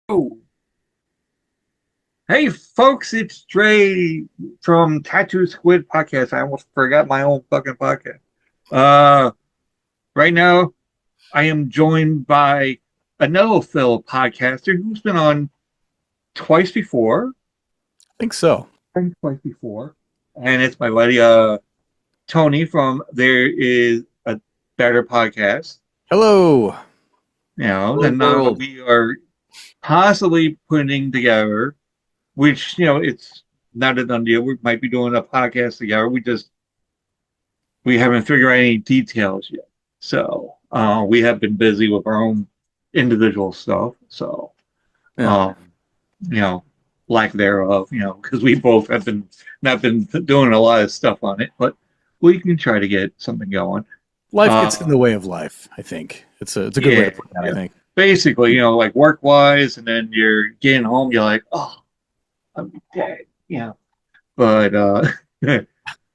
Oh, hey folks, it's Dre from Tattoo Squid Podcast. I almost forgot my own fucking podcast. Uh, right now I am joined by another fellow podcaster who's been on twice before. Think so. I think twice before. And it's my buddy Tony from There Is a Better Podcast. Hello. Hello, And world. we are possibly putting together, which it's not a done deal. We might be doing a podcast together. We haven't figured out any details yet. So we have been busy with our own individual stuff. So Yeah. um, you know, lack thereof, because we both have been not been doing a lot of stuff on it, but we can try to get something going. Life gets in Uh the way of life, I think. It's a good way yeah, to put that, I yeah. think. Basically, like work wise, and then you're getting home, you're like, oh, I'm dead. But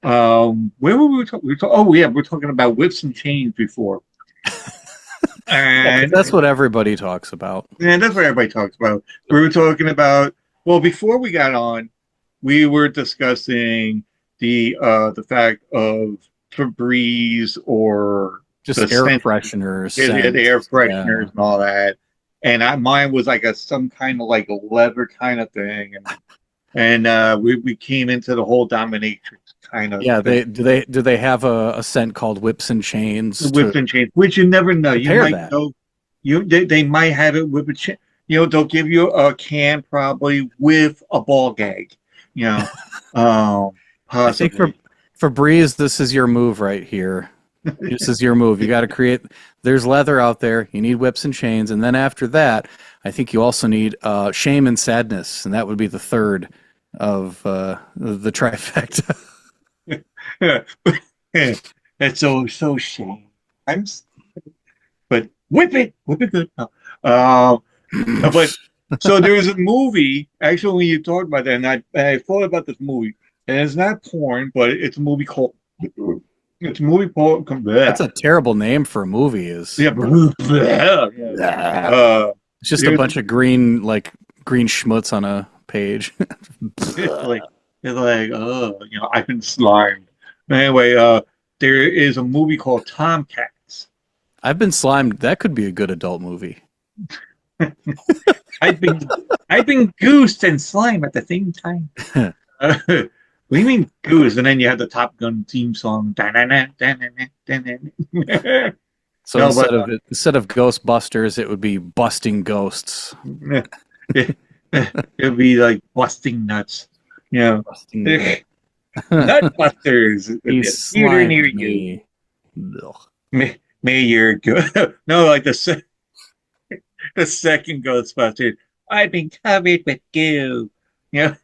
where were we talking? Oh yeah, we're talking about whips and chains before, Yeah, because and that's what everybody talks about. that's what everybody talks about. We were talking about, well, before we got on, we were discussing the fact of Febreze or the Just air scent, fresheners, the air scents. fresheners Yeah. and all that. And mine was like some kind of like a leather kind of thing, and we came into the whole dominatrix kind of Yeah, thing. they have a scent called whips and chains Whipped to and chain, which you never know. You compare might that. go, they might have it with a chain. They'll give you a can probably with a ball gag. You know, I think possibly. for Breeze, this is your move right here. This is your move. You got to create. There's leather out there. You need whips and chains, and then after that, I think you also need shame and sadness, and that would be the third of the trifecta. That's so shame. I'm, but whip it good. No. But so there was a movie. Actually, when you talked about that, and I thought about this movie, and it's not porn, but it's a movie called. It's a movie called. That's Bleh. a terrible name for a movie. Is Yeah, bleh, yeah. Uh, it's just a there's bunch of green schmutz on a page. it's like it's like I've been slimed. Anyway, there is a movie called Tomcats. I've been slimed. That could be a good adult movie. I've been I've been goosed and slime at the same time. What do you mean goose? And then you have the Top Gun theme song. So No, but instead of Ghostbusters, it would be busting ghosts. it, it'd be like busting nuts. You know, Busting. Nutbusters. It'd He be a theater near slimed you. me. Ugh. May your go. No, like the second Ghostbusters. I've been covered with goo. You know,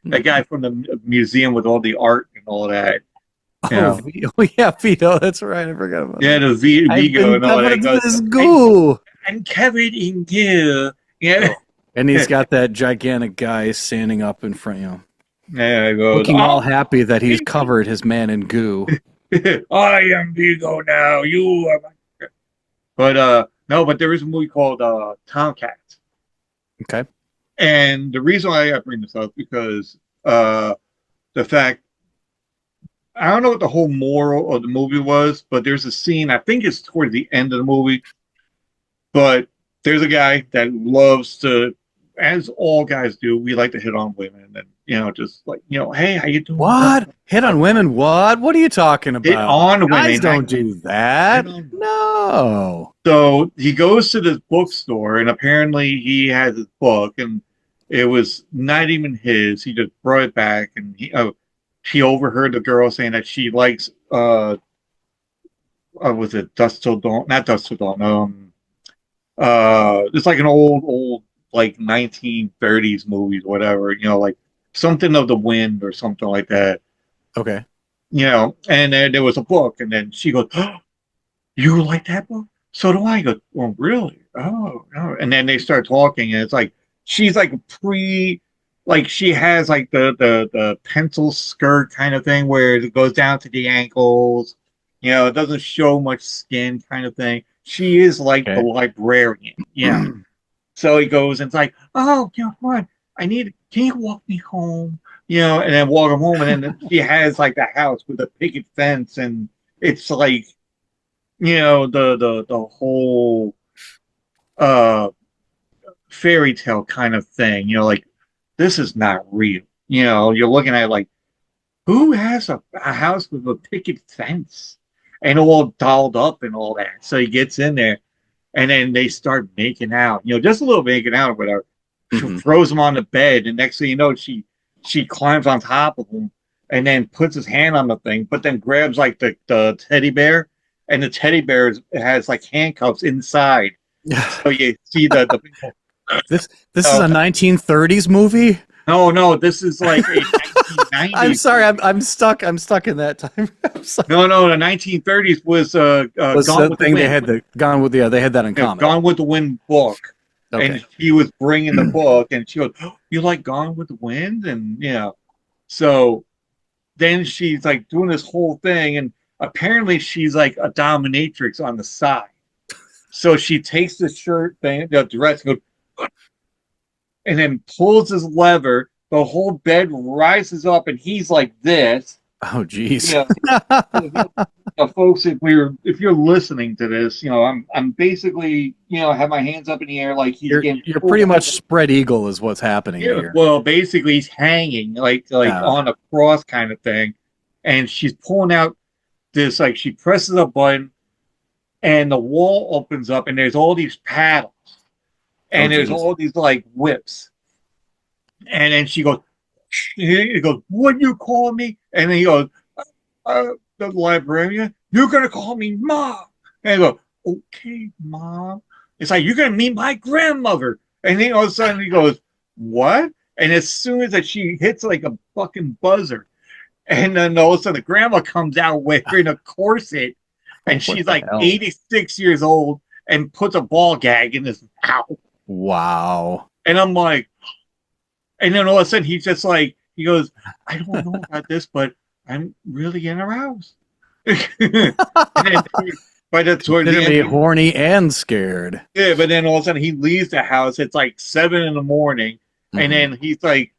that guy from the museum with all the art and all that. You Oh, know, oh yeah, Vito. That's right. I forgot about yeah, that. the I've Vigo been and all that. covered He goes, with I'm, goo. I'm covered in goo. Yeah. Oh. And he's got that gigantic guy standing up in front, Yeah, he goes, looking all happy that he's covered his man in goo. I am Vigo now. You are my. But no, but there is a movie called Tomcats. Okay. And the reason why I bring this up because the fact I don't know what the whole moral of the movie was, but there's a scene, I think it's toward the end of the movie, but there's a guy that loves to, as all guys do, we like to hit on women and just like, hey, how you doing? What? Hit on women? What are you talking Hit about? on Guys women. don't do that. No. So he goes to this bookstore and apparently he has his book and it was not even his. He just brought it back and she overheard the girl saying that she likes was it Dust Till Dawn? Not Dust Till Dawn. It's like an old like 1930s movies, whatever. Like something of the wind or something like that. Okay. And then there was a book, and then she goes, "Oh, you like that book? So do I." I go, "Well, really? Oh, no." And then they start talking, and it's like she's like like she has like the pencil skirt kind of thing where it goes down to the ankles. It doesn't show much skin kind of thing. she is like the Okay. librarian. Yeah. So he goes and it's like, oh, you know, come on, can you walk me home? You know, and then walk him home, and then she has like the house with a picket fence, and it's like, you know, the whole uh fairy tale kind of thing. You know, like this is not real. You know, you're looking at it like, who has a house with a picket fence and all dolled up and all that? So he gets in there, and then they start making out. You know, just a little making out or whatever. She Hmm. throws him on the bed, and next thing you know, she climbs on top of him, and then puts his hand on the thing, but then grabs like the teddy bear, and the teddy bear has like handcuffs inside. So you see the This is oh, a 1930s movie. no, this is like a I'm 1990s sorry, movie. I'm stuck. I'm stuck in that time. I'm sorry. No, the 1930s was Was Gone the with the thing they Wind. had the Gone with they had that in You know, common. Gone with the Wind book, Okay. and he was bringing the book, and she goes, oh, "You like Gone with the Wind?" And you know, so then she's like doing this whole thing, and apparently she's like a dominatrix on the side. So she takes the shirt thing, the dress, and goes, and then pulls his lever. The whole bed rises up, and he's like this. Oh, geez. Yeah, folks, if you're listening to this, you know, I'm basically, you know, have my hands up in the air like he's getting You're pulled pretty out. much spread eagle is what's happening Yeah, here. well, basically he's hanging like Yeah. on a cross kind of thing, and she's pulling out this like she presses a button, and the wall opens up, and there's all these paddles, Oh, and there's geez. all these like whips, and then she goes, he goes, "What you call me?" And then he goes, "The librarian, you're gonna call me mom." And I go, "Okay, mom." It's like you're gonna meet my grandmother. And then all of a sudden he goes, "What?" And as soon as that she hits like a fucking buzzer, and then all of a sudden the grandma comes out wearing a corset, and What she's the like hell? 86 years old and puts a ball gag in his mouth. Wow. And I'm like, and then all of a sudden he's just like, he goes, "I don't know about this, but I'm really in her house." And then by the towards the Consider end, me horny and scared. yeah, but then all of a sudden he leaves the house. It's like 7 in the morning, and Mhm. then he's like,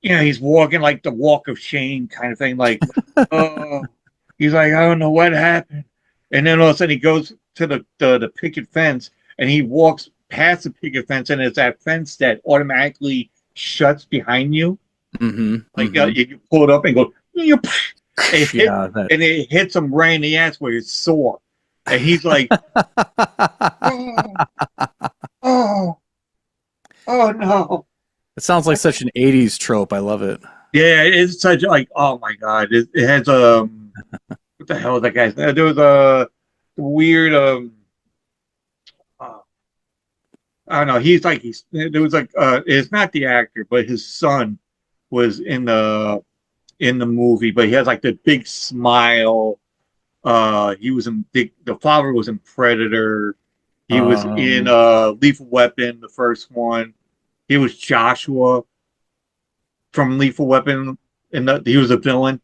you know, he's walking like the walk of shame kind of thing, like, oh, he's like, I don't know what happened. And then all of a sudden he goes to the picket fence, and he walks past the picket fence, and it's that fence that automatically shuts behind you. Mhm. Like Mhm. you pull it up and go, it hit, Yeah, that. and it hits him right in the ass where it's sore, and he's like, oh, oh, oh no. It sounds like such an 80s trope. I love it. Yeah, it's such like, oh my god, it has what the hell is that guy's name? There was a weird uh, I don't know. He's like there was like it's not the actor, but his son was in the movie, but he has like the big smile. He was in the father was in Predator. He was in Um, Lethal Weapon, the first one. He was Joshua from Lethal Weapon, and he was a villain.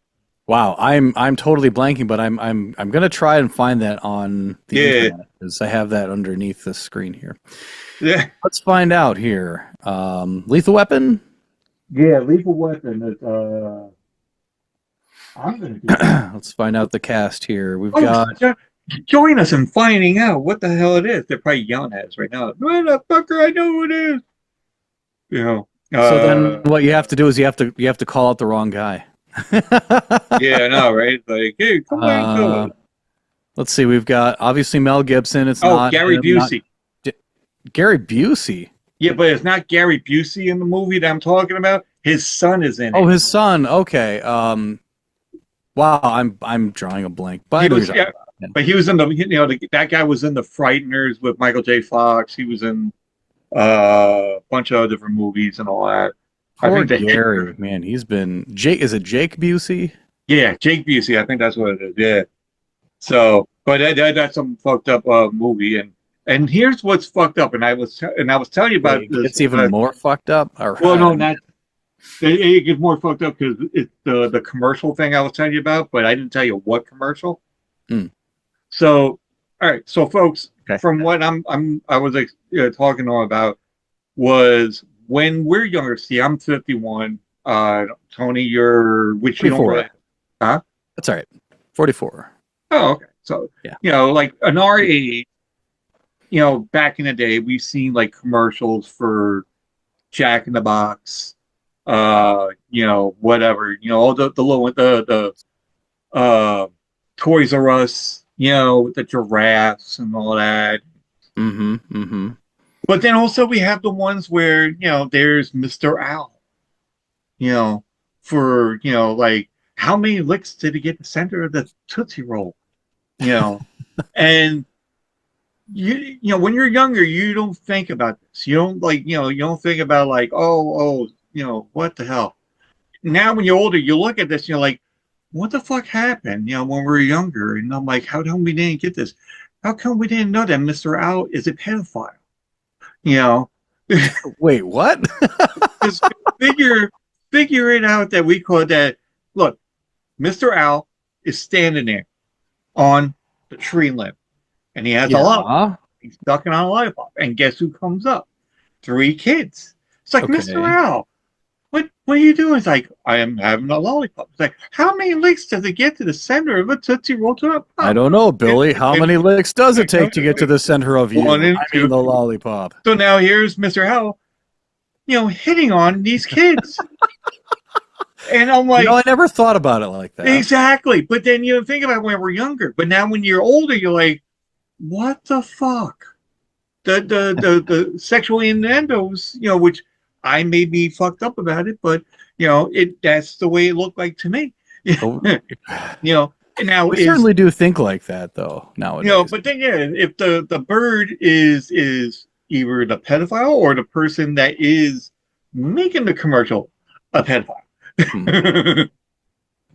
wow, I'm totally blanking, but I'm gonna try and find that on the Yeah, internet because I have that underneath the screen here. yeah, Let's find out here. Lethal Weapon. yeah. Lethal Weapon is. I'm gonna do that. Let's find out the cast here. We've Oh, got. join us in finding out what the hell it is. They're probably yelling at us right now. Motherfucker, I know who it is. You know. So then, what you have to do is you have to call out the wrong guy. Yeah, I know, right? Like, hey, come on, uh, let's see. We've got obviously Mel Gibson. It's oh, not Gary him. Not Busey. Gary Busey. Yeah, but it's not Gary Busey in the movie that I'm talking about. His son is in Oh, it. his son. Okay. Wow. I'm drawing a blank. But I He know who you're was, talking yeah, about. Yeah. but he was in that guy was in the Frighteners with Michael J. Fox. He was in a bunch of different movies and all that. I Poor think the Gary, man. He's been Jake. Is it Jake Busey? yeah, Jake Busey. I think that's what it is. Yeah. So, but that's some fucked up movie, and here's what's fucked up, and I was telling you about Wait, it this. gets even more fucked up. Or Well, no, not it gets more fucked up because it's the commercial thing I was telling you about, but I didn't tell you what commercial. Hmm. So All right, so folks, Okay. from what I was talking about was when we're younger. See, I'm 51. Tony, you're which you don't 44. really, huh? That's all right. 44. Oh, okay. So Yeah. like an our age, back in the day, we've seen like commercials for Jack in the Box, whatever, all the little Toys R Us, with the giraffes and all that. Mm-hmm. Mm-hmm. But then also we have the ones where, there's Mr. Owl, you know, for, like how many licks did he get the center of the Tootsie Roll? You know, and when you're younger, you don't think about this. You don't like, you don't think about like, what the hell? Now when you're older, you look at this, and you're like, what the fuck happened? When we were younger, and I'm like, how come we didn't get this? How come we didn't know that Mr. Owl is a pedophile? You know, Wait, what? just figure it out that we call that. Look, Mr. Owl is standing there on the tree limb, and he has a lollipop. Yeah. He's ducking on a lollipop, and guess who comes up? 3 kids. It's like, Okay. Mr. Owl, what are you doing? It's like, I am having a lollipop. It's like, how many licks does it get to the center of a Tootsie Roll to a pop? I don't know, Billy. How many licks does it take to get to the center of you? One and I two. mean, the lollipop. So now here's Mr. Owl, hitting on these kids. And I'm like, I never thought about it like that. exactly. But then you think about when we're younger. But now when you're older, you're like, what the fuck? The sexual innuendos, which I may be fucked up about it, but that's the way it looked like to me. Oh. And now We certainly do think like that, though, nowadays. but then if the bird is either the pedophile or the person that is making the commercial a pedophile.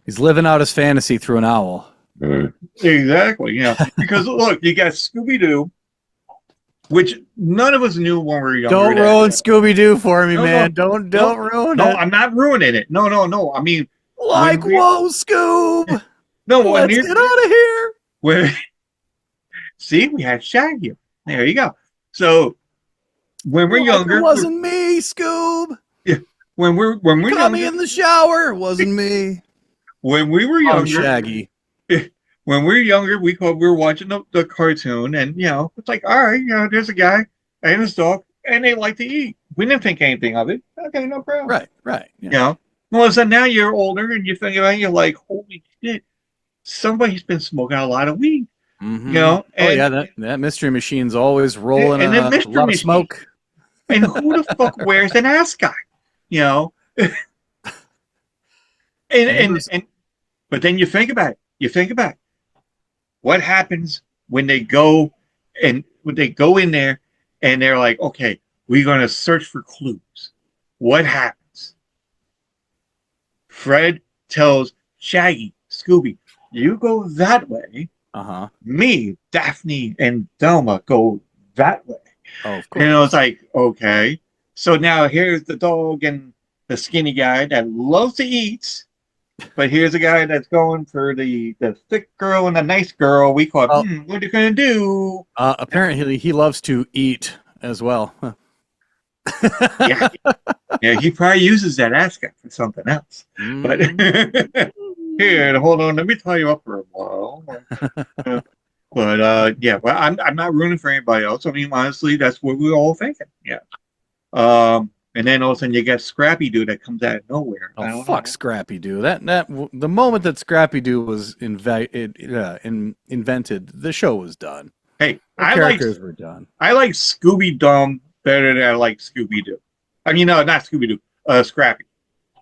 He's living out his fantasy through an owl. Exactly, because look, you got Scooby-Doo, which none of us knew when we were younger. Don't ruin Scooby-Doo for me, man. No, Don't ruin it. No, I'm not ruining it. No. I mean, like, whoa, Scoob! No, let's get out of here. See, we had Shaggy. There you go. So when we're younger, it wasn't me, Scoob. Yeah, when we're Caught younger, me in the shower. It wasn't me. When we were younger, Shaggy. When we were younger, we were watching the cartoon, and it's like, all right, there's a guy and his dog, and they like to eat. We didn't think anything of it. Okay, no problem. Right. Yeah. Well, so now you're older, and you think about it, you're like, holy shit, somebody's been smoking a lot of weed. Mm-hmm. And, that mystery machine's always rolling a lot of smoke. And who the fuck wears an ascot? And but then you think about it. What happens when they go in there and they're like, okay, we're gonna search for clues. What happens? Fred tells Shaggy, Scooby, you go that way. Me, Daphne, and Velma go that way. Oh, of course. And I was like, okay. So now here's the dog and the skinny guy that loves to eat, but here's a guy that's going for the thick girl and the nice girl. We call it, what are you going to do? Apparently he loves to eat as well. Yeah, he probably uses that ascot for something else. But here, hold on, let me tie you up for a while. But I'm not ruining for anybody else. I mean, honestly, that's what we're all thinking. Yeah. And then all of a sudden you got Scrappy Doo that comes out of nowhere. Oh, fuck Scrappy Doo! That the moment that Scrappy Doo was invented, the show was done. Hey, characters were done. I like Scooby Dum better than I like Scooby Doo. I mean, no, not Scooby Doo. Scrappy.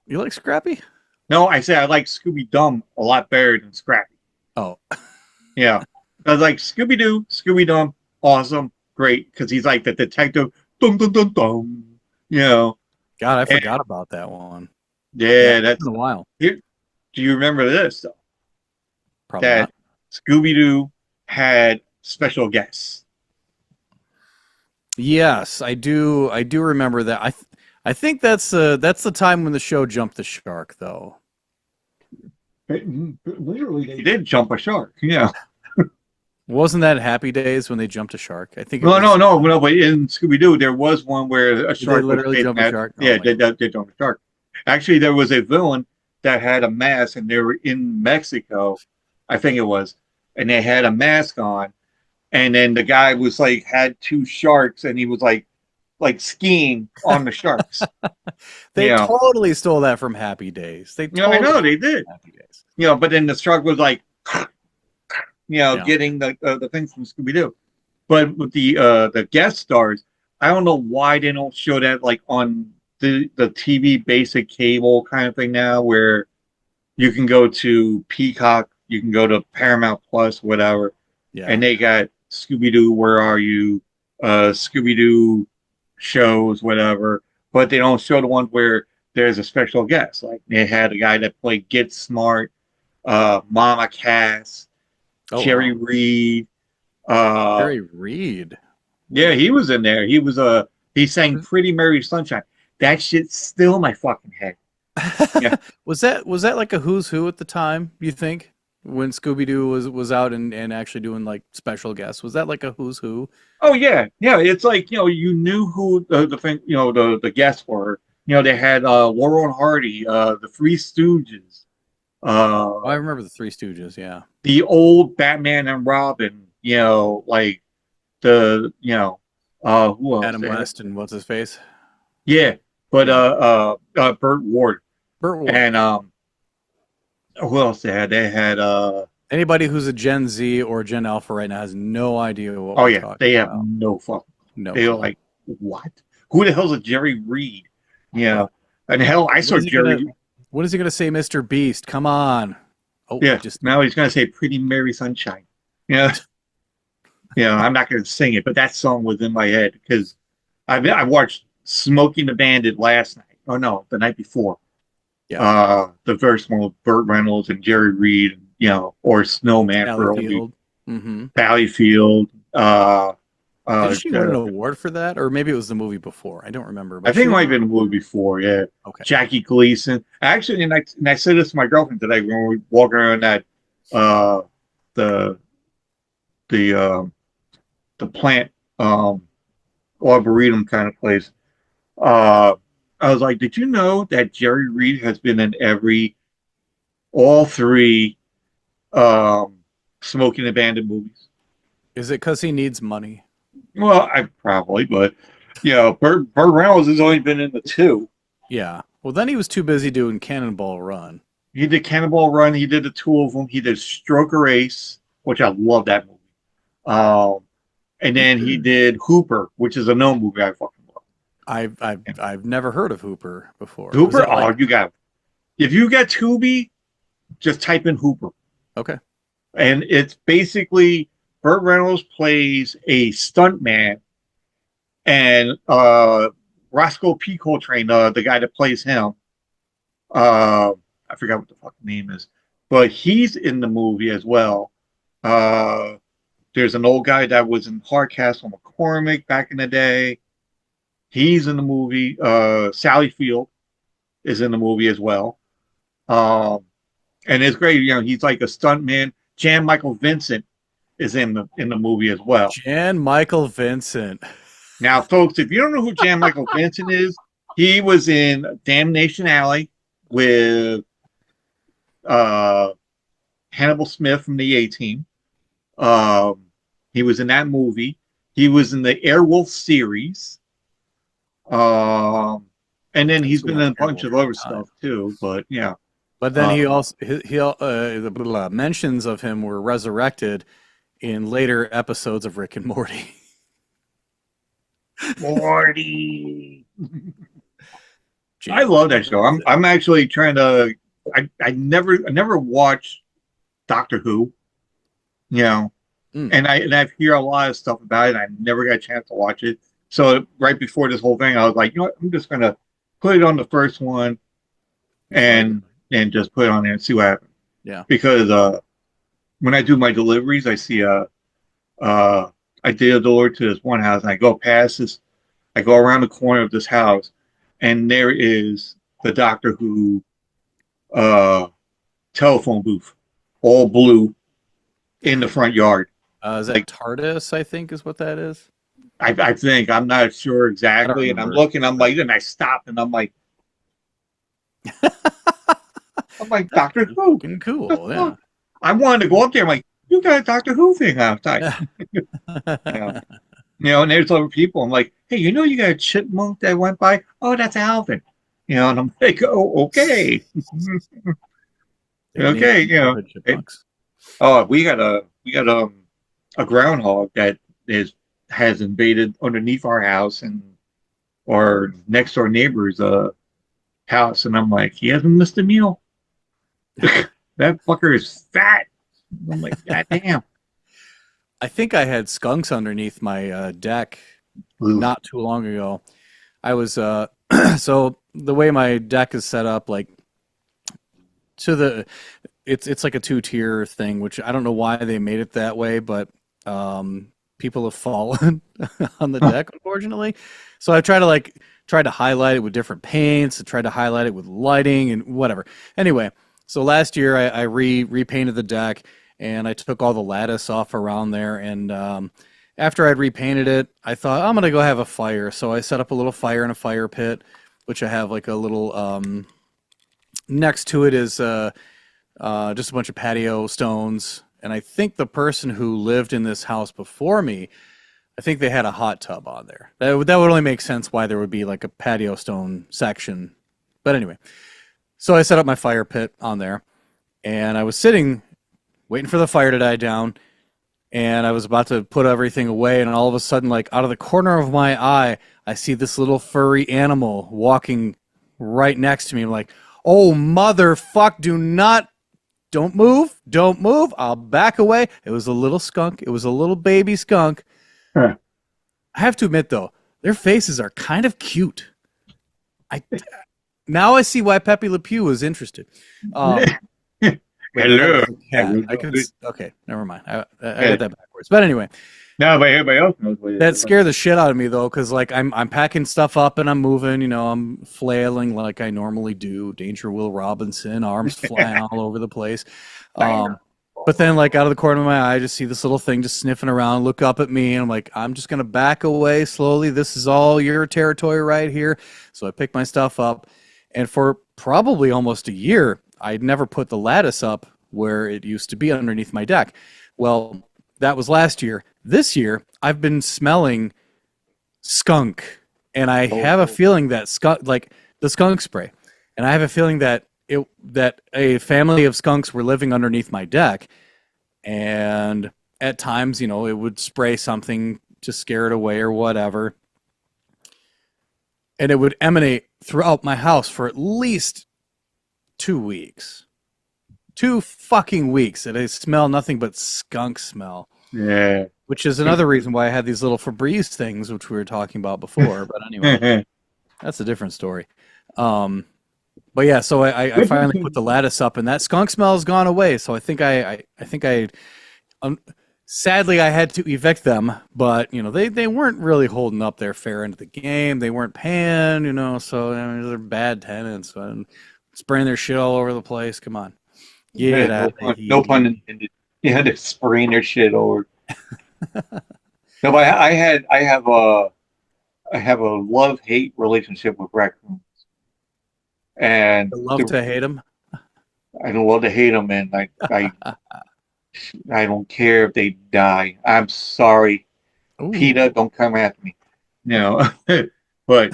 You like Scrappy? No, I said I like Scooby Dum a lot better than Scrappy. Oh. Yeah. I was like, Scooby Doo, Scooby Dum, awesome, great, because he's like the detective. Dum dum dum dum. God, I forgot about that one. Yeah, that's been a while. Do you remember this though? Probably that not. Scooby Doo had special guests. Yes, I do. I do remember that. I think that's the time when the show jumped the shark, though. Literally, they did jump a shark. Yeah. Wasn't that Happy Days when they jumped a shark? I think it No, no, was. no, no. But in Scooby Doo, there was one where a Did they shark was literally chasing jump a at. shark? Oh Yeah, my god. they jumped a shark. Actually, there was a villain that had a mask, and they were in Mexico, I think it was, and they had a mask on, and then the guy was like had two sharks, and he was like skiing on the sharks. You They know, totally stole that from Happy Days. They I totally know stole they it did. from Happy Days. But then the shark was like, Yeah. getting the things from Scooby Doo. But with the guest stars, I don't know why they don't show that like on the TV basic cable kind of thing now, where you can go to Peacock, you can go to Paramount Plus, whatever, Yeah. and they got Scooby Doo, Where Are You, Scooby Doo shows, whatever, but they don't show the ones where there's a special guest. Like they had a guy that played Get Smart, Mama Cass, Oh Jerry wow. Reed. Uh, Jerry Reed. yeah, he was in there. He sang Pretty Mary Sunshine. That shit's still in my fucking head. Yeah. Was that like a who's who at the time, you think? When Scooby Doo was out and actually doing like special guests. Was that like a who's who? Oh yeah, yeah. It's like you knew who the thing, the guests were. They had Laurel and Hardy, the Three Stooges, Oh, I uh, remember the Three Stooges, yeah. the old Batman and Robin. Like who else? Adam West and what's his face? Yeah, but Yeah. Burt Ward Burt Ward, and yeah. who else they had? They had Anybody who's a Gen Z or Gen Alpha right now has no idea what oh we're yeah, talking they have about. no fucking. No They're clue. like, what? Who the hell's a Jerry Reed? And hell, I What saw is he gonna Jerry. what is he gonna say, Mr. Beast? Come on. Oh, he Yeah, just now he's gonna say "Pretty Mary Sunshine." Yeah, I'm not gonna sing it, but that song was in my head because I watched Smoking the Bandit last night. Oh no, the night before. yeah. The first one with Burt Reynolds and Jerry Reed, or Snowman Sally for old Field. Hmm. Valleyfield. Didn't Uh, she win an award for that? Or maybe it was the movie before. I don't remember. I But think she it won. might have been a movie before. Yeah, Okay. Jackie Gleason. Actually, and I said this to my girlfriend today when we were walking around that uh, the the the plant arboretum kind of place. Uh, I was like, did you know that Jerry Reed has been in all three um, Smoking the Bandit movies? Is it because he needs money? Well, I probably, but Burt Reynolds has only been in the two. Yeah. Well, then he was too busy doing Cannonball Run. He did Cannonball Run. He did the two of them. He did Stroker Ace, which I love that movie. Um, and then he did Hooper, which is a no movie I fucking love. I've never heard of Hooper before. Was Hooper, that like oh, you got. If you got Tubi, just type in Hooper, okay? and it's basically Burt Reynolds plays a stuntman, and Roscoe P. Coltrane, the guy that plays him, I forgot what the fucking name is, but he's in the movie as well. Uh, there's an old guy that was in Hardcastle McCormick back in the day. He's in the movie. Sally Field is in the movie as well. Um, and it's great. He's like a stuntman. Jan Michael Vincent is in the movie as well. Jan Michael Vincent. Now, folks, if you don't know who Jan Michael Vincent is, he was in Damnation Alley with Hannibal Smith from the A-Team. He was in that movie. He was in the Airwolf series. And then he's been in a bunch of other stuff too. But yeah. But then he also the mentions of him were resurrected in later episodes of Rick and Morty. Morty. I love that show. I'm actually trying to. I never watched Doctor Who. And I hear a lot of stuff about it. And I never got a chance to watch it. So right before this whole thing, I was like, what? I'm just gonna put it on the first one, and just put it on there and see what happens. Yeah. Because when I do my deliveries, I see I did a delivery to this one house, and I go past this. I go around the corner of this house, and there is the Doctor Who telephone booth, all blue, in the front yard. Is that Like TARDIS? I think is what that is. I think I'm not sure I don't exactly, and I'm remember. looking. I'm like, then I stopped, and I'm like That's Doctor pretty Who. fucking What cool. the Yeah. fuck? I wanted to go up there. I'm like, you got a Doctor Who thing outside. You know, and there's other people. I'm like, hey, you got a chipmunk that went by? Oh, that's Alvin. And I'm like, oh, okay, They named okay, neighborhood It, chipmunks. oh, we got a groundhog that is has invaded underneath our house and our next door neighbor's house, and I'm like, he hasn't missed a meal. That fucker is fat. I'm like, God damn. I think I had skunks underneath my deck Ooh. not too long ago. I was so the way my deck is set up, like to the it's like a two-tier thing, which I don't know why they made it that way, but people have fallen on the deck, unfortunately. So I try to highlight it with different paints, and try to highlight it with lighting and whatever. Anyway, so last year I repainted the deck and I took all the lattice off around there. And after I'd repainted it, I thought I'm gonna go have a fire. So I set up a little fire in a fire pit, which I have like a little next to it is just a bunch of patio stones. And I think the person who lived in this house before me, I think they had a hot tub on there. That would only make sense why there would be like a patio stone section. But anyway, so I set up my fire pit on there, and I was sitting waiting for the fire to die down, and I was about to put everything away, and all of a sudden, like out of the corner of my eye, I see this little furry animal walking right next to me. I'm like, oh motherfuck, don't move, don't move. I'll back away. It was a little skunk. It was a little baby skunk. Huh. I have to admit though, their faces are kind of cute. I Now I see why Pepe Le Pew was interested. Um, Wait, no, that Hello. was a cat. I could. Okay, never mind. I Yeah. got that backwards. But anyway, No, but everybody else knows what it that is. scared the shit out of me though, because like I'm packing stuff up and I'm moving. I'm flailing like I normally do. Danger Will Robinson, arms flying all over the place. But then like out of the corner of my eye, I just see this little thing just sniffing around, look up at me, and I'm like, I'm just gonna back away slowly. This is all your territory right here. So I pick my stuff up, and for probably almost a year, I'd never put the lattice up where it used to be underneath my deck. Well, that was last year. This year, I've been smelling skunk, and I have a feeling that skunk, like the skunk spray, and I have a feeling that a family of skunks were living underneath my deck, and at times, it would spray something to scare it away or whatever, and it would emanate throughout my house for at least 2 weeks. 2 fucking weeks, and I smell nothing but skunk smell. Yeah. Which is another reason why I had these little Febreze things, which we were talking about before. But anyway, that's a different story. But yeah, so I finally put the lattice up, and that skunk smell has gone away. So I think sadly I had to evict them, but they weren't really holding up their fair end of the game. They weren't paying, so I mean, they're bad tenants and spraying their shit all over the place. Come on, get out of here. No pun intended. You had to spraying their shit over. No, but I have a love hate relationship with raccoons, and I love to hate them. I love to hate them, and I don't care if they die. I'm sorry, Ooh. PETA, don't come after me. No, but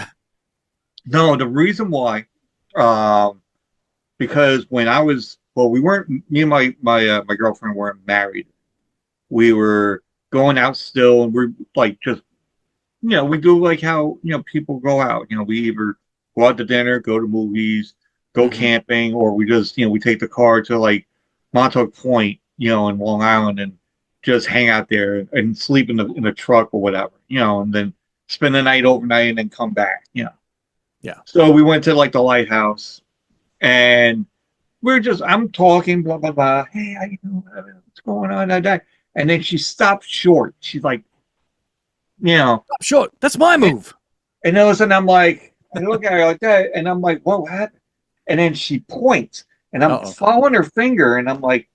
no, the reason why, um, because when I was we weren't me and my girlfriend weren't married. We were going out still, and we're like just we do like how people go out. We either go out to dinner, go to movies, go Mhm. camping, or we just we take the car to like Montauk Point, in Long Island, and just hang out there and sleep in the truck or whatever, and then spend the night overnight and then come back. Yeah. So we went to like the lighthouse, and I'm talking, blah blah blah. Hey, how you doing? What's going on? And then she stopped short. She's like, Sure, that's my move. and all of a sudden I'm like, I look at her like that, and I'm like, what happened? And then she points, and I'm Uh-oh. following her finger, and I'm like,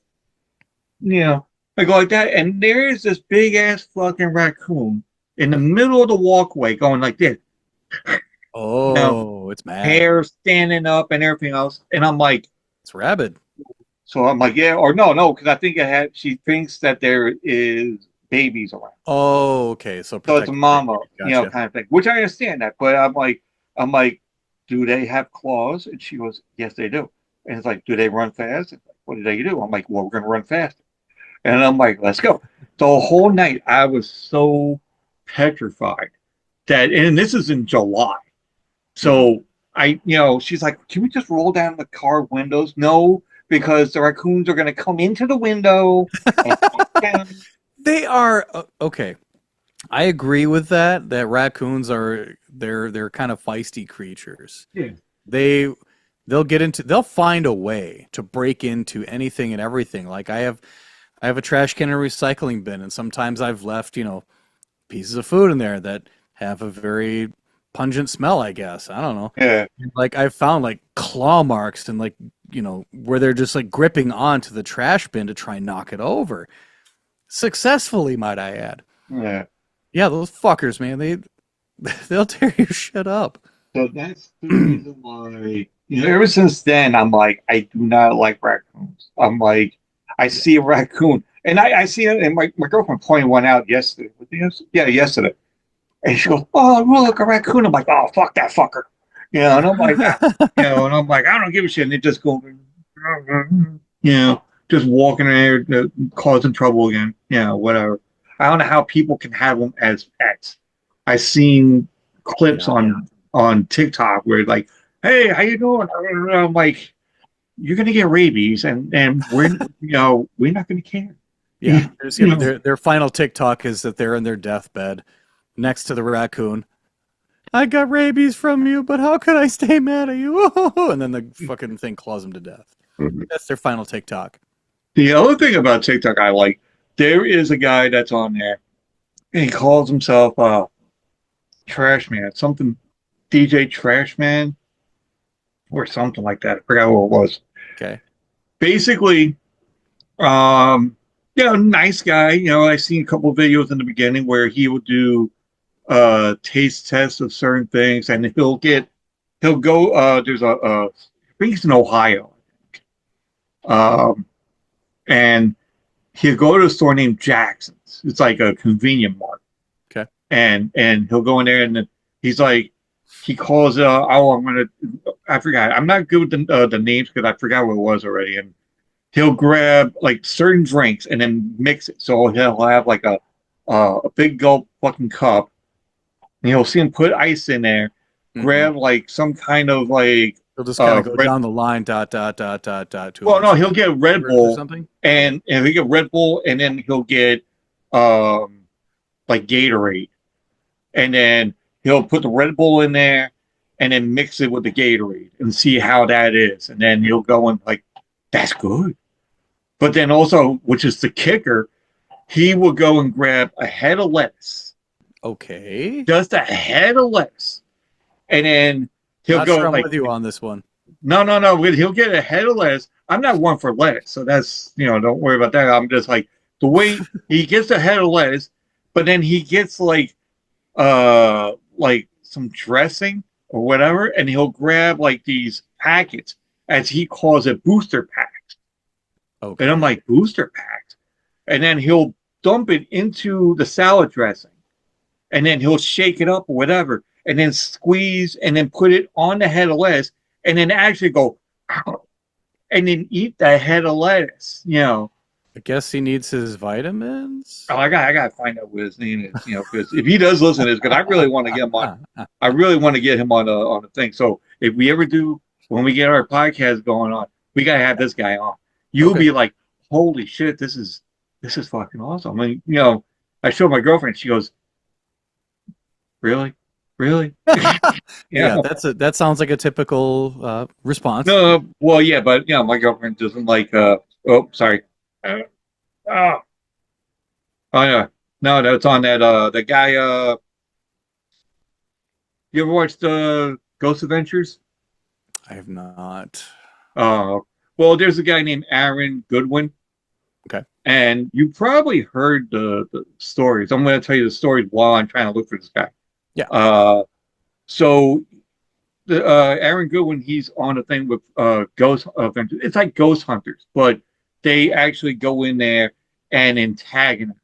I go like that, and there is this big ass fucking raccoon in the middle of the walkway going like this, you know, Oh, it's mad. hair standing up and everything else. And I'm like, It's rabid. so I'm like, yeah, or no, because I think she thinks that there is babies around. Oh, okay. So So it's a protective mama, behavior. Gotcha. kind of thing, which I understand that. But I'm like, do they have claws? And she goes, yes, they do. And it's like, do they run fast? It's like, what do they do? I'm like, well, we're going to run fast. And I'm like, let's go. The whole night, I was so petrified that, and this is in July. Hmm. So she's like, can we just roll down the car windows? No, because the raccoons are going to come into the window and down. They are okay. I agree with that. That raccoons are they're kind of feisty creatures. Yeah. They they'll find a way to break into anything and everything. Like I have a trash can and a recycling bin, and sometimes I've left, pieces of food in there that have a very pungent smell, I guess. I don't know. Yeah. Like I've found like claw marks and like, where they're just like gripping onto the trash bin to try and knock it over. Successfully, might I add. Yeah. Yeah, those fuckers, man, they'll tear your shit up. So that's the reason why, ever since then, I'm like, I do not like raccoons. I'm like, I Yeah. see a raccoon, and I see it, and my girlfriend pointed one out yesterday. Yeah, yesterday. And she goes, "Oh, look, a raccoon." I'm like, "Oh, fuck that fucker," and I'm like, and I'm like, I don't give a shit. And it just goes, just walking in there, causing trouble again. Whatever. I don't know how people can have them as pets. I've seen clips Yeah. on TikTok where like, "Hey, how you doing?" I'm like, "You're gonna get rabies, and we're not gonna care." Yeah. You know, Their final TikTok is that they're in their deathbed next to the raccoon. I got rabies from you, but how could I stay mad at you? And then the fucking thing claws them to death. That's their final TikTok. the other thing about TikTok I like, there is a guy that's on there, and he calls himself Trash Man, something DJ Trash Man or something like that. I forgot what it was. Okay. Basically, um, nice guy. I seen a couple of videos in the beginning where he would do taste tests of certain things, and he'll go. There's I think it's in Ohio, and he'll go to a store named Jackson's. It's like a convenient mart, Okay. and he'll go in there, and he's like, he calls I forgot. I'm not good with the names because I forgot what it was already, and he'll grab like certain drinks and then mix it. So he'll have like a big gulp fucking cup, and you'll see him put ice in there, Hmm. grab like some kind of like They'll just kind of go red. down the line, dot, dot, dot, dot, dot, to Well, no, eventually he'll get Red or Bull, something. Okay. and he'll get Red Bull, and then he'll get um like Gatorade, and then he'll put the Red Bull in there, and then mix it with the Gatorade and see how that is, and then he'll go and like, that's good. But then also, which is the kicker, he will go and grab a head of lettuce, Okay. just a head of lettuce, and then he'll Not go sure I'm like, with you on this one. no, he'll get a head of lettuce. I'm not one for lettuce, so that's don't worry about that. I'm just like the way he gets a head of lettuce, but then he gets like some dressing or whatever, and he'll grab like these packets, as he calls it, booster packs. And I'm Okay. like, booster packs, and then he'll dump it into the salad dressing, and then he'll shake it up or whatever, and then squeeze and then put it on the head of lettuce, and then actually go and then eat the head of lettuce. I guess he needs his vitamins. Oh, I gotta find out what his name is. Because if he does listen to this, because I really want to get him on. I really want to get him on a thing. So if we ever do, when we get our podcast going on, we gotta have this guy on. You'll Okay. be like, holy shit, this is fucking awesome. I mean, I showed my girlfriend. She goes, really, really? Yeah, Yeah. that sounds like a typical response. No, well, yeah, but my girlfriend doesn't like. Oh, sorry. Uh, oh, oh yeah. No, that's on that. The guy. You ever watched Ghost Adventures? I have not. Uh, well, there's a guy named Aaron Goodwin. Okay. And you probably heard the stories. I'm going to tell you the stories while I'm trying to look for this guy. Yeah. So Aaron Goodwin, he's on a thing with Ghost Adventures. It's like Ghost Hunters, but they actually go in there and antagonize.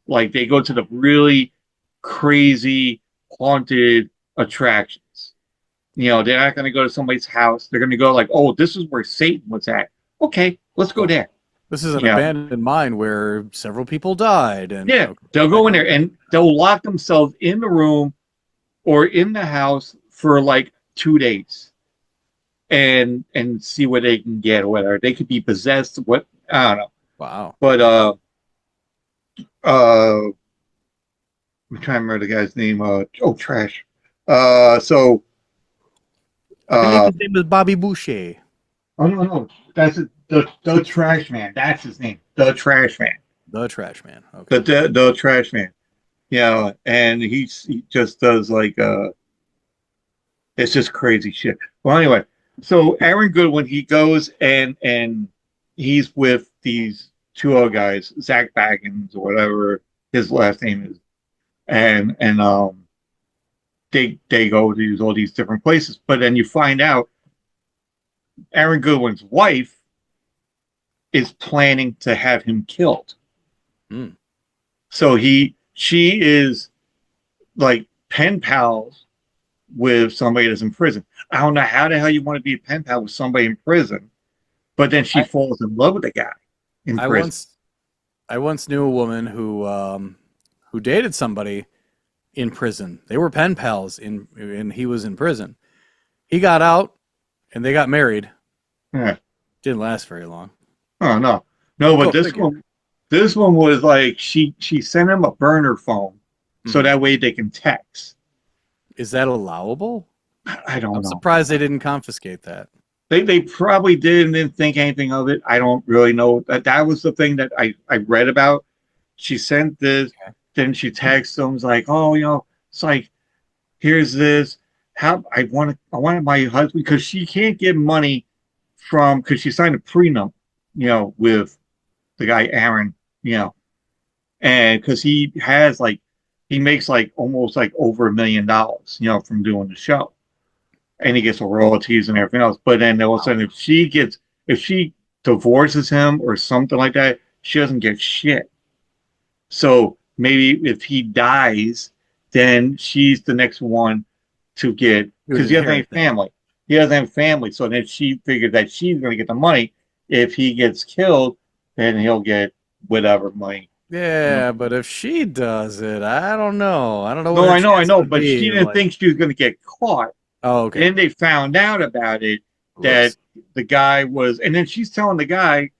Like they go to the really crazy haunted attractions. You know, they're not going to go to somebody's house. They're going to go like, oh, this is where Satan was at. Okay, let's go Oh, there. this is an Yeah, abandoned mine where several people died, and yeah. okay, They'll that go in kind there of thing. and they'll lock themselves in the room or in the house for like 2 days and see what they can get or whatever. They could be possessed. What I don't know, Wow. but I'm trying to remember the guy's name. Oh, trash. So I believe uh, his name is Bobby Boucher. oh no, that's it. The trash man. That's his name. The trash man. The Trash Man. The Okay. the trash man. Yeah, and he just does like it's just crazy shit. Well, anyway, so Aaron Goodwin, he goes and he's with these two other guys, Zach Baggins or whatever his last name is, and they go to all these different places, but then you find out Aaron Goodwin's wife is planning to have him killed. Hmm. So she is like pen pals with somebody that's in prison. I don't know how the hell you want to be a pen pal with somebody in prison, but then she I, falls in love with the guy in I prison. once I once knew a woman who dated somebody in prison. They were pen pals in and he was in prison. He got out and they got married. Yeah. Didn't last very long. Oh no, no, but Go figure. this one was like she sent him a burner phone so Hmm. that way they can text. Is that allowable? I don't I'm know. surprised they didn't confiscate that. They probably did and didn't think anything of it. I don't really know. That was the thing that I read about. She sent this, Okay. then she texted him, was like, oh, you know, it's like, here's this. How I wanted my husband because she can't get money from because she signed a prenup, you know, with the guy Aaron, you know, and because he has like he makes like almost like over $1 million, you know, from doing the show and he gets the royalties and everything else. But then all of a sudden, if she divorces him or something like that, she doesn't get shit. So maybe if he dies, then she's the next one to get He would because he doesn't have inherit that. family. He doesn't have family. So then she figured that she's going to get the money. If he gets killed, then he'll get whatever money. Yeah, but if she does it, I don't know. I don't know what No, her I chances know, would but she be. didn't Like, think she was going to get caught. oh, okay. Then they found out about it that Whoops. the guy was, and then she's telling the guy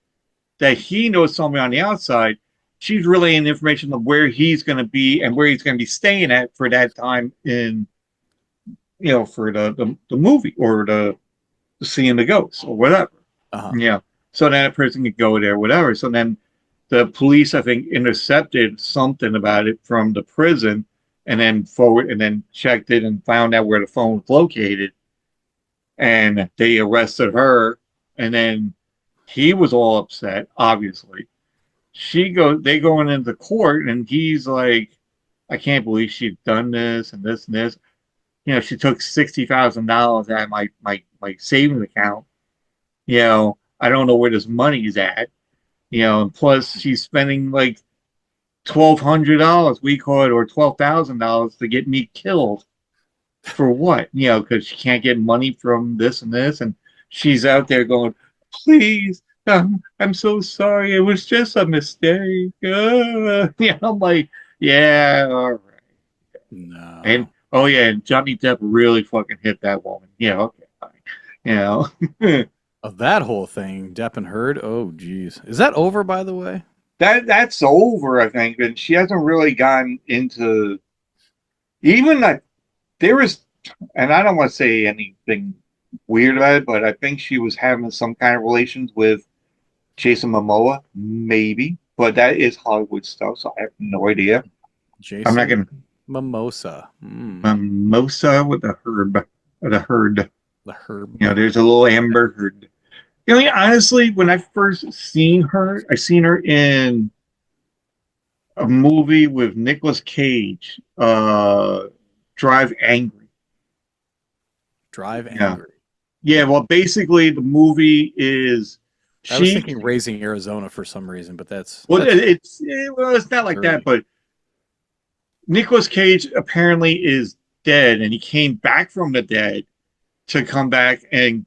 that he knows somebody on the outside. She's relaying information of where he's going to be and where he's going to be staying at for that time in, you know, for the movie or the seeing the ghosts or whatever. Uh-huh. Yeah. So then a person could go there, whatever. So then the police, I think, intercepted something about it from the prison and then checked it and found out where the phone was located and they arrested her and then he was all upset obviously they going into court and he's like I can't believe she's done this and this and this, you know, she took $60,000 out of my savings account, you know, I don't know where this money is at, you know, and plus she's spending like $1,200 we call it or $12,000 to get me killed for what? You know, because she can't get money from this and this, and she's out there going, "Please, I'm so sorry. It was just a mistake." Yeah, I'm like, yeah, all right. And No. oh yeah, and Johnny Depp really fucking hit that woman. Yeah, okay, fine. You know, Of that whole thing, Depp and Heard. Oh, geez. Is that over, by the way? that's over, I think, and she hasn't really gotten into even that. There is, and I don't want to say anything weird about it, but I think she was having some kind of relations with Jason Momoa, maybe, but that is Hollywood stuff, so I have no idea. I'm not Jason gonna Mimosa. mimosa with the herb, the herd. The Herb You know, there's a little Mimosa. Amber Heard. You know, honestly, when I first seen her, I seen her in a movie with Nicolas Cage, Drive Angry. Drive Yeah. Angry. Yeah, well, basically, the movie is I was she. thinking Raising Arizona for some reason, but Well, that's well, it's not like that, early. but Nicolas Cage apparently is dead, and he came back from the dead to come back and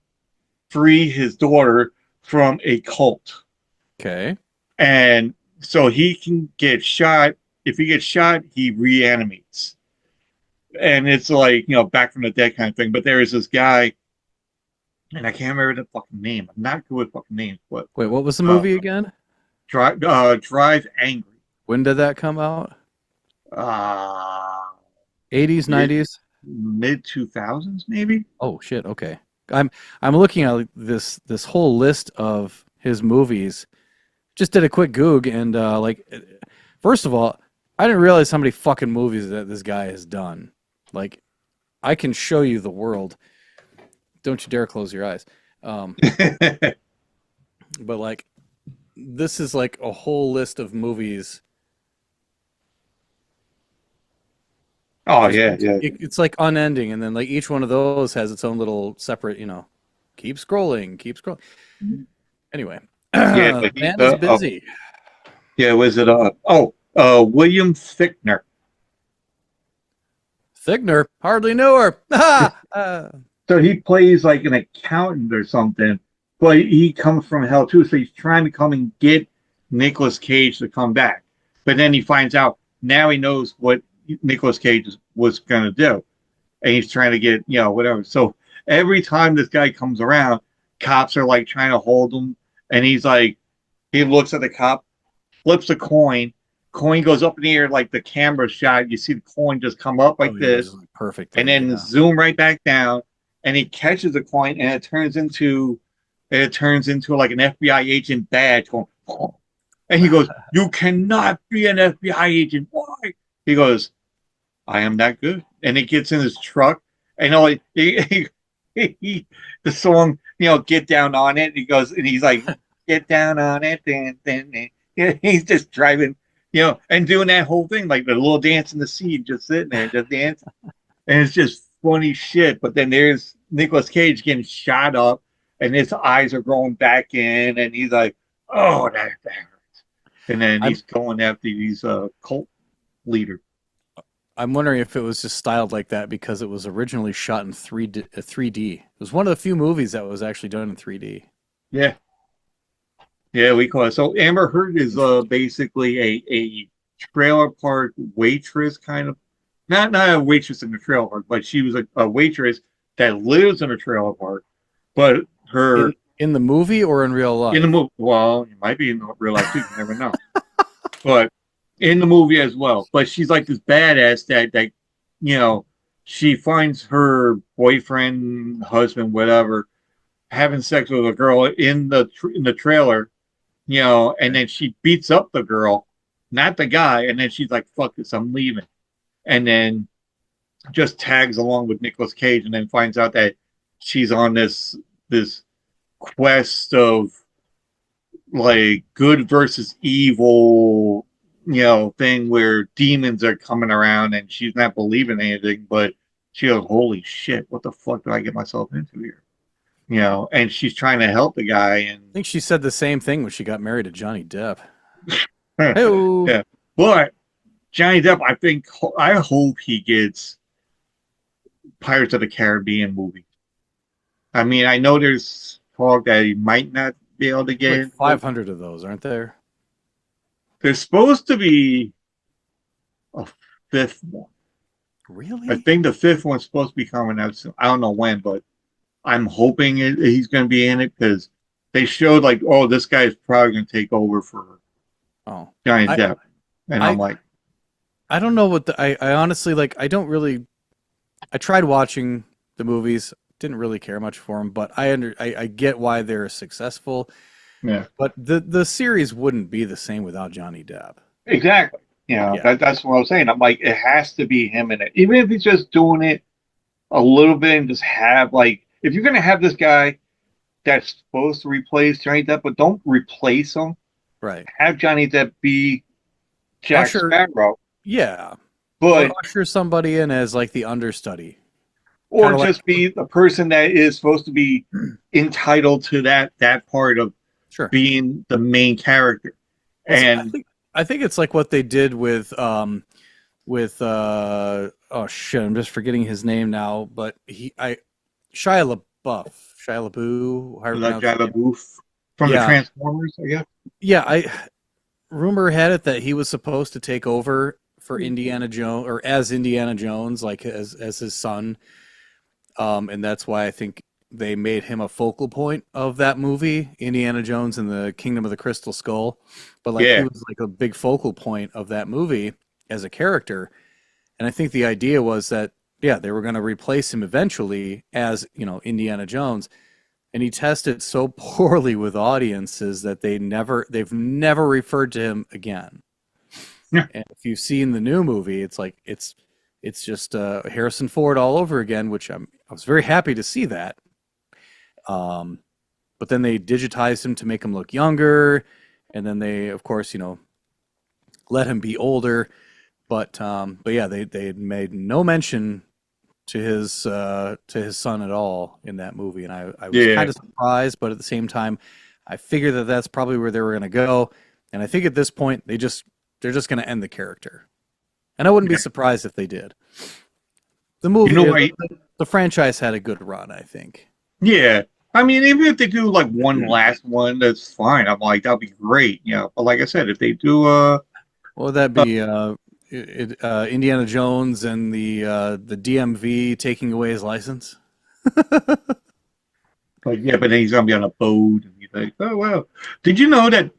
free his daughter from a cult. Okay. And so he can get shot. If he gets shot, he reanimates. And it's like, back from the dead kind of thing. But there is this guy, and I can't remember the fucking name. I'm not good with fucking names, but Wait, what was the uh, movie again? Drive Angry. When did that come out? Uh, 80s, 90s? Mid 2000s, maybe. Oh shit, okay. I'm I'm looking at this whole list of his movies. Just did a quick goog and first of all, I didn't realize how many fucking movies that this guy has done. Like I can show you the world. Don't you dare close your eyes. Um, but like this is like a whole list of movies. Oh Just yeah, yeah. it's like unending, and then like each one of those has its own little separate. Keep scrolling, keep scrolling. Anyway, Yeah, but he's man is busy. yeah, was it William Fichtner. Thigner hardly knew her. So he plays like an accountant or something, but he comes from hell too. So he's trying to come and get Nicolas Cage to come back. But then he finds out now he knows what Nicolas Cage was going to do. And he's trying to get, whatever. So every time this guy comes around, cops are like trying to hold him. And he's like, he looks at the cop, flips a coin goes up in the air like the camera shot. You see the coin just come up Oh like yeah, this just like perfectly. and then Yeah. zoom right back down. And he catches the coin and it turns into like an FBI agent badge going, oh. And he goes, "You cannot be an FBI agent. Why?" He goes, "I am that good." And he gets in his truck and the song, "Get Down on It." He goes and he's like, "Get down on it," and he's just driving, and doing that whole thing like the little dance in the scene, just sitting there, just dancing, and it's just funny shit. But then there's Nicolas Cage getting shot up, and his eyes are growing back in, and he's like, "Oh, that hurts," and then I'm he's going after these cult leader. I'm wondering if it was just styled like that because it was originally shot in 3D. It was one of the few movies that was actually done in 3D. Yeah, yeah, we call it. So Amber Heard is Interesting. basically a trailer park waitress kind of, not a waitress in the trailer park, but she was a waitress that lives in a trailer park. But In her in the movie or in real in the life? movie, well, it might be in real life too. You never know. But in the movie as well. But she's like this badass that you know she finds her boyfriend, husband, whatever, having sex with a girl in the trailer, and then she beats up the girl, not the guy, and then she's like, "Fuck this, I'm leaving," and then just tags along with Nicolas Cage, and then finds out that she's on this quest of like good versus evil, thing where demons are coming around, and she's not believing anything, but she goes, "Holy shit, what the fuck did I get myself into here?" And she's trying to help the guy, and I think she said the same thing when she got married to Johnny Depp. Hey, yeah, but Johnny Depp, I hope he gets Pirates of the Caribbean movie. I mean, I know there's talk that he might not be able to get like into it. 500 of those, aren't there? There's supposed to be a fifth one. I Really? think the fifth one's supposed to be coming out soon. I don't know when, but I'm hoping he's going to be in it because they showed like, oh, this guy's probably going to take over for Oh, Johnny I Depp, and I'm I like, I don't know what I honestly like. I don't really. I tried watching the movies. Didn't really care much for them, but I get why they're successful. yeah, But the series wouldn't be the same without Johnny Depp. exactly. Yeah. That's what I was saying. I'm like, it has to be him in it, even if he's just doing it a little bit and just have like, if you're going to have this guy, that's supposed to replace Johnny Depp, but don't replace him. Right. Have Johnny Depp be Jack Usher, Sparrow, yeah. Or but usher somebody in as like the understudy. Kind or of like, just be the person that is supposed to be entitled to that part of sure. being the main character. Well, And I think it's like what they did with oh shit, I'm just forgetting his name now, but Shia LaBeouf, Shia LaBeouf, how you like pronounce his Jada name? Booth from the Yeah, Transformers, I guess. yeah. I rumor had it that he was supposed to take over for Indiana Jones or as Indiana Jones, like as his son. And that's why I think they made him a focal point of that movie, Indiana Jones and the Kingdom of the Crystal Skull. But like he Yeah, was like a big focal point of that movie as a character. And I think the idea was that yeah, they were going to replace him eventually as, Indiana Jones. And he tested so poorly with audiences that they've never referred to him again. yeah, And if you've seen the new movie, it's just Harrison Ford all over again, which I was very happy to see that. Um, but then they digitized him to make him look younger, and then they, of course, let him be older. But yeah, they had made no mention to his son at all in that movie, and I was yeah, kind of surprised, but at the same time, I figured that that's probably where they were going to go, and I think at this point they're just going to end the character, and I wouldn't be yeah. surprised if they did. The You know, movie, I the franchise had a good run, I think. yeah. I mean, even if they do like one last one, that's fine. I'm like, that'll be great, you know. But like I said, if they do, What would that be? Indiana Jones and the DMV taking away his license. like yeah, but then he's gonna be on a boat, and he's like, oh well. Did you know that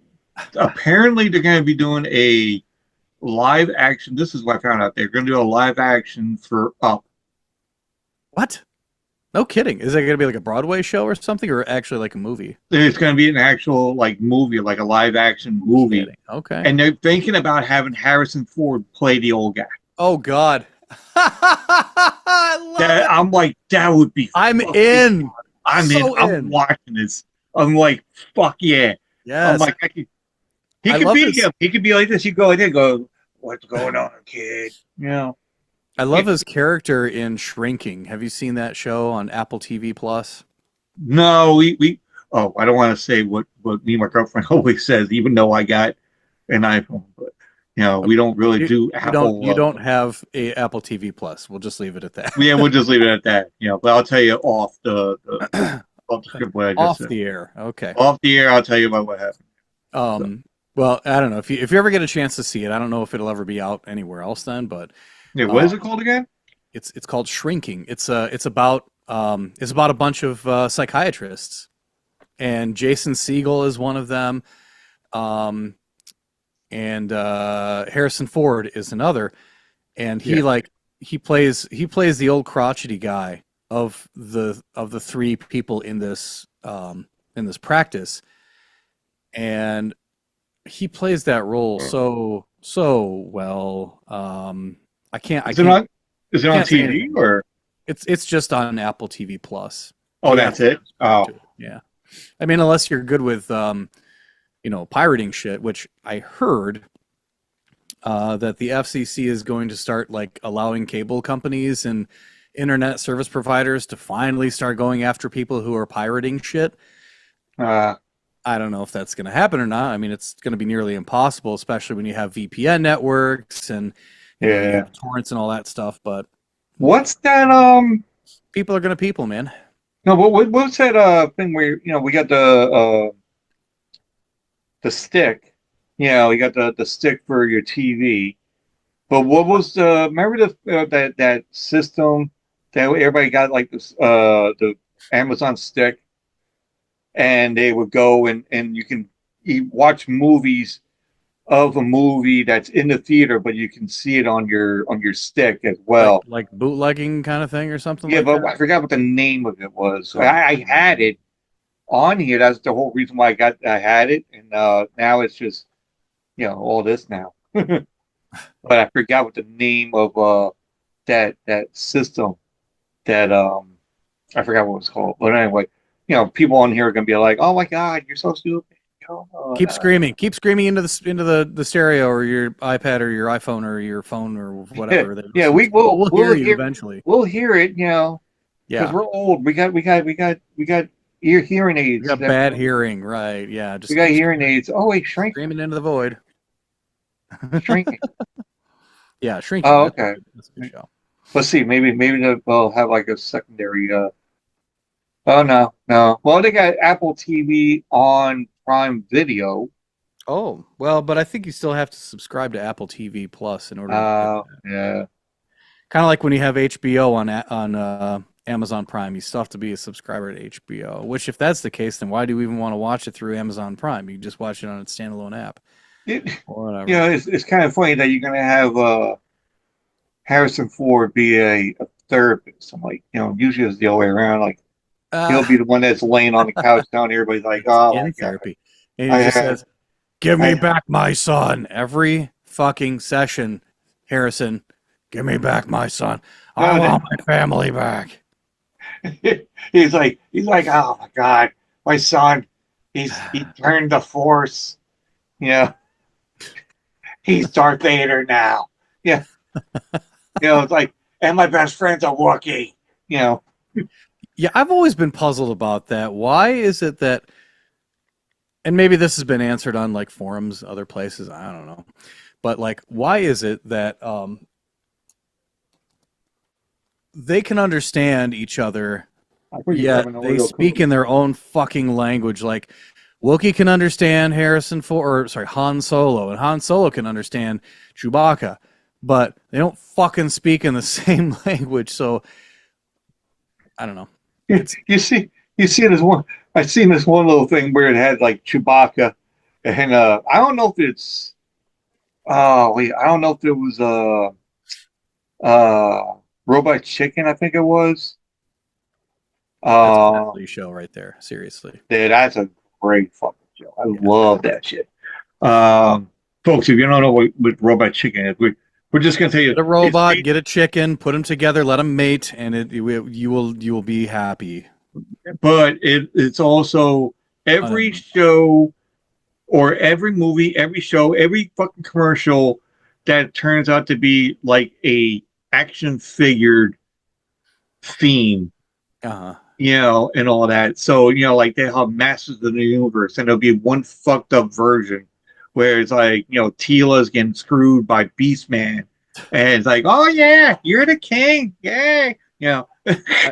apparently they're gonna be doing a live action? This is what I found out. They're gonna do a live action for Up. What? No kidding. Is it going to be like a Broadway show or something, or actually like a movie? It's gonna be an actual like movie, like a live action movie, Kidding. Okay. and they're thinking about having Harrison Ford play the old guy. Oh God. I love That it. I'm like, that would be I'm fucking. in. I'm in. So I'm in. watching this. I'm like, fuck yeah. I'm Yes. like, he I could love be his him. He could be like this. You go in there, go, what's going on, kid? You know. I Yeah. love his character in Shrinking. Have you seen that show on Apple TV Plus? No, we. Oh, I don't want to say what me and my girlfriend always says, even though I got an iPhone, but we don't really do Apple. You don't have a Apple TV Plus. We'll just leave it at Yeah, that. we'll just leave it at that. But I'll tell you off off the script what I just Off said. the air. Okay. Off the air, I'll tell you about what happened. So, Um well, I don't know if you ever get a chance to see it. I don't know if it'll ever be out anywhere else then, but yeah, what uh, is it called again? it's called Shrinking. It's about a bunch of psychiatrists, and Jason Segel is one of them, um, and Harrison Ford is another, and Yeah. he plays the old crotchety guy of the three people in this practice, and he plays that role so well. I Is it on? Is it on can't say TV anything. or? It's just on Apple TV Plus. Oh, You have that's to it. subscribe Oh, to it. Yeah. I mean, unless you're good with pirating shit, which I heard that the FCC is going to start like allowing cable companies and internet service providers to finally start going after people who are pirating shit. uh, I don't know if that's going to happen or not. I mean, it's going to be nearly impossible, especially when you have VPN networks and you yeah. have torrents and all that stuff. But What's that? people are going to people, man. No, what's that? Thing where we got the stick. We got the stick for your TV. But what was the? Remember that system that everybody got like this the Amazon stick, and they would go and you can watch movies of a movie that's in the theater, but you can see it on your stick as well. Like bootlegging kind of thing or something Yeah, like but that. I forgot what the name of it was. Oh, I had it on here. That's the whole reason why I had it, and now it's just all this now. But I forgot what the name of that system that I forgot what it was called. But anyway, people on here are gonna be like, "Oh my God, you're so stupid." Keep screaming into the stereo or your iPad or your iPhone or your phone or whatever they Yeah, listen we to. We'll hear we'll you hear eventually. we'll hear it, because Yeah, we're old. We got hearing we aids got that bad hearing, right? Yeah, we just got keep hearing aids. Oh wait, screaming into the void. shrinking. Yeah, shrinking. Oh, That's okay. that's a good show. Let's see. Maybe they'll have like a secondary. Oh no. Well, they got Apple TV on Prime Video. Oh well, but I think you still have to subscribe to Apple TV Plus in order to get that. Yeah. Kind of like when you have HBO on Amazon Prime, you still have to be a subscriber to HBO. Which, if that's the case, then why do you even want to watch it through Amazon Prime? You can just watch it on its standalone app It, or whatever. it's kind of funny that you're gonna have Harrison Ford be a therapist. I'm like, usually it's the other way around. Like he'll Uh, be the one that's laying on the couch down here, everybody's like, it's "Oh my in God, therapy, and he I just have, says, "Give me I." back my son." Every fucking session, Harrison, give me back my son. I No, want my family back. he's like, "Oh my God, my son, he turned the Force. Yeah, he's Darth Vader now. Yeah, it's like, and my best friend's a Wookiee. You know, Yeah, I've always been puzzled about that. Why is it that, and maybe this has been answered on like forums, other places, I don't know. But like, why is it that they can understand each other, I thought you were yet having an they Oreo speak cookie. in their own fucking language? Like, Wookiee can understand Han Solo, and Han Solo can understand Chewbacca, but they don't fucking speak in the same language. So I don't know. You, It's you see this one. I seen this one little thing where it had like Chewbacca, and I don't know if it's. Oh wait, I don't know if it was Robot Chicken. I think it was. that's a Uh, quality show right there. Seriously. Dude, that's a great fucking show. I Yeah. love that shit. Um, Folks, if you don't know what Robot Chicken is, we're just gonna tell you Get a it's robot, get a chicken, put them together, let them mate, and you will be happy. but it's also every Um, show or every movie, every show, every fucking commercial that turns out to be like a action figured theme, uh-huh. and all that. So, like they have Masters of the Universe, and there'll be one fucked up version where it's like, Tila's getting screwed by Beastman. And it's like, oh yeah, you're the king. Yay.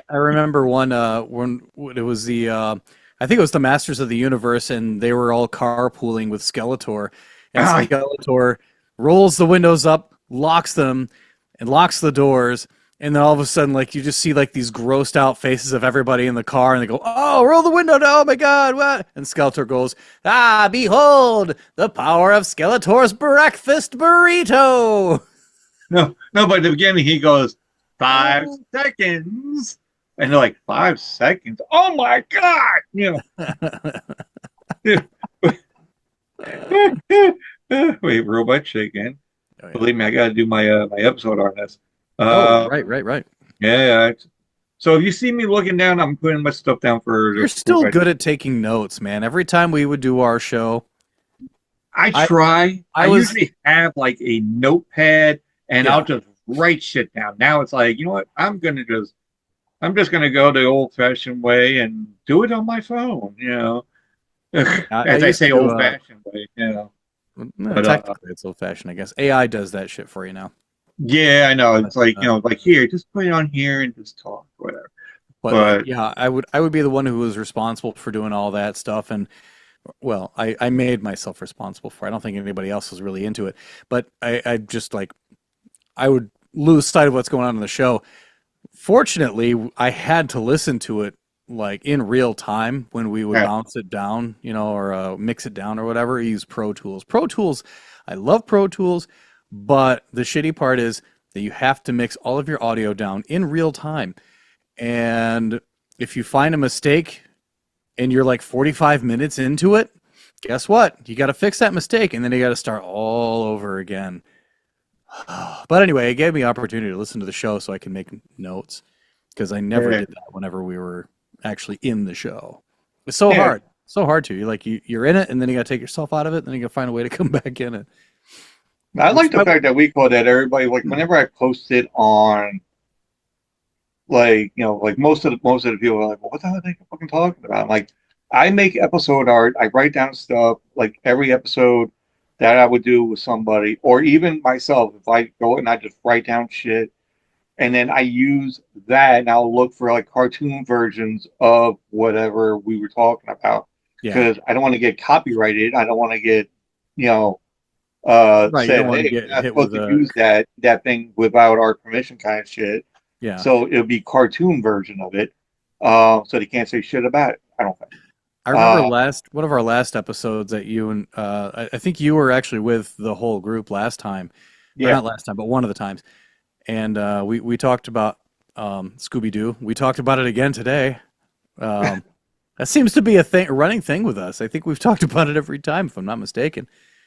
I remember one when it was I think it was the Masters of the Universe, and they were all carpooling with Skeletor, and Oh, Skeletor rolls the windows up, locks them, and locks the doors, and then all of a sudden, like you just see like these grossed out faces of everybody in the car, and they go, "Oh, roll the window down! Oh my God, what?" And Skeletor goes, "Ah, behold the power of Skeletor's breakfast burrito." no, but at the beginning he goes, 5 seconds. And they're like, 5 seconds? Oh my God. Wait, Robot Chicken. Oh yeah. Believe me, I got to do my episode on this. Oh, Uh, right. yeah. So if you see me looking down, I'm putting my stuff down for You're the still good at taking notes, man. Every time we would do our show, I I try. I I was usually have like a notepad, and I'll yeah. just write shit down. Now it's like, you know what? I'm just gonna go the old fashioned way and do it on my phone. I As I used say, to old fashioned way. But technically it's old fashioned, I guess. AI does that shit for you now. yeah, I know. But It's like, like here, just put it on here and just talk, whatever. But yeah, I would be the one who was responsible for doing all that stuff, and well, I made myself responsible for it. I don't think anybody else was really into it. But I just like I would lose sight of what's going on in the show. Fortunately, I had to listen to it like in real time when we would yeah, bounce it down, or mix it down or whatever. Use Pro Tools. Pro Tools, I love Pro Tools, but the shitty part is that you have to mix all of your audio down in real time. And if you find a mistake and you're like 45 minutes into it, guess what? You got to fix that mistake and then you got to start all over again. But anyway, it gave me opportunity to listen to the show so I can make notes because I never yeah. did that whenever we were actually in the show. It's so Yeah, hard. So hard to. You're in it, and then you got to take yourself out of it, and then you got to find a way to come back in it. I Which like the fact that we call that everybody like whenever I post it on like like most of the people are like, well, what the hell are they fucking talking about? I'm like, I make episode art, I write down stuff like every episode that I would do with somebody, or even myself, if I go and I just write down shit and then I use that and I'll look for like cartoon versions of whatever we were talking about Yeah. because I don't want to get copyrighted. I don't want to get, you know, Right. You don't said, want to hey, get you're not hit supposed with to a. use that thing without our permission kind of shit. Yeah. So it'll be cartoon version of it. So they can't say shit about it. I don't think. I remember Uh, one of our last episodes that you and I think you were actually with the whole group last time, or yeah. not last time, but one of the times, and we talked about Scooby Doo. We talked about it again today. Um, that seems to be a running thing with us. I think we've talked about it every time, if I'm not mistaken.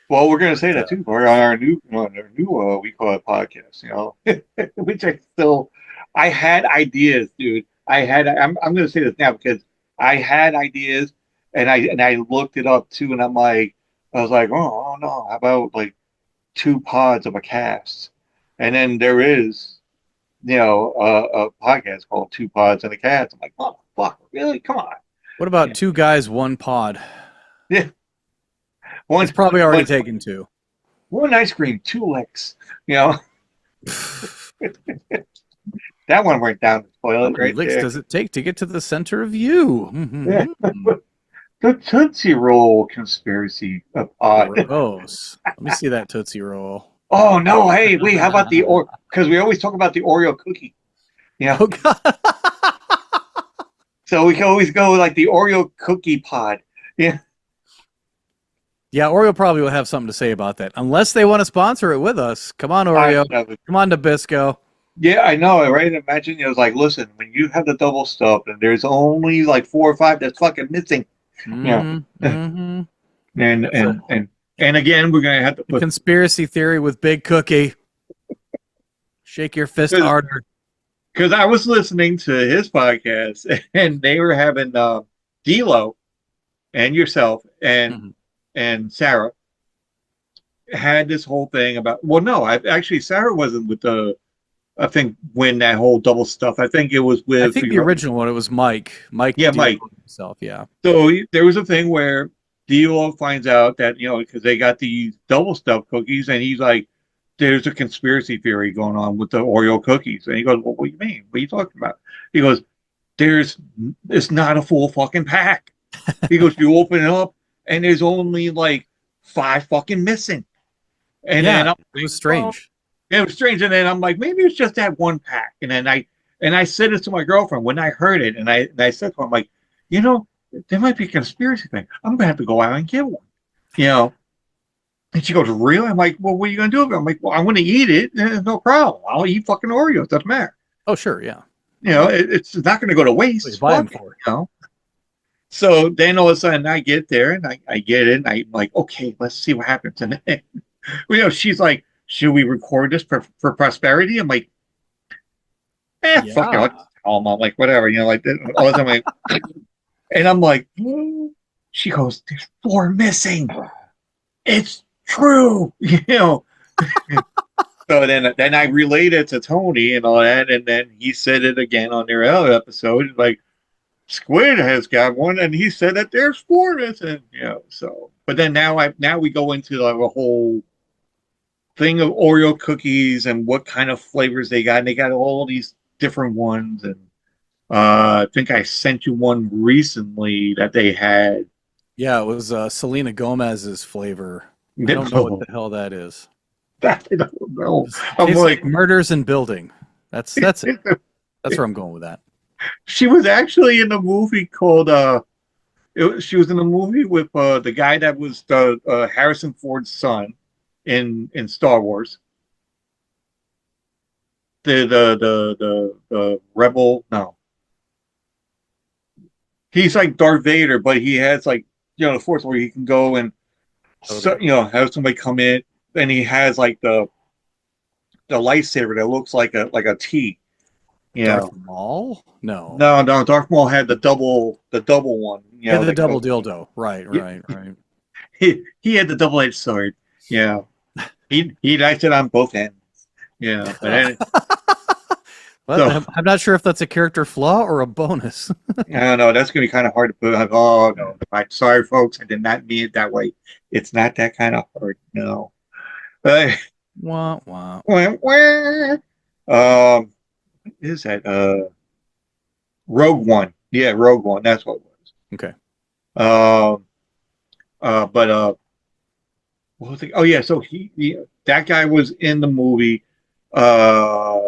Well, we're gonna say But, that too. We're on our new we call it podcast. Which I still, I had ideas, dude. I'm gonna say this now because I had ideas and I looked it up too, and I was like, oh no, how about like two pods of a cast? And then there is, a podcast called Two Pods and a Cast. I'm like, oh fuck, really? Come on. what about Yeah. two guys, one pod? Yeah. It's One, probably already one, taken two. one ice cream, two licks. You know, that one went down the How toilet many right licks there. does it take to get to the center of you? Yeah. Mhm. The Tootsie Roll conspiracy of odd. Gross. Let me see that Tootsie Roll. Oh no, hey, wait, how about the or because we always talk about the Oreo cookie, Oh God. so we can always go with like the Oreo cookie pod. Yeah. Yeah, Oreo probably will have something to say about that. Unless they want to sponsor it with us. Come on, Oreo. Come on, Nabisco. Yeah, I know, right? Imagine it was like, listen, when you have the double stuff and there's only like 4 or 5 that's fucking missing, you know. Mm-hmm. Mm-hmm. And That's a and again, we're gonna have to put conspiracy theory with Big Cookie. Shake your fist harder. because I was listening to his podcast and they were having D'Lo and yourself Mm-hmm. and Sarah had this whole thing about. Well, no, I actually Sarah wasn't with the. I think when that whole double stuff. I think it was I with think the original one, it was Mike. Mike yeah, Dio Mike. himself, yeah. So there was a thing where D'Lo finds out that because they got these double stuffed cookies, and he's like, "There's a conspiracy theory going on with the Oreo cookies," and he goes, "Well, what do you mean? What are you talking about?" He goes, it's not a full fucking pack." He goes, "You open it up, and there's only like 5 fucking missing," and Yeah, then I'm it like, was "Well." strange. It was strange, and then I'm like, maybe it's just that one pack. And then I said it to my girlfriend when I heard it, and I said to her, I'm like, there might be a conspiracy thing. I'm gonna have to go out and get one, you know. And she goes, really? I'm like, well, what are you gonna do with it? I'm like, well, I'm gonna eat it. No problem. I'll eat fucking Oreos. Doesn't matter. Oh, sure, yeah. It's not gonna go to waste. What you buy them Fuck it, for? you know. So then all of a sudden I get there and I get it and I'm like, okay, let's see what happens. And then, she's like, should we record this for prosperity? I'm like, fuck it. I'll Yeah. just tell them. I'm like, whatever, like all the time. And I'm like, she goes, there's 4 missing. It's true, So then I relayed it to Tony and all that, and then he said it again on their other episode. Like, Squid has got one, and he said that there's 4 missing, So, but then now we go into like a whole thing of Oreo cookies and what kind of flavors they got. And they got all these different ones. And I think I sent you one recently that they had. Yeah, it was Selena Gomez's flavor. I don't know what the hell that is. I don't know. I'm Tastes like, murders and building. That's it. That's where I'm going with that. she was actually in a movie called she was in a movie with the guy that was the Harrison Ford's son in Star Wars. The rebel. No, he's like Darth Vader, but he has like the Force where he can go and have somebody come in, and he has like the lightsaber that looks like a T. Yeah. Darth Maul? No. No, Darth Maul had the double one. You Yeah, know, the that double goes. dildo. Right, right, right. He had the double-edged sword. Yeah. He liked it on both ends. Yeah. But What? so I'm not sure if that's a character flaw or a bonus. I don't know. That's gonna be kind of hard to put. Oh no! I'm sorry, folks. I did not mean it that way. It's not that kind of hard. No. Uh, Wah, wah. wah, wah. What is that? Rogue One. Yeah, Rogue One. That's what it Okay. was. But what was it? Oh yeah. So that guy was in the movie. Uh,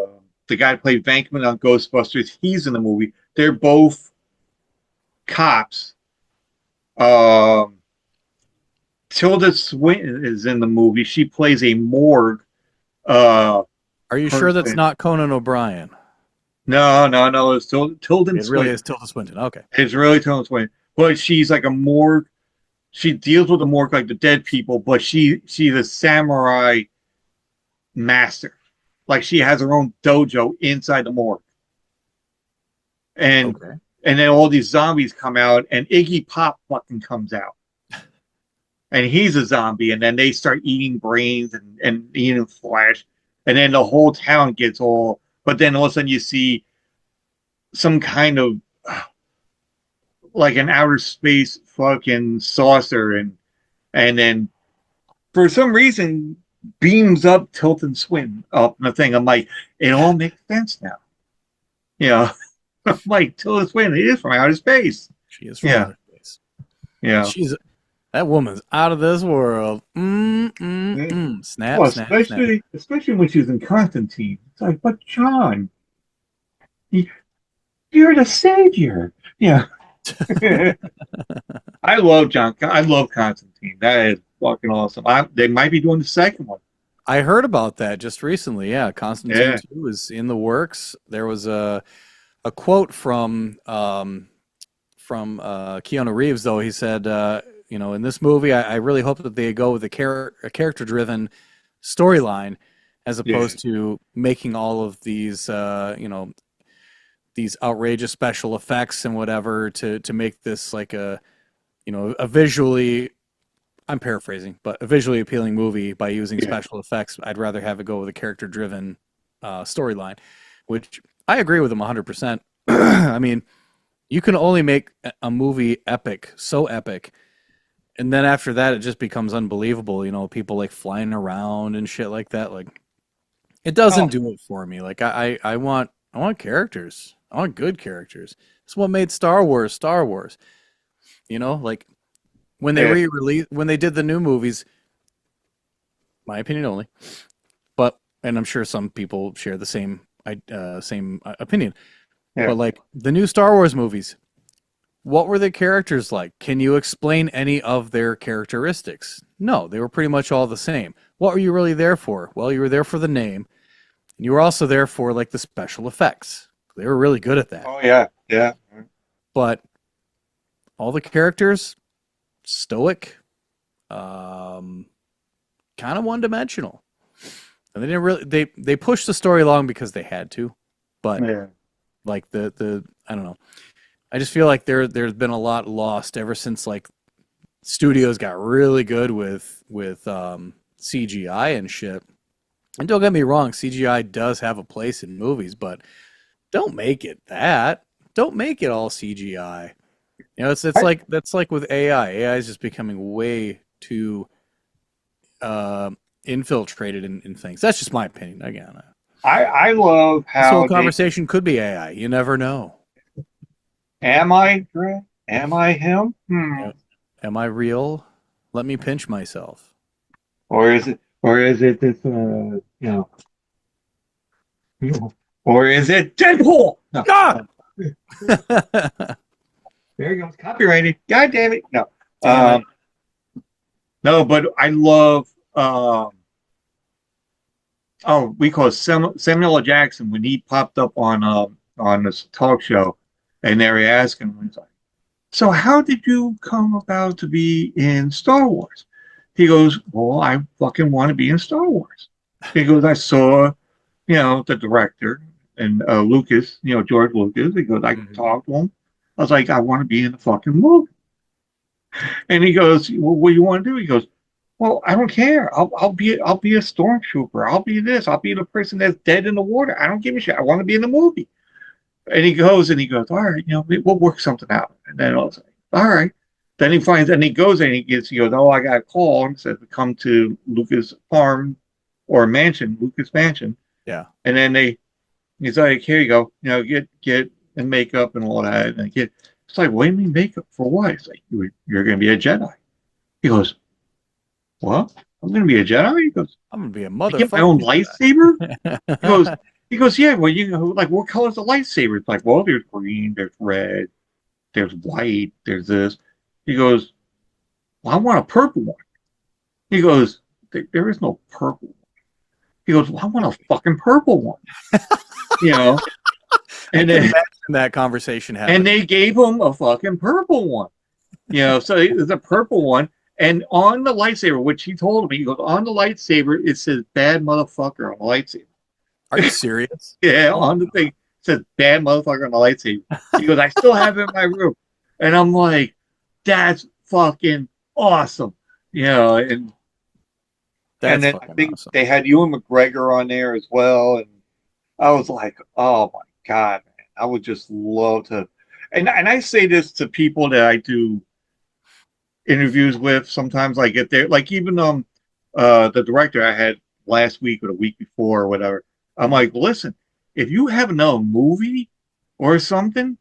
the guy who played Venkman on Ghostbusters. He's in the movie. They're both cops. Um, Tilda Swinton is in the movie. She plays a morgue Are you sure that's person. not Conan O'Brien? No. It's Tilda It really Swinton. is Tilda Swinton. Okay. It's really Tilda Swinton, but she's like a morgue. She deals with the morgue like the dead people, but she's a samurai master. Like she has her own dojo inside the morgue, and Okay. and then all these zombies come out, and Iggy Pop fucking comes out, and he's a zombie, and then they start eating brains and eating flesh, and then the whole town gets all. But then all of a sudden you see some kind of like an outer space fucking saucer, and then for some reason beams up Tilton Swin up the thing. I'm like, it all makes sense now. You know, I'm like Tilton Swin, it is from outer space. She is from Yeah, outer space. yeah. That woman's out of this world. Yeah. Snap, Well, snap, snap. especially when she was in Constantine. It's like, but John, you, you're the savior. Yeah. I love John. I love Constantine. That is fucking awesome. They might be doing the second one. I heard about that just recently. Yeah, Constantine Yeah. 2 is in the works. There was a quote from Keanu Reeves, though. He said, in this movie, I really hope that they go with a character-driven storyline as Yeah. opposed to making all of these, these outrageous special effects and whatever to make this like a visually, I'm paraphrasing, but a visually appealing movie by using Yeah. special effects. I'd rather have it go with a character-driven storyline, which I agree with him 100%. I mean, you can only make a movie epic, so epic, and then after that, it just becomes unbelievable. People like flying around and shit like that. Like, it doesn't Oh, do it for me. Like, I want characters. I want good characters. It's what made Star Wars Star Wars. Like when they yeah. when they did the new movies, my opinion only, and I'm sure some people share the same opinion. Yeah. But like the new Star Wars movies, what were the characters like? Can you explain any of their characteristics? No, they were pretty much all the same. What were you really there for? Well, you were there for the name, and you were also there for like the special effects. They were really good at that. Oh yeah. Yeah. But all the characters, stoic, kind of one-dimensional. And they didn't really they pushed the story along because they had to, but Yeah. like the I don't know. I just feel like there's been a lot lost ever since like studios got really good with CGI and shit. And don't get me wrong, CGI does have a place in movies, but don't make it that. Don't make it all CGI. It's I, like that's like with AI. AI is just becoming way too infiltrated in things. That's just my opinion. Again, I love this whole how they. conversation could be AI. You never know. Am I Dre? Am I him? Am I real? Let me pinch myself. Or is it? Or is it this? Or is it Deadpool? No. Ah! There he goes. Copyrighted. God damn it. No. Damn it. No, but I love. We call it Samuel L. Jackson when he popped up on this talk show, and they were asking him, he's like, "So how did you come about to be in Star Wars?" He goes, "Well, I fucking want to be in Star Wars." He goes, "I saw, the director, and Lucas, George Lucas. He goes, I Mhm. talked to him. I was like, I want to be in the fucking movie. And he goes, well, what do you want to do? He goes, well, I don't care. I'll be a stormtrooper. I'll be this. I'll be the person that's dead in the water. I don't give a shit. I want to be in the movie. And he goes, all right, we'll work something out. And then I was like, all right. Then he finds, and he goes and he goes, oh, I got a call and said to come to Lucas Farm or Mansion, Lucas Mansion. Yeah. And then he's like, here you go, get and makeup and all that. And it's like, what do you mean makeup for what? It's like, you're going to be a Jedi. He goes, what? I'm going to be a Jedi? He goes, I'm gonna be a I get my own motherfucker. lightsaber? He goes, yeah, well, like, what color's the lightsaber? It's like, well, there's green, there's red, there's white, there's this. He goes, well, I want a purple one. He goes, there is no purple one. He goes, well, I want a fucking purple one. You know? I And can then, imagine that conversation happening. and they gave him a fucking purple one. So it's a purple one. And on the lightsaber, which he told me, he goes, on the lightsaber, it says bad motherfucker on the lightsaber. Are you serious? Yeah, Oh, on the thing, it says bad motherfucker on the lightsaber. He goes, I still have it in my room. And I'm like, that's fucking awesome. And that's then I fucking think awesome. they had Ewan McGregor on there as well. And I was like, oh my God, man. I would just love to. And I say this to people that I do interviews with. Sometimes I get there, like even the director I had last week or the week before or whatever. I'm like, listen, if you have another movie or something,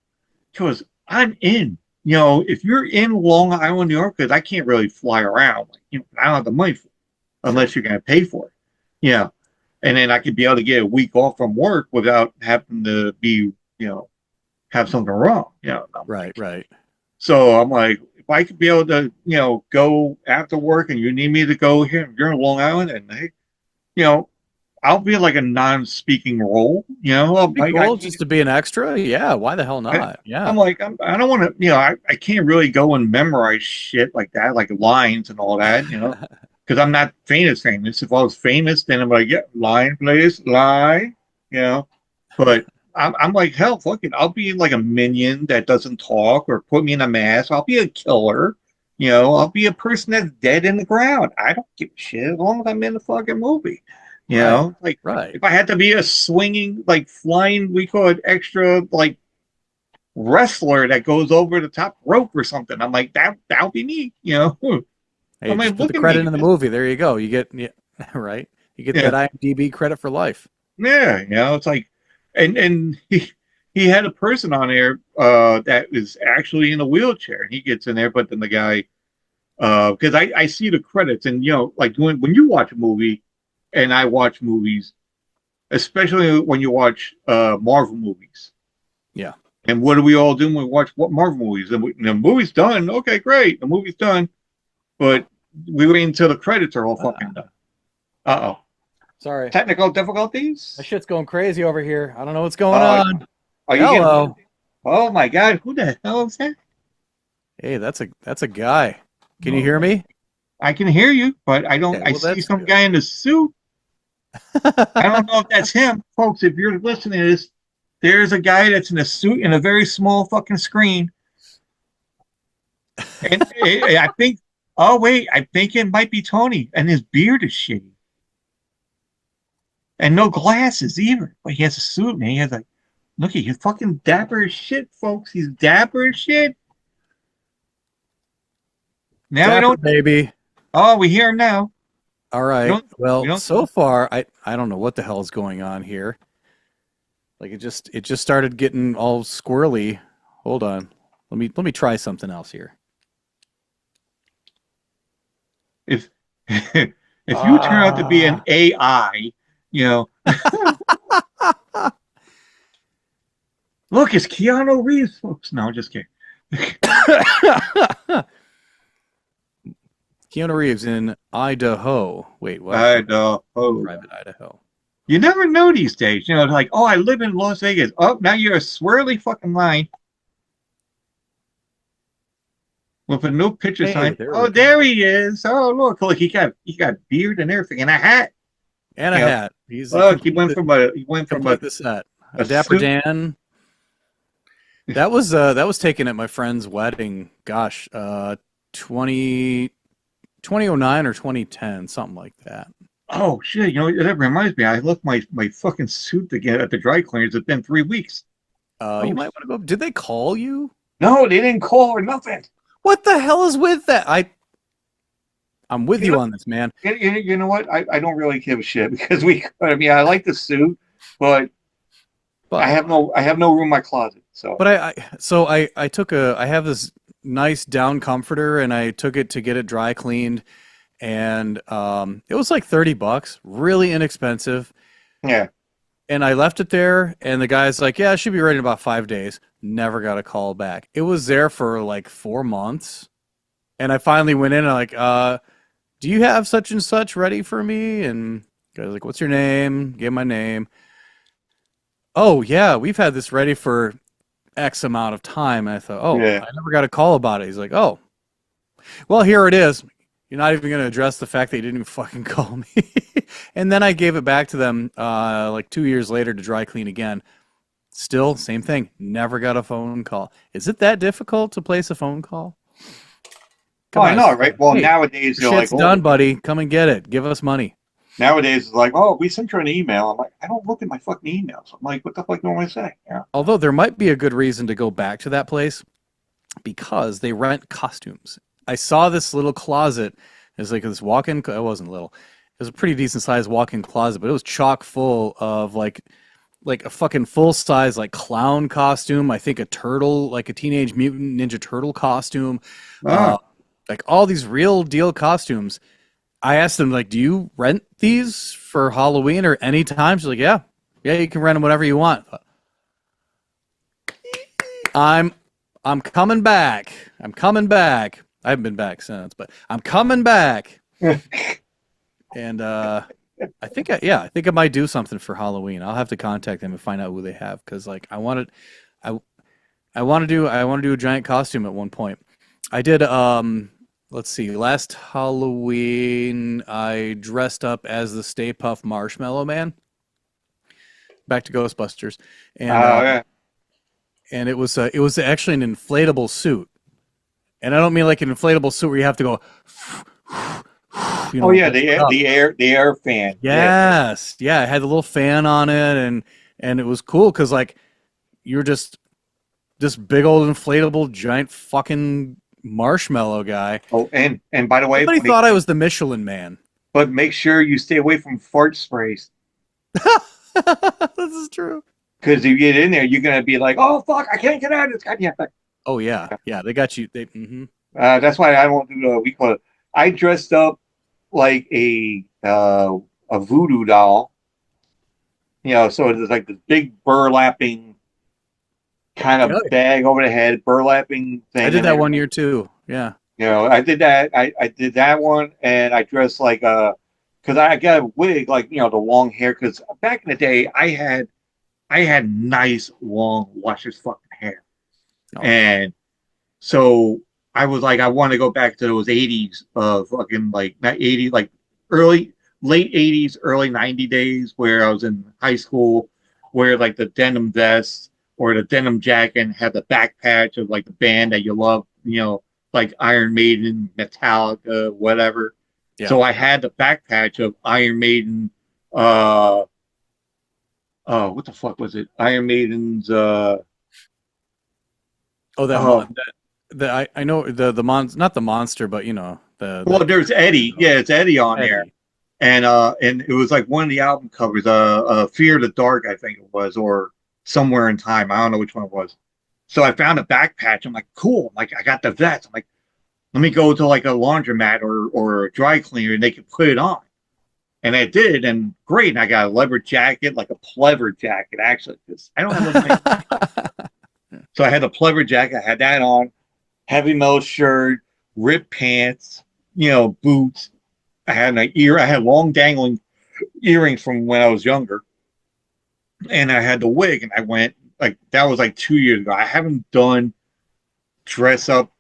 because I'm in. If you're in Long Island, New York, because I can't really fly around. I don't have the money for it, unless you're going to pay for it. Yeah. And then I could be able to get a week off from work without having to be, have something wrong. Right. So I'm like, if I could be able to, go after work and you need me to go here, you're in Long Island, and hey, you know, I'll be like a non-speaking role. Be cool just to be an extra. Yeah, why the hell not? Yeah. I'm like, I don't want to, I can't really go and memorize shit like that, like lines and all that, because I'm not famous. If I was famous, then I'm like, yeah, line, please, line, but I'm like, hell, fuck it. I'll be like a minion that doesn't talk or put me in a mask. I'll be a killer. I'll be a person that's dead in the ground. I don't give a shit as long as I'm in the fucking movie. Like Right. if I had to be a swinging, like flying, we call it extra, like wrestler that goes over the top rope or something. I'm like, that'll be me. Hey, I'm just like, put look the at credit me. in the movie. There you go. You get right. You get Yeah. that IMDb credit for life. Yeah, it's like, and he had a person on there that is actually in a wheelchair, and he gets in there, but then the guy, because I see the credits, and like when you watch a movie, and I watch movies, especially when you watch Marvel movies. Yeah. And what do we all do when we watch what Marvel movies? And the movie's done. Okay, great, the movie's done, but we wait until the credits are all fucking done. Uh-oh. Sorry. Technical difficulties? My shit's going crazy over here. I don't know what's going Uh, on. Are you Hello. getting? Oh my God! Who the hell is that? Hey, that's a guy. Can you hear me? I can hear you, but I don't. Okay, I well, see that's some good. guy in a suit. I don't know if that's him, folks. If you're listening to this, there's a guy that's in a suit in a very small fucking screen, and I think. Oh wait, I think it might be Tony, and his beard is shitty, and no glasses either. But he has a suit, and he has like, look at he's fucking dapper as shit, folks. He's dapper as shit. Now Dapper, we don't. baby. Oh, we hear him now. All We right. don't. We Well, don't. so far I don't know what the hell is going on here. Like it just started getting all squirrely. Hold on. Let me try something else here. If if you turn out to be an AI, look, it's Keanu Reeves, folks. No, just kidding. Keanu Reeves in Idaho. Wait, what? Private Idaho. You never know these days. Like, oh, I live in Las Vegas. Oh, now you're a swirly fucking line with a new picture sign. Oh, there he is. Oh, look, he got beard and everything, and a hat. And a hat. Look, he went from a complete the set. A Dapper Dan. That was taken at my friend's wedding. Gosh, 20 2009 or 2010, something like that. Oh shit! You know that reminds me. I left my fucking suit to get at the dry cleaners. It's been 3 weeks. You Oh might want to go. Did they call you? no, they didn't call or nothing. What the hell is with that? I'm with You you know, on this, man. you know what? I don't really give a shit because we. I mean, I like the suit, but But I have no room in my closet. So but I took I have this nice down comforter and I took it to get it dry cleaned and it was like $30, really inexpensive. yeah. And I left it there, and the guy's like, "Yeah, it should be ready in about 5 days." Never got a call back. It was there for like 4 months, and I finally went in and like, "Do you have such and such ready for me?" And the guy's like, "What's your name?" Gave my name. Oh yeah, we've had this ready for X amount of time. And I thought, oh, Yeah. I never got a call about it. He's like, oh, well, here it is. You're not even going to address the fact that you didn't even fucking call me. And then I gave it back to them like 2 years later to dry clean again. Still, same thing. Never got a phone call. Is it that difficult to place a phone call? Oh, Come I on. know, right? Well, Hey, nowadays your they're like, shit's done, buddy. Come and get it. Give us money. nowadays it's like, oh, we sent you an email. I'm like, I don't look at my fucking emails. I'm like, what the fuck do I say? Yeah. Although there might be a good reason to go back to that place because they rent costumes. I saw this little closet. It was like this walk-in. It wasn't little. It was a pretty decent sized walk-in closet, but it was chock full of like a fucking full size like clown costume. I think a turtle, like a Teenage Mutant Ninja Turtle costume. Uh, Ah, like all these real deal costumes. I asked them like, "Do you rent these for Halloween or any time?" She's like, "Yeah, yeah, you can rent them whenever you want." I'm I'm coming back. I'm coming back. I haven't been back since, but I'm coming back. And I think I might do something for Halloween. I'll have to contact them and find out who they have because like I I want to do a giant costume at one point. I did let's see, last Halloween I dressed up as the Stay Puft Marshmallow Man. Back to Ghostbusters. yeah. And it was actually an inflatable suit. And I don't mean like an inflatable suit where you have to go Oh yeah, lift it up. the air fan. Yeah. Yes. Yeah, it had a little fan on it and it was cool cuz like you're just this big old inflatable giant fucking marshmallow guy. Oh, and by the way, Everybody thought I was the Michelin Man. but make sure you stay away from fart sprays This is true. because if you get in there, you're gonna be like, oh fuck, I can't get out of this goddamn thing. Oh yeah. Yeah, they got you. That's why I won't do the we call it. I dressed up like a voodoo doll. You know, so it's like this big burlapping kind Oh, of bag over the head, burlapping thing. I did and that one everything. year too. Yeah. You know, I did that. I did that one, and I dressed like because I got a wig, like you know, the long hair. Because back in the day, I had nice long luscious fucking hair, Oh yeah. and so I was like, I want to go back to those '80s of fucking like not '80s, like early late '80s, early '90s days where I was in high school, where like the denim vest or the denim jacket and had the back patch of like the band that you love, you know, like Iron Maiden, Metallica, whatever. Yeah. So I had the back patch of Iron Maiden. Uh, what the fuck was it? Iron Maiden's. Oh, that Oh, mon that I know not the monster, but you know well, there's Eddie. Yeah, it's Eddie on there, Eddie. and it was like one of the album covers. Fear the Dark, I think it was, or Somewhere in Time. I don't know which one it was. So I found a back patch. I'm like, cool. I'm like, I got the vest. I'm like, let me go to like a laundromat or a dry cleaner and they could put it on. And I did, and great. And I got a leather jacket, like a pleather jacket, actually, because I don't have a so I had the pleather jacket, I had that on, heavy metal shirt, ripped pants, you know, boots. I had long dangling earrings from when I was younger, and I had the wig, and I went like that was like 2 years ago. I haven't done dress up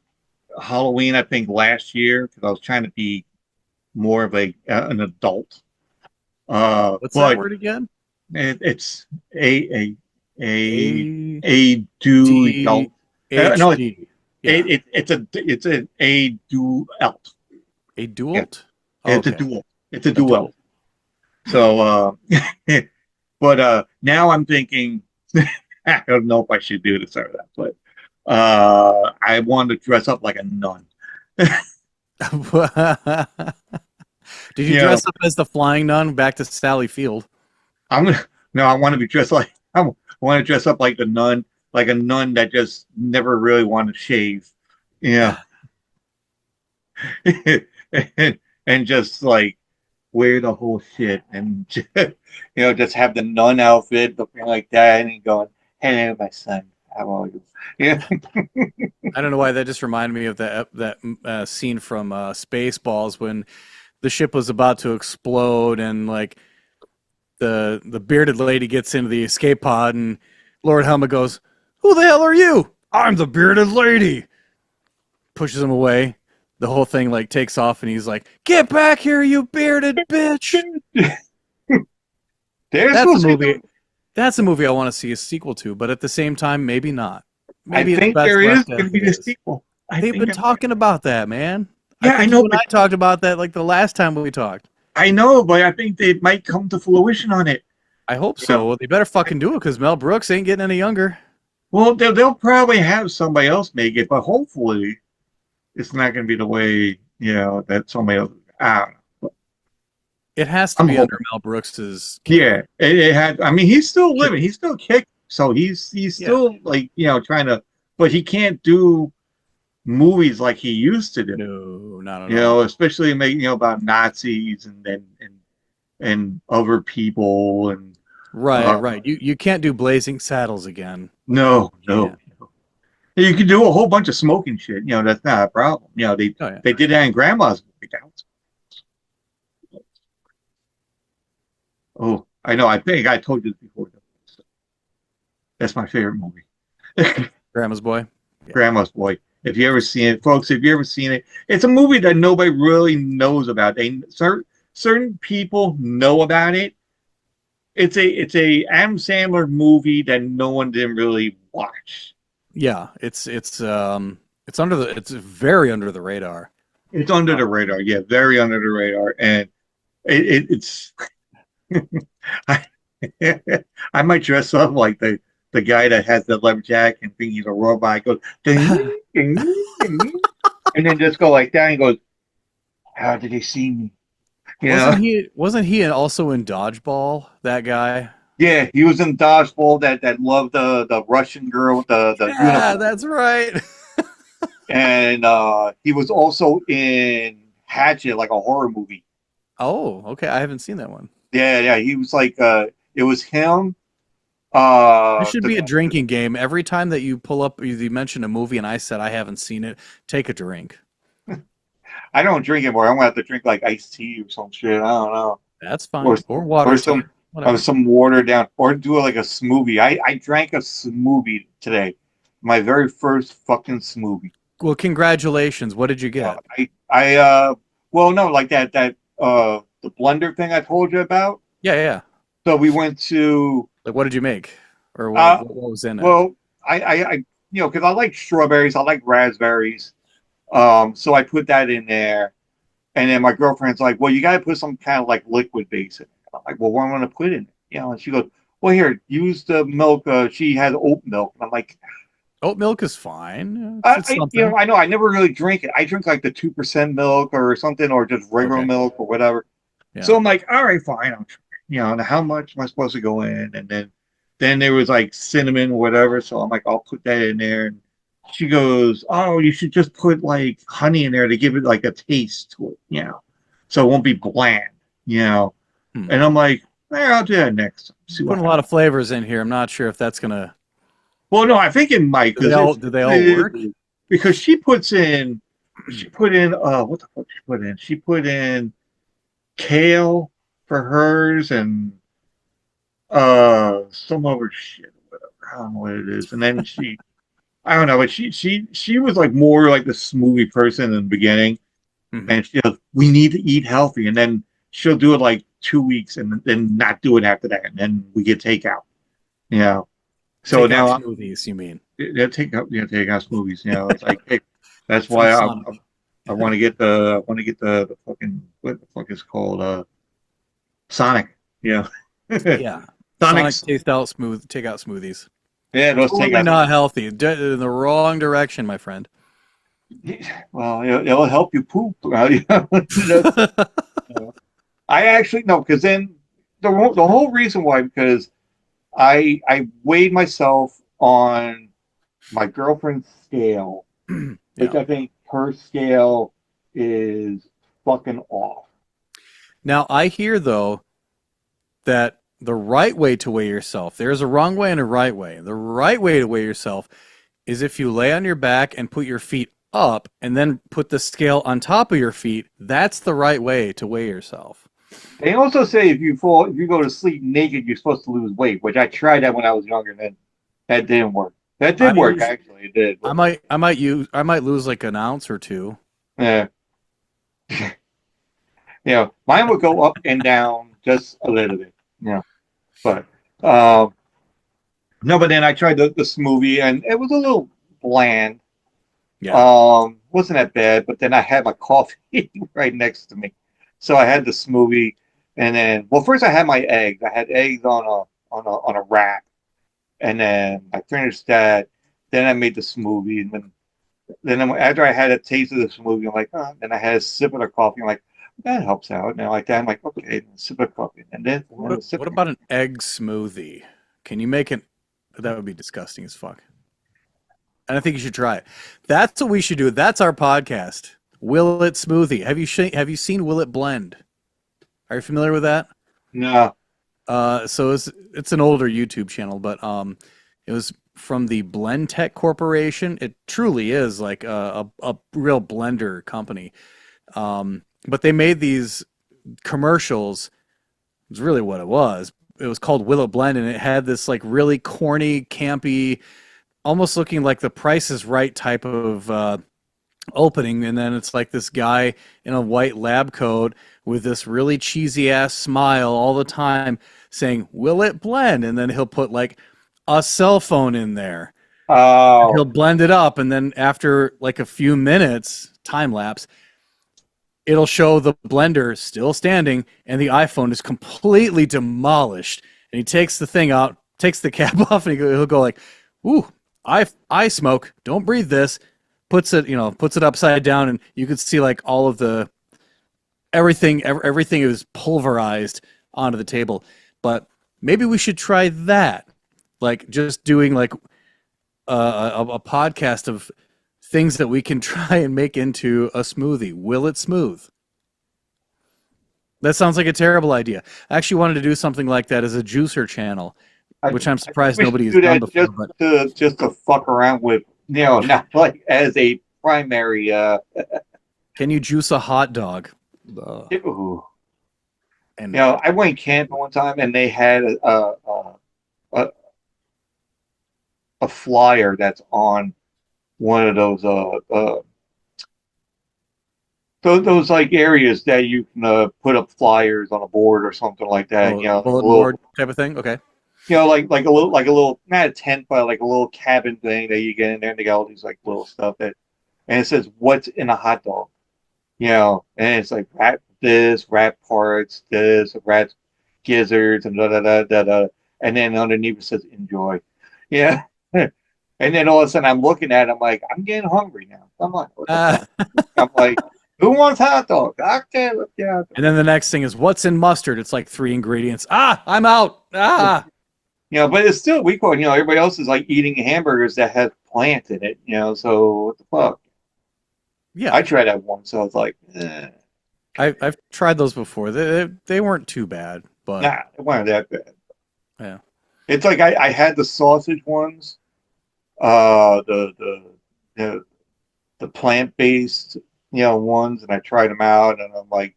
Halloween, I think last year because I was trying to be more of a an adult. What's that But word again? it's a A A a do D adult. H No, D. Yeah. it's a do alt. A Yeah, dualt? Oh, it's a okay. dual. It's a A dual. dual. So, but now I'm thinking, I don't know if I should do this or that, but I want to dress up like a nun. Did you You know, dress up as the flying nun back to Sally Field? I'm gonna no, I want to be dressed like I want to dress up like the nun, like a nun that just never really wanted to shave. Yeah, and just like wear the whole shit and just have the nun outfit looking like that and going, "Hey, my son, how are you?" Yeah, I don't know why that just reminded me of that scene from Spaceballs when the ship was about to explode and like the bearded lady gets into the escape pod and Lord Helmet goes, "Who the hell are you?" "I'm the bearded lady." Pushes him away. The whole thing like takes off and he's like, "Get back here, you bearded bitch." they're That's a supposed to movie. do. That's a movie I want to see a sequel to, but at the same time, maybe not. I Maybe it's think best there is left going as to be it the is. sequel. I They've think been there. talking about that, man. I Yeah, I think know, you and but I talked about that like the last time we talked. I think they might come to fruition on it. I hope You know, so. Well, they better fucking do it because Mel Brooks ain't getting any younger. well, they'll probably have somebody else make it, but hopefully it's not going to be the way that somebody else. I don't know. It has to I'm be under hoping. Mel Brooks's Yeah, care. it had. I mean, he's still living. He's still kicking. So he's Yeah. still like trying to, but he can't do movies like he used to do. No, not at all. Especially make about Nazis and other people and Right, uh right. You can't do Blazing Saddles again. no, no. Can't. You can do a whole bunch of smoking shit. That's not a problem. Oh yeah. They did that in Grandma's movie. Oh, I know. I think I told you this before. That's my favorite movie. Grandma's Boy. Yeah. Grandma's Boy. If you ever seen it, folks, if you ever seen it, it's a movie that nobody really knows about. Certain people know about it. It's a Adam Sandler movie that no one didn't really watch. Yeah. It's under the it's very under the radar. It's under the radar, yeah, very under the radar, and it's. I, I might dress up like the guy that has the leather jacket and think he's a robot. Goes ding, ding, ding, and then just go like that and goes, "How did he see me?" You know? Wasn't he also in Dodgeball, that guy? Yeah, he was in Dodgeball that loved the Russian girl with the Yeah, uniform, that's right. and he was also in Hatchet, like a horror movie. Oh, okay. I haven't seen that one. Yeah, yeah, he was like it was him. This should The be a drinking game. Every time that you pull up, you mention a movie, and I said I haven't seen it, take a drink. I don't drink anymore. I'm gonna have to drink like iced tea or some shit. I don't know, That's or fine. Or or water tea, whatever. some water down, or do like a smoothie. I drank a smoothie today, my very first fucking smoothie. Well, congratulations. What did you Uh, get? I well no, like that the blender thing I told you about. Yeah, yeah. So we went to Like, what did you make, or uh what was in it? well I because I like strawberries, I like raspberries. So I put that in there. And then my girlfriend's like, well, you got to put some kind of like liquid base in it. I'm like, well, what am I going to put in it? And she goes, well, here, use the milk. She has oat milk. And I'm like, Oat milk is fine. It's something. I know I never really drink it. I drink like the 2% milk or something, or just regular Okay. milk or whatever. So Yeah. I'm like, all right, fine. I'll try. And how much am I supposed to go in? And then there was like cinnamon or whatever. So I'm like, I'll put that in there. And she goes, oh, you should just put like honey in there to give it like a taste to it. So it won't be bland, you know. Hmm. And I'm like, I'll do that next time. See what Putting a lot of flavors in here. I'm not sure if that's gonna. Well, no, I think it might because Do they all work? because she put in what the fuck she put in? She put in kale for hers and some other shit, whatever. I don't know what it is. And then I don't know, but she was like more like the smoothie person in the beginning. Mhm. And she goes, we need to eat healthy. And then she'll do it like 2 weeks and then not do it after that. And then we get takeout. You know. So Take out now I'm smoothies, you mean? they're taking out smoothies. It's like, hey, that's From why Sonic. I want to get the fucking what the fuck is it called Sonic. Yeah. Sonic Sonic's take out smoothies. those Totally takeouts. not healthy. In the wrong direction, my friend. Well, it'll help you poop. I actually no, because then the whole reason why because I weighed myself on my girlfriend's scale, which Yeah. I think her scale is fucking off. Now I hear though that the right way to weigh yourself, there's a wrong way and a right way. The right way to weigh yourself is if you lay on your back and put your feet up and then put the scale on top of your feet. That's the right way to weigh yourself. They also say if you go to sleep naked, you're supposed to lose weight, which I tried that when I was younger, and that didn't work. That I did work usually, actually, it did. But I might lose like an ounce or two. yeah, mine would go up and down just a little bit. But um, no, but then I tried the smoothie, and it was a little bland. Yeah. Wasn't that bad, but then I had my coffee right next to me. So I had the smoothie and then well first I had my eggs. I had eggs on a wrap and then I finished that. Then I made the smoothie and after I had a taste of the smoothie, I'm like, oh, then I had a sip of the coffee. I'm like, that helps out. And like that, I'm like, okay, sip of coffee. And then a sip What of about an egg smoothie? Can you make it? That would be disgusting as fuck. And I think you should try it. That's what we should do. That's our podcast. Will It Smoothie. Have you seen Will It Blend? Are you familiar with that? no. So it's an older YouTube channel, but it was from the Blend Tech Corporation. It truly is like a real blender company. But they made these commercials. It's really what it was. It was called Will It Blend, and it had this like really corny, campy, almost looking like the Price is Right type of opening, and then it's like this guy in a white lab coat with this really cheesy ass smile all the time saying will it blend, and then he'll put like a cell phone in there, he'll Oh. blend it up, and then after like a few minutes time lapse it'll show the blender still standing and the iPhone is completely demolished, and he takes the thing out, takes the cap off, and he'll go like, ooh, I smoke, don't breathe this, puts it upside down, and you could see like all of the everything is pulverized onto the table. But maybe we should try that, like just doing like a podcast of things that we can try and make into a smoothie. Will it smooth? That sounds like a terrible idea. I actually wanted to do something like that as a juicer channel, which I'm I think surprised we should nobody has do done that before. But just to fuck around with, not like as a primary. can you juice a hot dog? Ooh. And I went camping one time and they had a, a flyer that's on one of those like areas that you can put up flyers on a board or something like that. oh, Like a bulletin little, board type of thing. Okay. like a little not a tent, but like a little cabin thing that you get in there and they got all these like little stuff and it says what's in a hot dog. And it's like rat parts, rat gizzards, and da da da da da. And then underneath it says enjoy. Yeah. And then all of a sudden I'm looking at it, I'm like, I'm getting hungry now. I'm like, what the Uh, fuck? I'm like, who wants hot dog? Okay, let's get hot and then the next thing is what's in mustard? It's like 3 ingredients. I'm out. dog. But it's still we call everybody else is like eating hamburgers that have plant in it, so what the fuck? Yeah. I tried that once, so I was like, I've tried those before. They weren't too bad, but nah, it wasn't that bad. yeah. It's like I had the sausage ones, uh, the the the, the plant based ones, and I tried them out, and I'm like,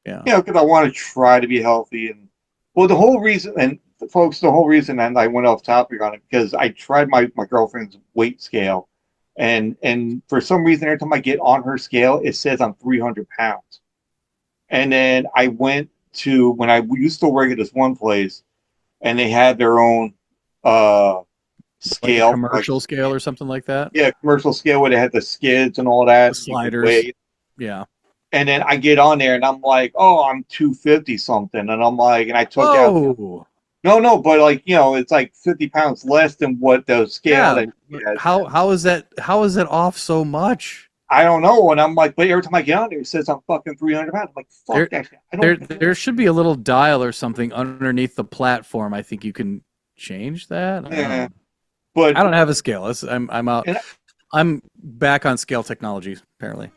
Yeah. because I want to try to be healthy, and well, the whole reason, and folks, the whole reason, and I went off topic on it because I tried my girlfriend's weight scale, and for some reason, every time I get on her scale, it says I'm 300 pounds, and then I went to when I used to work at this one place, and they had their own uh Like a scale, like commercial scale or something like that. yeah, commercial scale where they had the skids and all The that. You could sliders. weigh. Yeah. And then I get on there and I'm like, oh, I'm 250 something. And I'm like, and I took out, Whoa. no, but like, it's like 50 pounds less than what the scale Yeah. that he has. How is that off so much? I don't know. And I'm like, but every time I get on there, it says I'm fucking 300 pounds. I'm like, fuck There that shit. I there don't, there should be a little dial or something underneath the platform. I think you can change that. I don't yeah. know. But, I don't have a scale. I'm out. and I'm back on scale technology, apparently.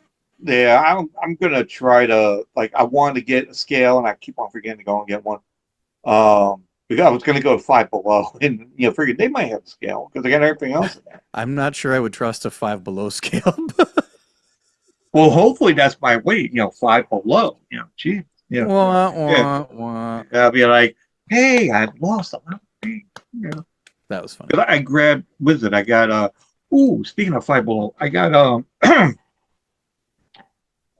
yeah, I'm going to try to, like, I wanted to get a scale and I keep on forgetting to go and get one. Because I was going to go Five Below and, figured they might have a scale because they got everything else in there. I'm not sure I would trust a Five Below scale. Well, hopefully that's my weight, Five Below, gee, Wah, yeah. wah, wah. I'll be like, hey, I've lost a lot of weight. That was funny. 'Cause I grabbed with it. I got speaking of Five Below, I got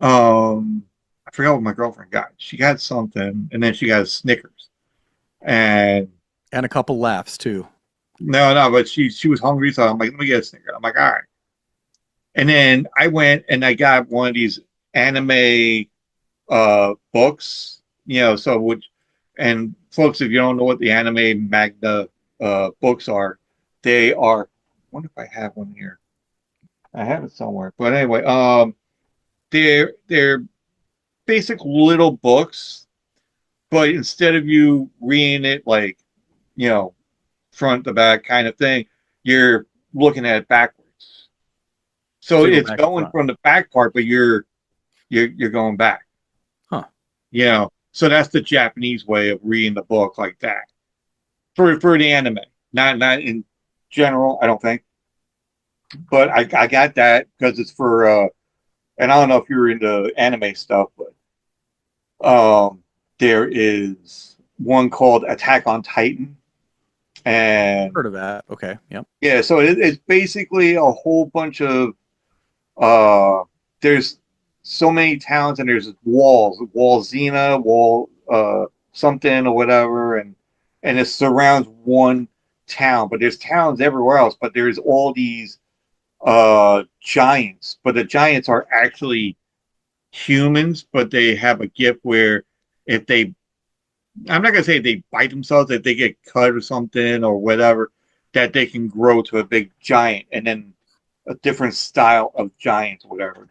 I forgot what my girlfriend got. She got something, and then she got a Snickers. And And a couple laughs too. no, but she was hungry, so I'm like, let me get a Snickers. I'm like, all right. And then I went and I got one of these anime books, so which and folks, if you don't know what the anime magna books are, they are. I wonder if I have one here. I have it somewhere. But anyway, they're basic little books, but instead of you reading it like, you know, front to back kind of thing, you're looking at it backwards. So So you go it's back to going front. from the back part, but you're going back. Huh. So that's the Japanese way of reading the book like that. For the anime. Not in general, I don't think. But I got that because it's for and I don't know if you're into anime stuff, but there is one called Attack on Titan. And Heard of that. Okay. Yep. yeah, so it's basically a whole bunch of uh there's so many towns and there's wall Xena, wall something or whatever, and it surrounds one town, but there's towns everywhere else, but there's all these giants, but the giants are actually humans, but they have a gift where if they I'm not gonna say they bite themselves, if they get cut or something or whatever, that they can grow to a big giant and then a different style of giants, or whatever. Hmm.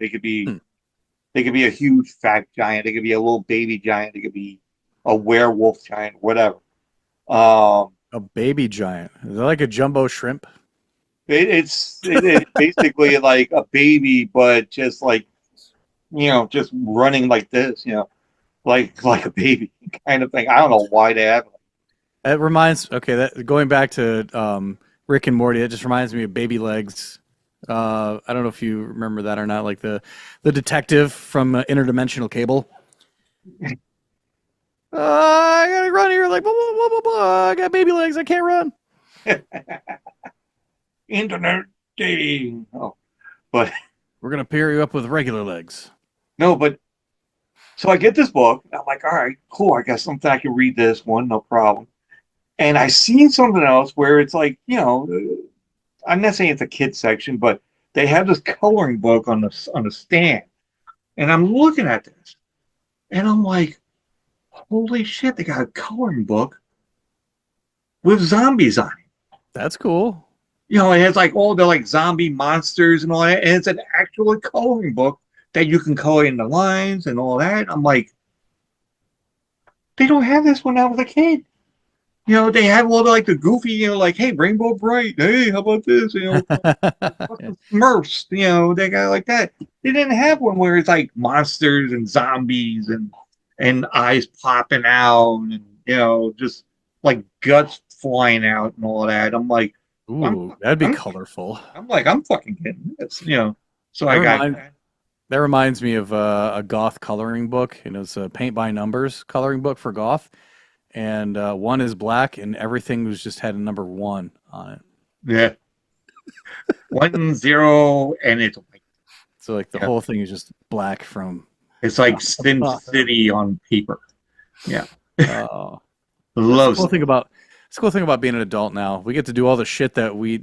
They could be a huge fat giant, they could be a little baby giant, they could be a werewolf giant, whatever. Um A baby giant. Is that like a jumbo shrimp? it's basically like a baby, but just like just running like this, like a baby kind of thing. I don't know why they have it. It reminds. Okay, that going back to Rick and Morty. It just reminds me of Baby Legs. I don't know if you remember that or not. Like the detective from Interdimensional Cable. I gotta run here. Like blah, blah, blah, blah, blah. I got baby legs. I can't run. Internet dating. Oh, but We're gonna pair you up with regular legs. no, but so I get this book. And I'm like, all right, cool. I guess something I can read this one, no problem. And I seen something else where it's like, I'm not saying it's a kid section, but they have this coloring book on the stand, and I'm looking at this, and I'm like, holy shit, they got a coloring book with zombies on it. That's cool. It has like all the like zombie monsters and all that, and it's an actual coloring book that you can color in the lines and all that. I'm like, they don't have this when I was a kid. They have all the like the goofy, like, hey, Rainbow Bright, hey, how about this? Yeah. Smurfs, they got like that. They didn't have one where it's like monsters and zombies and eyes popping out and just like guts flying out and all that. I'm like, Ooh, that'd be I'm colorful. I'm like, I'm fucking getting this. So That I got reminds that reminds me of a goth coloring book, and it's a paint by numbers coloring book for goth. And one is black, and everything was just had a number 1 on it. yeah 1-0, and it's like So like the whole thing is just black from. it's like Sin City on paper. Yeah, That's the loves cool thing about It's a cool thing about being an adult now. We get to do all the shit that we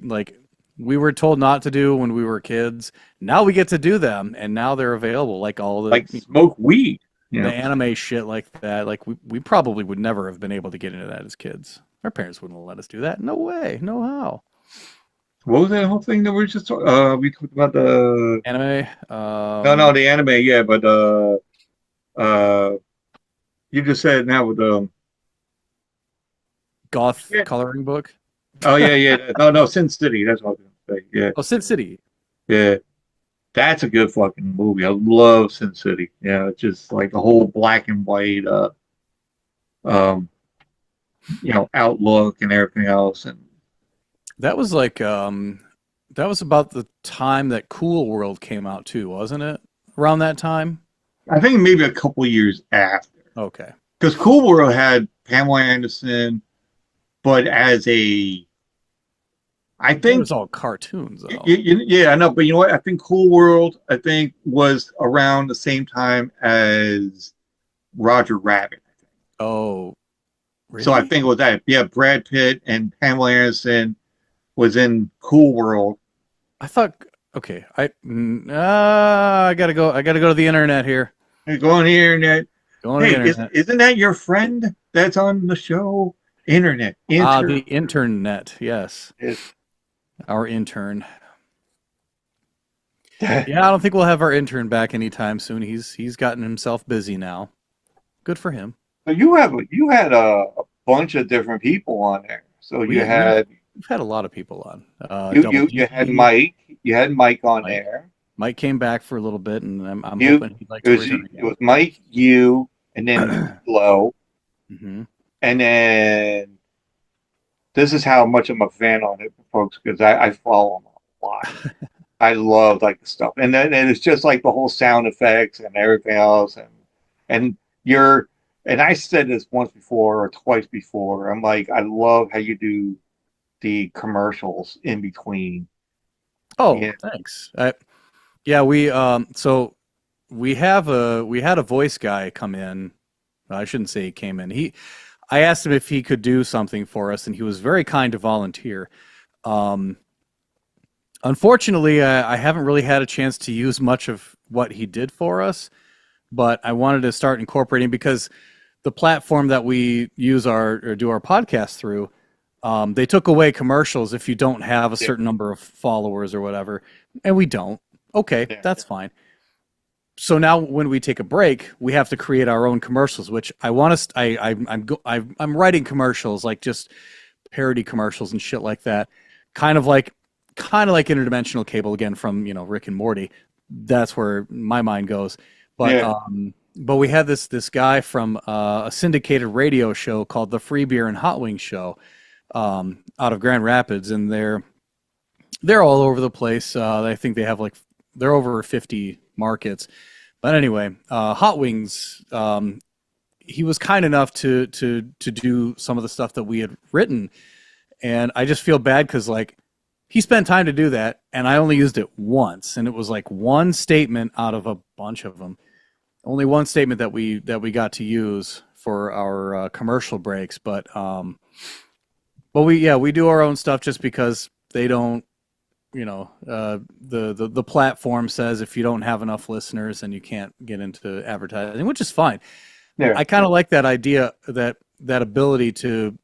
were told not to do when we were kids. Now we get to do them, and now they're available. Like all the Like smoke weed. You the know, anime shit like that. Like we probably would never have been able to get into that as kids. Our parents wouldn't let us do that. No way. No how. what was that whole thing that we were just we talked about the Anime. no the anime, yeah, but uh you just said now with Goth yeah. coloring book. Oh yeah. No, Sin City. That's what I was gonna say. Yeah, Oh, Sin City. yeah. That's a good fucking movie. I love Sin City. Yeah, it's just like the whole black and white um outlook and everything else. And That was that was about the time that Cool World came out too, wasn't it? Around that time? I think maybe a couple years after. Okay. Because Cool World had Pamela Anderson, but as I It was think, all cartoons though. yeah, I know, but you know what? I think Cool World, I think, was around the same time as Roger Rabbit. Oh, So I really? think it was that. Yeah, Brad Pitt and Pamela Anderson was in Cool World. I thought okay, I gotta go. I gotta go to the internet here. And go on the internet. Going to Hey, the internet. isn't that your friend that's on the show? Internet, Ah, inter. the internet. Yes, our intern. Yeah, I don't think we'll have our intern back anytime soon. He's gotten himself busy now. Good for him. So you had a bunch of different people on there. So We we've had a lot of people on. Double you had D, Mike on Mike. there. Mike came back for a little bit, and I'm You hoping he'd like to return it again. was Mike, you, and then Low, Hmm. and then this is how much I'm a fan on it, folks, because I follow him a lot. I love like the stuff, and it's just like the whole sound effects and everything else, and you're and I said this once before or twice before. I'm like, I love how you do the commercials in between. Oh, Yeah, thanks. Yeah, we had a voice guy come in. I shouldn't say he came in. I asked him if he could do something for us, and he was very kind to volunteer. Um, Unfortunately, I haven't really had a chance to use much of what he did for us, but I wanted to start incorporating because the platform that we use or do our podcast through, they took away commercials if you don't have a yeah, certain number of followers or whatever, and we don't. Okay, yeah, that's fine. So now when we take a break, we have to create our own commercials, which I want to. I'm writing commercials like just parody commercials and shit like that, kind of like interdimensional cable again from Rick and Morty. That's where my mind goes. yeah. But we had this guy from a syndicated radio show called the Free Beer and Hot Wings Show out of Grand Rapids, and they're all over the place. I think they have they're over 50 markets. But anyway, Hot Wings. He was kind enough to do some of the stuff that we had written, and I just feel bad because he spent time to do that, and I only used it once, and it was like one statement out of a bunch of them. Only one statement that we got to use for our commercial breaks, but we do our own stuff just because they don't. The platform says if you don't have enough listeners, then you can't get into advertising, which is fine. Yeah. I kind of like that idea, that ability to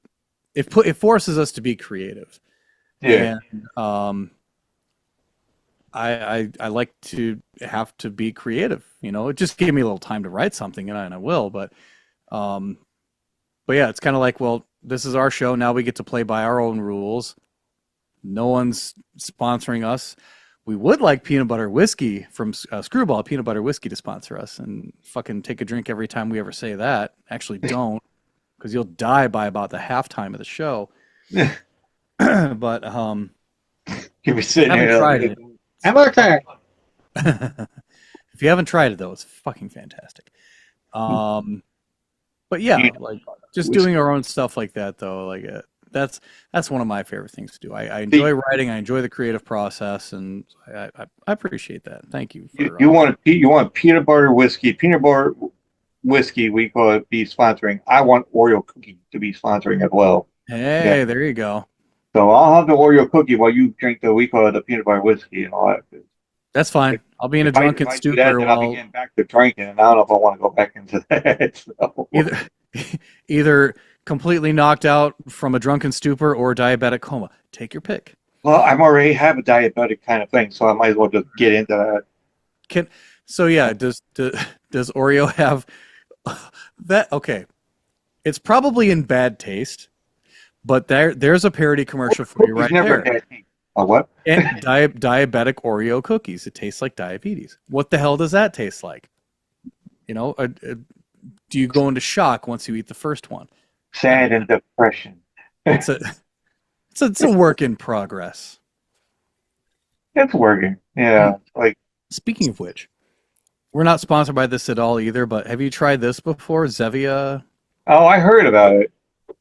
it forces us to be creative, Yeah. and I like to have to be creative. It just gave me a little time to write something, and I will. But yeah, it's kind of like, well, this is our show now. We get to play by our own rules. No one's sponsoring us. We would like peanut butter whiskey from Screwball Peanut Butter Whiskey to sponsor us and fucking take a drink every time we ever say that. Actually, don't, because you'll die by about the halftime of the show. But You'll be sitting haven't there. tried it. How about that? If you haven't tried it though, it's fucking fantastic. But yeah, just doing our own stuff like that though, that's one of my favorite things to do. I enjoy writing. I enjoy the creative process, and I appreciate that. Thank you for You want peanut butter whiskey. Peanut butter whiskey we could be sponsoring. I want Oreo cookie to be sponsoring as well. Yeah. Hey, there you go. So I'll have the Oreo cookie while you drink we call it the peanut butter whiskey and all that. That's If, fine. I'll be in a if drunken I do that, stupor then I'll be while getting back to drinking, and I don't know if I want to go back into that. So. either either completely knocked out from a drunken stupor or diabetic coma. Take your pick. Well, I'm already have a diabetic kind of thing, so I might as well just get into that. Can so yeah, does Oreo have that? Okay, it's probably in bad taste, but there's a parody commercial for you Cookie's right never there. bad. What? And diabetic Oreo cookies. It tastes like diabetes. What the hell does that taste like? You know, do you go into shock once you eat the first one? I don't Sad and depression. It's a it's a work in progress. It's working. Hmm. Yeah. Like, Speaking of which, we're not sponsored by this at all either, but have you tried this before? Zevia? oh, I heard about it.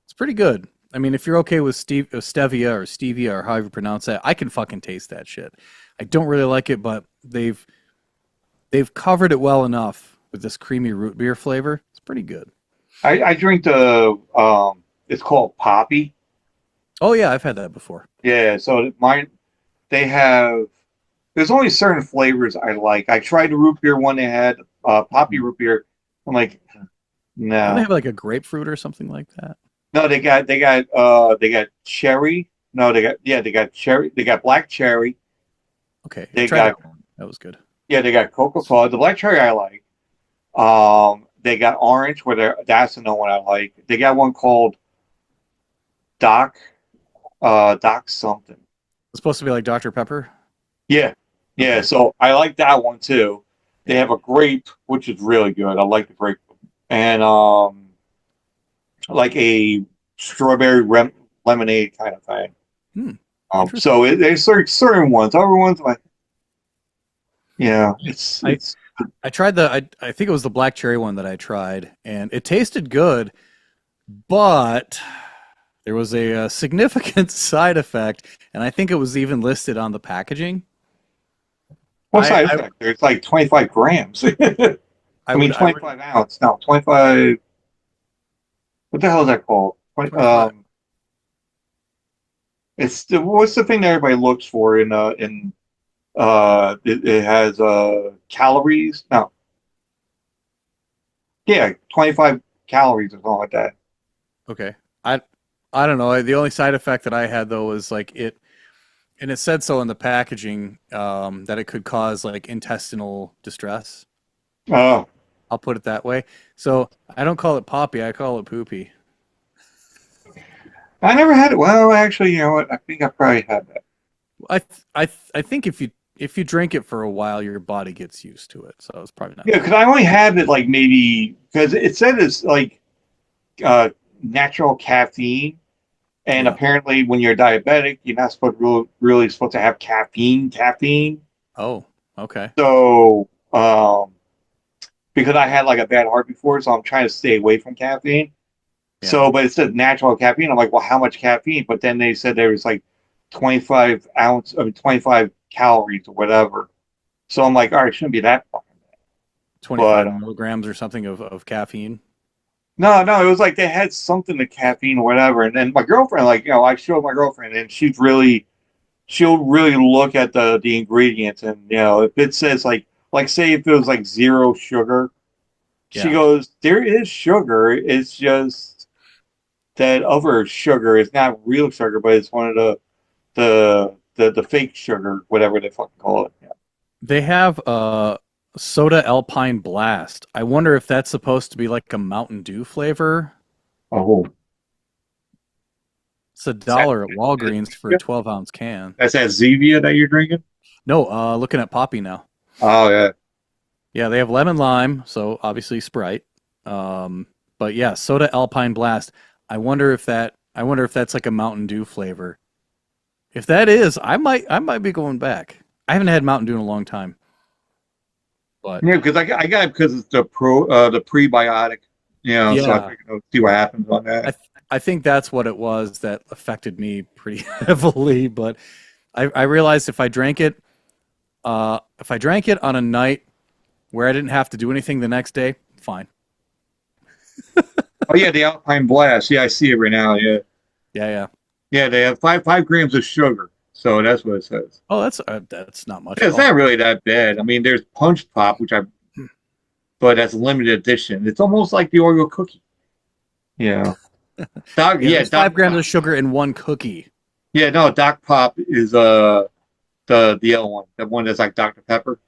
It's pretty good. I mean, if you're okay with stevia or stevia or however you pronounce that, I can fucking taste that shit. I don't really like it, but they've covered it well enough with this creamy root beer flavor. It's pretty good. I drink the it's called Poppy. Oh yeah, I've had that before. Yeah. So mine they have. There's only certain flavors I like. I tried the root beer one they had, Poppy root beer. I'm like, Don't they no, have like a grapefruit or something like that? no. They got cherry. No, they got cherry. They got black cherry. Okay, I They tried got that one. That was good. they got Coca Cola. The black cherry I like. They got orange, that's another one I like. They got one called Doc, Doc something. It's supposed to be like Dr. Pepper. Yeah, yeah. Okay. So I like that one too. They Yeah. have a grape, which is really good. I like the grape, and like a lemonade kind of thing. Hmm. Interesting. So there's certain ones. Other ones like, yeah, I it's I tried I think it was the black cherry one that I tried, and it tasted good, but there was a significant side effect, and I think it was even listed on the packaging. what I side I, effect? There's like 25 grams. I I mean would I would 25 ounce. No, 25. What the hell is that called? 20, 25. it's what's the thing that everybody looks for in it has calories. No, yeah, 25 calories or something like that. Okay. I I don't know. The only side effect that I had though was like and it said so in the packaging that it could cause like intestinal distress. Oh, I'll put it that way. So I don't call it poppy, I call it poopy. I never had it. Well, actually, you know what? I think I probably had that. I think if you drink it for a while, your body gets used to it. So it's probably not Yeah, that because I only had it like maybe because it said it's like uh, natural caffeine, bad. and Yeah. apparently when you're diabetic, you're not supposed really supposed to have caffeine. Oh, okay. So because I had like a bad heart before, so I'm trying to stay away from caffeine. Yeah. So, but it said natural caffeine. I'm like, well, how much caffeine? But then they said there was like 25 calories or whatever. So I'm like, all right, it shouldn't be that fucking. But 25 milligrams or something of caffeine. no, it was like they had something to caffeine or whatever. And then my girlfriend, like, I showed my girlfriend, and she'll really look at the ingredients, and if it says like say if it was like zero sugar, she Yeah. goes, there is sugar. It's just that other sugar is not real sugar, but it's one of the fake sugar, whatever they fucking call it. Yeah. They have soda Alpine Blast. I wonder if that's supposed to be like a Mountain Dew flavor. Oh, It's a is that, dollar at Walgreens for a 12-ounce can. that's that Zevia that you're drinking? No, looking at Poppy now. Oh yeah. Yeah, they have lemon lime, so obviously Sprite. But yeah, soda Alpine Blast. I wonder if that's like a Mountain Dew flavor. If that is, I might be going back. I haven't had Mountain Dew in a long time. But Yeah, because I got it because it's the prebiotic, so I yeah, figured see what happens on that. I think that's what it was that affected me pretty heavily. But I realized if I drank it on a night where I didn't have to do anything the next day, fine. Oh yeah, the Alpine Blast. Yeah, I see it right now. Yeah. Yeah, yeah. Yeah, they have five grams of sugar. So that's what it says. Oh, that's not much Yeah, at it's all. not really that bad. I mean, there's Punch Pop, but that's a limited edition. It's almost like the Oreo cookie. Yeah. Yeah, there's Doc 5 grams Pop. of sugar in one cookie. Yeah, no, Doc Pop is the other one, the one that's like Dr. Pepper.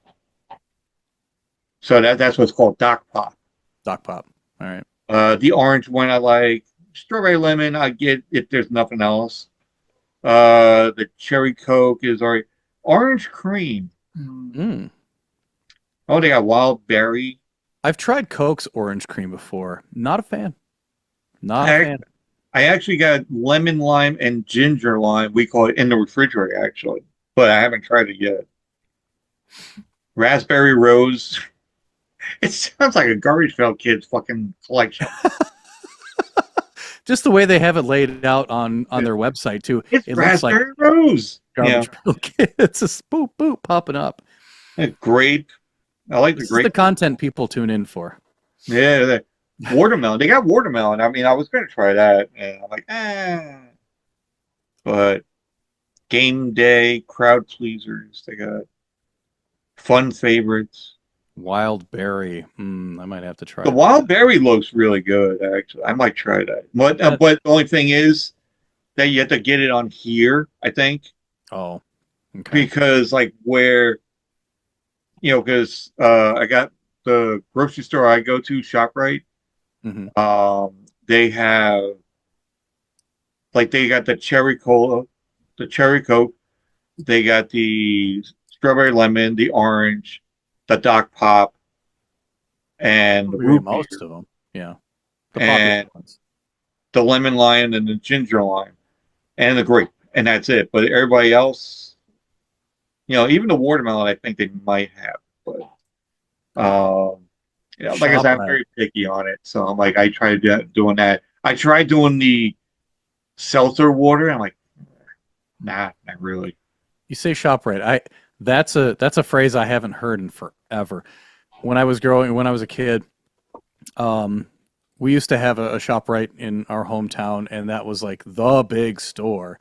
So that's what's called Doc Pop. Doc Pop. All right. The orange one I like. Strawberry lemon I get if there's nothing else. The cherry Coke is already orange cream. Mm. Oh, they got wild berry. I've tried Coke's orange cream before. Not a fan. Not a I, fan. I actually got lemon lime and ginger lime. We call it in the refrigerator actually, but I haven't tried it yet. Raspberry rose. It sounds like a garbage pail kid's fucking collection. Just the way they have it laid out on their website too. It's It looks like raspberry rose. Yeah. garbage pail kids. It's just boop boop popping up. Grape. I like the This is the grape. content people tune in for. Yeah, watermelon. They got watermelon. I mean, I was going to try that, and I'm like, But game day, crowd pleasers. They got fun favorites. Wild berry. I might have to try The that. wild berry looks really good. Actually, I might try that. But the only thing is that you have to get it on here. I think Oh, okay. because like where because I got the grocery store I go to, ShopRite. hmm They have like they got the cherry cola, the cherry coke. They got the strawberry lemon, the orange, the Doc Pop, and the root beer, Most of them. Yeah. The popular and ones. the lemon lime, and the ginger lime, and the grape, and that's it. But everybody else, even the watermelon, I think they might have. But like I said, I'm ShopRite. very picky on it. So I'm like, I tried doing that. I tried doing the seltzer water. I'm like, nah, not really. You say ShopRite. That's a phrase I haven't heard in forever. When I was a kid, um, we used to have a ShopRite in our hometown, and that was like the big store.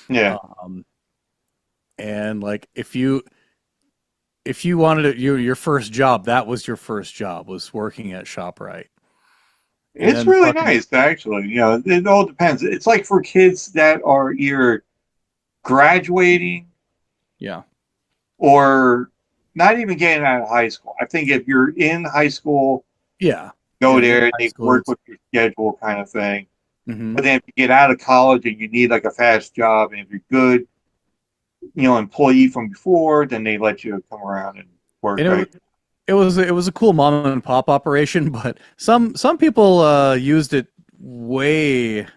Yeah. Um, and like if you wanted your first job, that was your first job was working at ShopRite. And It's then really fucking nice, actually. It all depends. It's like for kids that are either graduating yeah, or not even getting out of high school. I think if you're in high school, yeah, go in there and high they school. work with your schedule kind of thing. Hmm. But then if you get out of college and you need like a fast job, and if you're good, employee from before, then they let you come around and work. And Right? it was a cool mom and pop operation, but some people used it way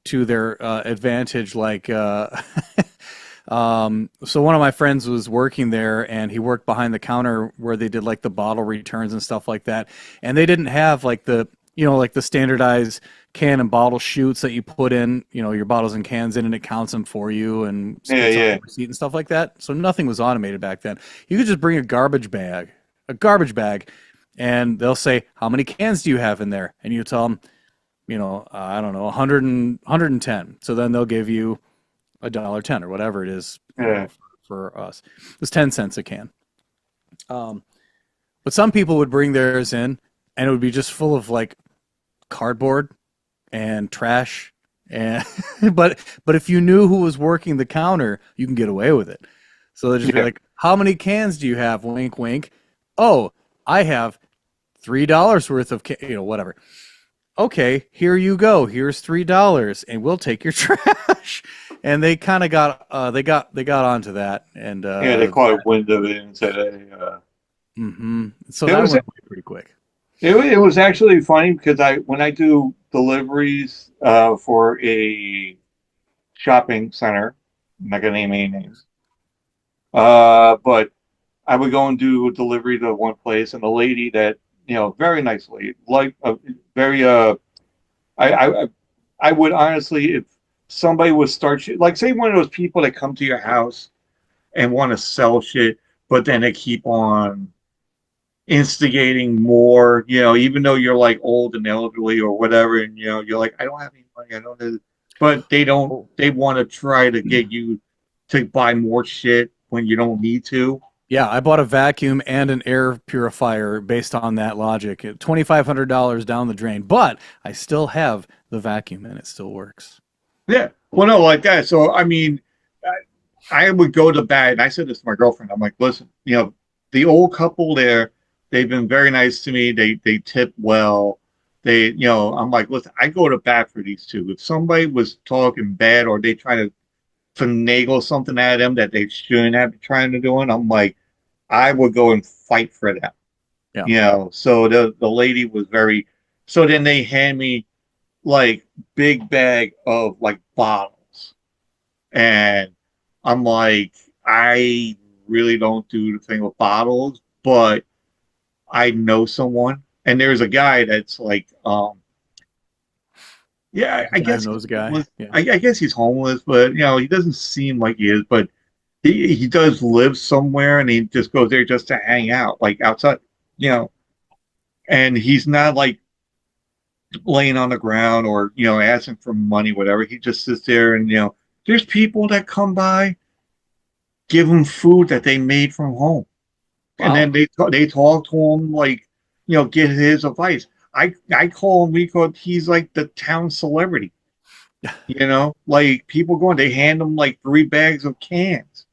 to their advantage. Like, so one of my friends was working there, and he worked behind the counter where they did like the bottle returns and stuff like that. And they didn't have like the standardized can and bottle chutes that you put in, your bottles and cans in, and it counts them for you and Yeah, spits out yeah, the receipt and stuff like that. So nothing was automated back then. You could just bring a garbage bag, and they'll say, "How many cans do you have in there?" And you tell them, I don't know, 110. So then they'll give you $1.10 or whatever it is, yeah. for us. It's 10 cents a can. But some people would bring theirs in, and it would be just full of like cardboard and trash. And but if you knew who was working the counter, you can get away with it. So they'd just be Yeah. like, "How many cans do you have?" Wink, wink. Oh, I have $3 worth of whatever. Okay, here you go. Here's $3, and we'll take your trash. And they kind of got onto that, and Yeah, they caught wind of it and said, hey, so it that was went away pretty quick. it was actually funny because when I do deliveries for a shopping center, I'm not gonna name any names, but I would go and do a delivery to one place, and the lady that very nice lady, like very I, I I would honestly, if somebody would start shit, like say one of those people that come to your house and want to sell shit, but then they keep on instigating more, even though you're like old and elderly or whatever, and you're like, I don't have any money, I don't have. but they don't. Oh. They want to try to get you to buy more shit when you don't need to. Yeah, I bought a vacuum and an air purifier based on that logic. $2,500 down the drain, but I still have the vacuum and it still works. Yeah. Well, no, like that. So I mean, I would go to bat, and I said this to my girlfriend. I'm like, listen, the old couple there, they've been very nice to me. They tip well. I'm like, listen, I go to bat for these two. If somebody was talking bad or they try to finagle something at them that they shouldn't have been trying to do, I'm like, I would go and fight for them. Yeah. So the lady was very. So then they hand me like big bag of like bottles. And I'm like, I really don't do the thing with bottles, but I know someone. And there's a guy that's like, yeah, I Guy who guess he's knows a guy. homeless. Yeah. I guess he's homeless, but he doesn't seem like he is. But he does live somewhere, and he just goes there just to hang out, like outside, you know. And he's not like laying on the ground or asking for money, whatever. He just sits there, and there's people that come by, give him food that they made from home, and Wow. then they talk to him like, get his advice. I call him because he's like the town celebrity. Like people going, they hand him like 3 bags of cans.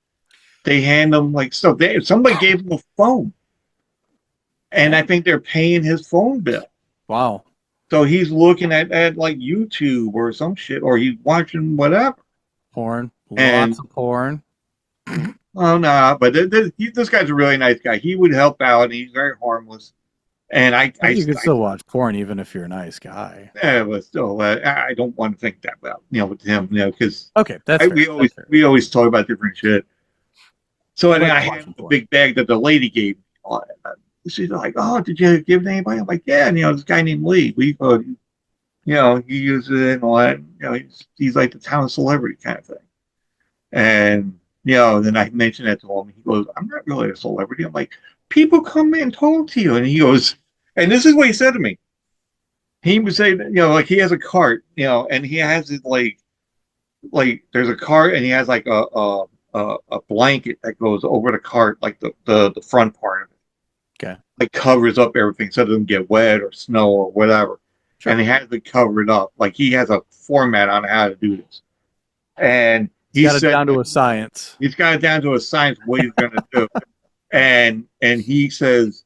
They hand him like stuff. Somebody gave him a phone, and I Dang. think they're paying his phone bill. Wow. So he's looking at like YouTube or some shit, or he's watching whatever. Porn. Lots And of porn. oh no, but this guy's a really nice guy. He would help out, and he's very harmless. And I think you can still watch porn even if you're a nice guy. but still, I don't want to think that about with him, because Okay, that's fair. we That's fair. always talk about different shit. So I then like I had watching the porn. big bag that the lady gave me. She's like, "Oh, did you give it to anybody?" I'm like, "Yeah." And, this guy named Lee. He uses it and all that. He's like the town celebrity kind of thing. And then I mentioned that to him. He goes, "I'm not really a celebrity." I'm like, "People come in and talk to you." And he goes, and this is what he said to me. He would say, like he has a cart, and he has it like there's a cart, and he has like a blanket that goes over the cart, like the front part of it, Okay. like covers up everything so it doesn't get wet or snow or whatever. Sure. And he has it covered up. Like he has a format on how to do this. And He's he got it said down to a science. he's got it down to a science what he's going to do. And he says,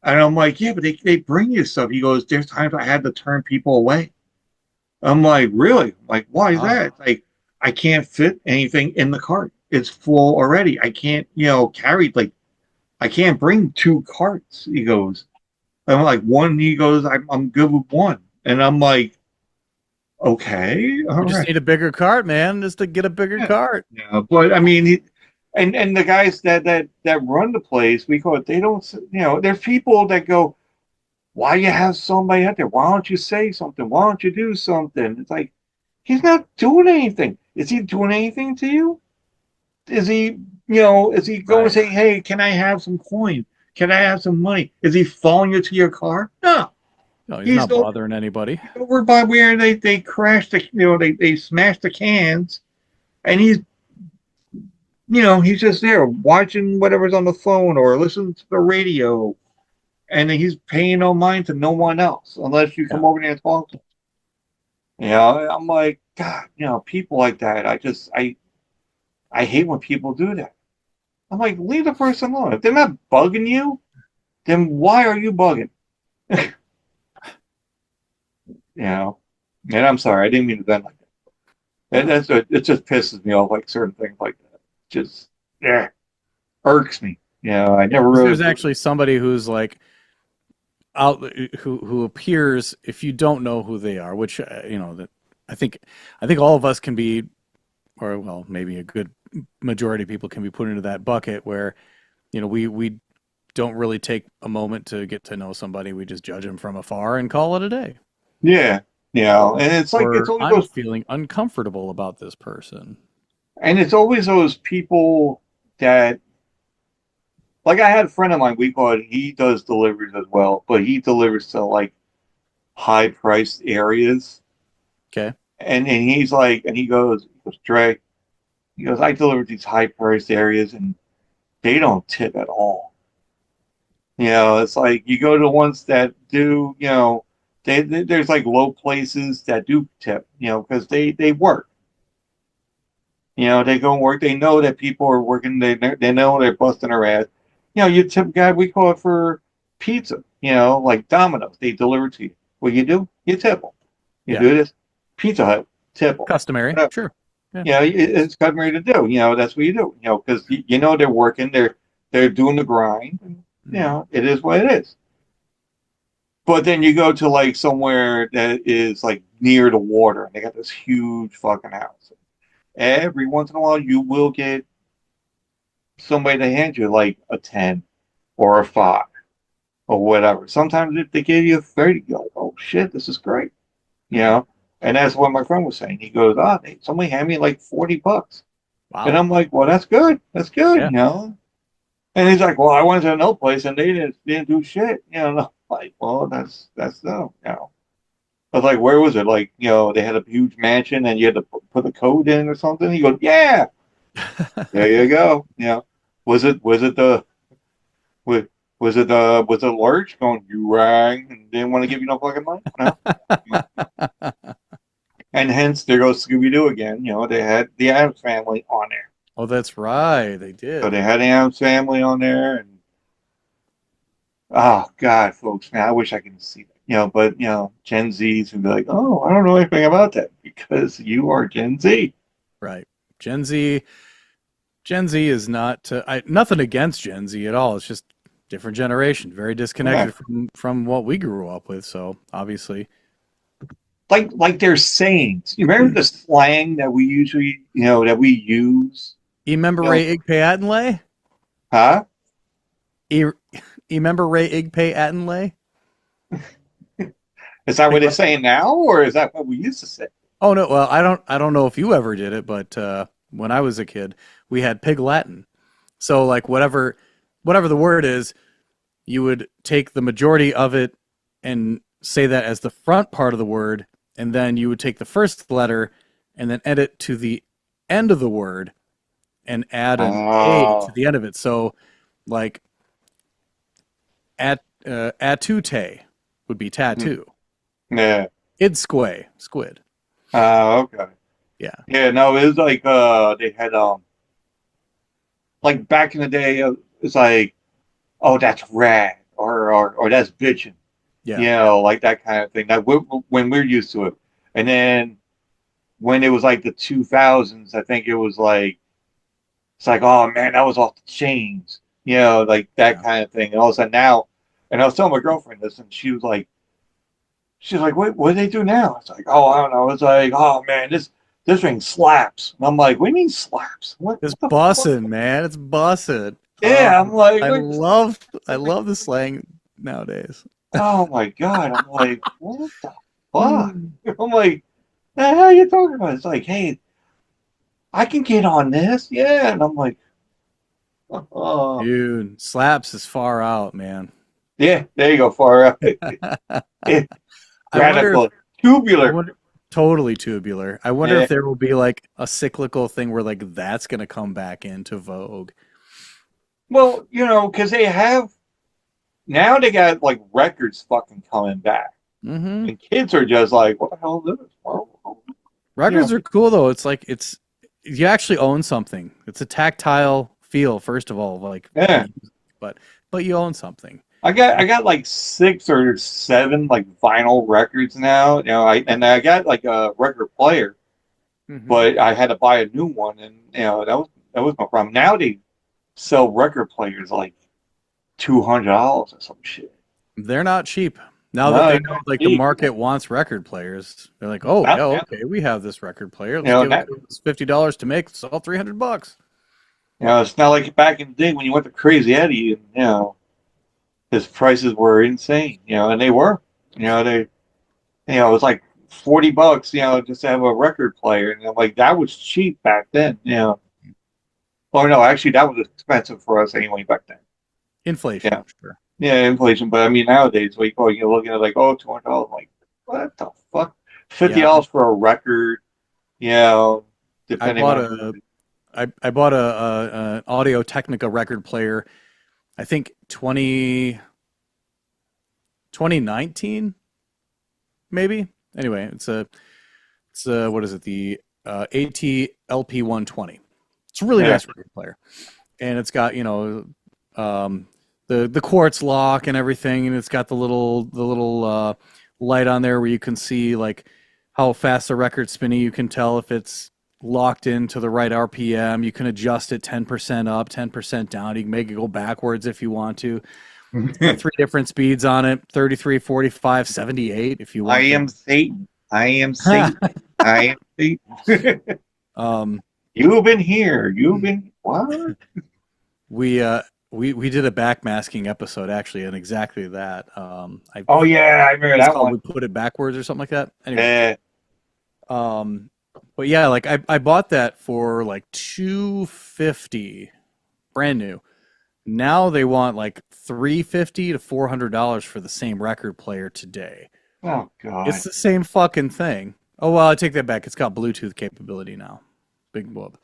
and I'm like, yeah, but they bring you stuff. He goes, there's times I had to turn people away. I'm like, really? I'm like, why is that? Wow. It's like, I can't fit anything in the cart. It's full already. I can't, carry, like, I can't bring 2 carts. He goes, I'm like, one. He goes, I'm good with one. And I'm like, okay, all You just right. need a bigger cart, man, just to get a bigger Yeah. cart. Yeah. But I mean, and the guys that run the place, we call it, they don't, there's people that go, why you have somebody out there? Why don't you say something? Why don't you do something? It's like, he's not doing anything. Is he doing anything to you? Is he going to Right. say, hey, can I have some coin? Can I have some money? Is he following you to your car? No. No, he's He's not over, bothering anybody. over by where they crashed they smashed the cans, and he's just there watching whatever's on the phone or listening to the radio, and he's paying no mind to no one else unless you Yeah. come over there and talk to him. I'm like, God, people like that. I hate when people do that. I'm like, leave the person alone. If they're not bugging you, then why are you bugging? you know. And I'm sorry, I didn't mean to vent like that. And it just pisses me off, like certain things like that. Just yeah, irks me. I Yeah, never 'cause really. there's actually somebody who's like out who appears if you don't know who they are, which that I think I think all of us can be, or well, maybe a good majority of people can be put into that bucket where we don't really take a moment to get to know somebody. We just judge them from afar and call it a day. Yeah, and it's like it's Or always I'm those, feeling uncomfortable about this person. and it's always those people that, like, I had a friend of mine. We call it. He does deliveries as well, but he delivers to like high priced areas. Okay. and he's like, and he goes, Dre, he goes, I deliver these high priced areas, and they don't tip at all. It's like you go to ones that do, there's like low places that do tip, because they work. They go and work. They know that people are working. They know they're busting their ass. You tip guy. We call it for pizza. Like Domino's, they deliver to you. What you do? You tip them. You Yeah. do this. Pizza Hut, tip them. Customary. Whatever. Sure. Yeah. It's customary to do. That's what you do. Because they're working. They're doing the grind. And, Mhm. it is what it is. But then you go to like somewhere that is like near the water, and they got this huge fucking house. Every once in a while, you will get somebody to hand you like a 10 or a 5 or whatever. Sometimes if they give you a 30, you're like, oh shit, this is great. You Mhm. know? And that's what my friend was saying. He goes, somebody hand me like $40. And Wow. I'm like, well, that's good. That's good, Yeah. And he's like, well, I went to another place and they didn't do shit. And I'm like, well, that's no. I was like, where was it? Like, they had a huge mansion and you had to put the code in or something. He goes, yeah, there you go. Was it the was was it Lurch going, you rang and didn't want to give you no fucking money? No. And hence there goes Scooby Doo again. They had the Adams family on there. Oh, that's right. They So did. they had the Adams family on there and oh God, folks, man, I wish I could see that. But Gen Zs would be like, oh, I don't know anything about that because you are Gen Z. Right. Gen Z. Gen Z is not. Nothing against Gen Z at all. It's just different generation. Very Yeah. disconnected from what we grew up with. So obviously, Like their sayings. You remember the slang that we usually, that we use? you remember You know, Ray Igpay Attenlay? huh? You remember Ray Igpay Attenlay? Is that Think what they're about. saying now, or is that what we used to say? Oh no. Well, I don't know if you ever did it, but when I was a kid, we had Pig Latin. So like whatever the word is, you would take the majority of it and say that as the front part of the word, and then you would take the first letter and then edit to the end of the word and add an A to Oh, the end of it. So like atute would be tattoo. yeah. Idsquay, squid. Okay. Yeah. Yeah, no, it was like they had like back in the day, it's like, oh, that's rad, or that's bitchin', Yeah. like that kind of thing. That when we're used to it, and then when it was like the 2000s, I think it was like it's like, oh man, that was off the chains, like that Yeah. kind of thing. And all of a sudden now, and I was telling my girlfriend this, and she's like, what do they do now? It's like, oh, I don't know. It's like, oh man, this ring slaps. And I'm like, what do you mean slaps? What It's what the fuck? bussin', man. It's bussin'. Yeah, I'm like, I what? love I love the slang nowadays. Oh my god. I'm like, what the fuck? Mm. I'm like, the hell are you talking about? It's like, hey, I can get on this, yeah. And I'm like, oh, Dude, slaps is far out, man. yeah, there you go, far out. I wonder if Radical, I tubular. wonder totally tubular. I wonder Yeah. if there will be like a cyclical thing where like that's gonna come back into vogue. Well, because they have now they got like records fucking coming back. Hmm. And kids are just like, what the hell is this? You Records know, are cool though. It's like it's you actually own something. It's a tactile feel, first of all, like the yeah. music, but you own something. I got like 6 or 7 like vinyl records now. I got like a record player, Hmm. but I had to buy a new one, and that was my problem. Now they sell record players like $200 or some shit. They're not cheap. Now that No, they they're know not like the cheap. market wants record players, they're like, oh yeah, Not now. okay, we have this record player. Let's give Now, it $50 to make. It's all $300. it's not like back in the day when you went to Crazy Eddie, and his prices were insane. And they were. They it was like $40, just to have a record player. And I'm like, that was cheap back then. Oh no, actually that was expensive for us anyway back then. Inflation, Yeah. sure. Yeah, inflation. But I mean nowadays you're looking at like, oh, $200. I'm like, what the fuck? Yeah, $50 for a record, you know, I depending bought on a I bought a Audio Technica record player. I think 2019 maybe. Anyway, it's what is it? The AT-LP 120. It's a really yeah. nice record player, and it's got um, the quartz lock and everything, and it's got the little light on there where you can see like how fast the record's spinning. You can tell if it's locked into the right RPM. You can adjust it 10% up, 10% down. You can make it go backwards if you want to. It's got three different speeds on it: 33, 45, 78 if you I want am Satan. I am Satan. I am Satan. um, You've been here. You've been what? we uh we did a backmasking episode actually on exactly that. I Oh yeah, I remember It's that called one. We Put It Backwards or something like that. Anyway, Yeah. um, but yeah, like I bought that for like 250, brand new. Now they want like 350 to $400 for the same record player today. Oh It's God. the same fucking thing. Oh well, I take that back. It's got Bluetooth capability now. Big whoop.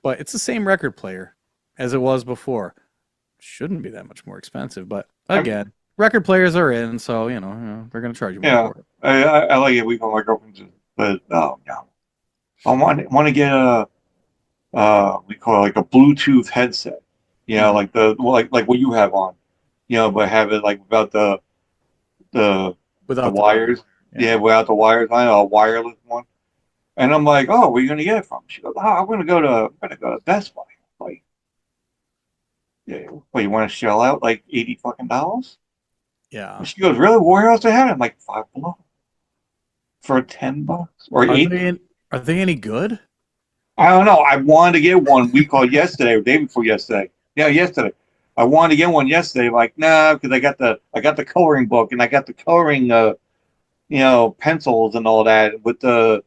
But it's the same record player as it was before. Shouldn't be that much more expensive, but I'm, again, record players are in, so they're gonna charge you more yeah. for it. I like it. We call my girlfriend, but oh no. I want to get a we call it like a Bluetooth headset. You know, Hmm. like the like what you have on. You know, but have it like without the the Without the wire. wires. Yeah. Yeah, without the wires. I know a wireless one. And I'm like, oh, where are you gonna get it from? She goes, oh, I'm gonna go to Best Buy. I'm like, yeah, well, you want to shell out like 80 fucking dollars? Yeah. And she goes, really? Where else they have it? I'm like, $5 for $10 or Are eight. they any good? I don't know. I wanted to get one. We called yesterday or day before yesterday. Yeah, yesterday. I wanted to get one yesterday. Like, nah, because I got the coloring book and I got the coloring pencils and all that with the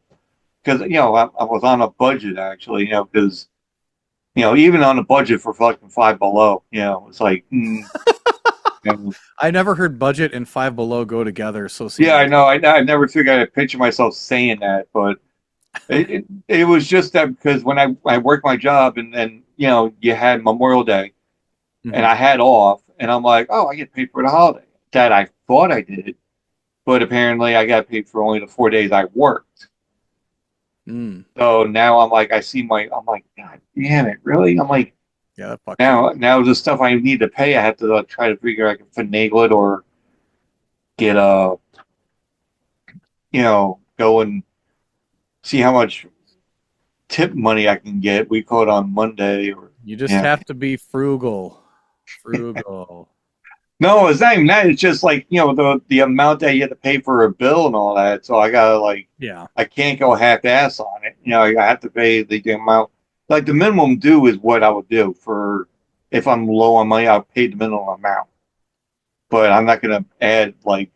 because I was on a budget actually, because even on a budget for fucking Five Below, it's like, and I never heard budget and Five Below go together so yeah, I seamlessly. know. I never figured I'd picture myself saying that, but it was just that because when I worked my job and you had Memorial Day and Hmm. I had off and I'm like, oh, I get paid for the holiday. That I thought I did, but apparently I got paid for only the 4 days I worked. Mm. So now I'm like, God damn it, really? I'm like, Yeah, that fucks you. now the stuff I need to pay, I have to try to figure I can finagle it or get go and see how much tip money I can get. We call it on Monday or You just yeah. have to be frugal. Frugal. No, it's not even that. It's just like, the amount that you have to pay for a bill and all that. So I gotta Yeah. I can't go half ass on it. I have to pay the amount. Like the minimum due is what I would do for if I'm low on money, I'll pay the minimum amount. But I'm not gonna add like,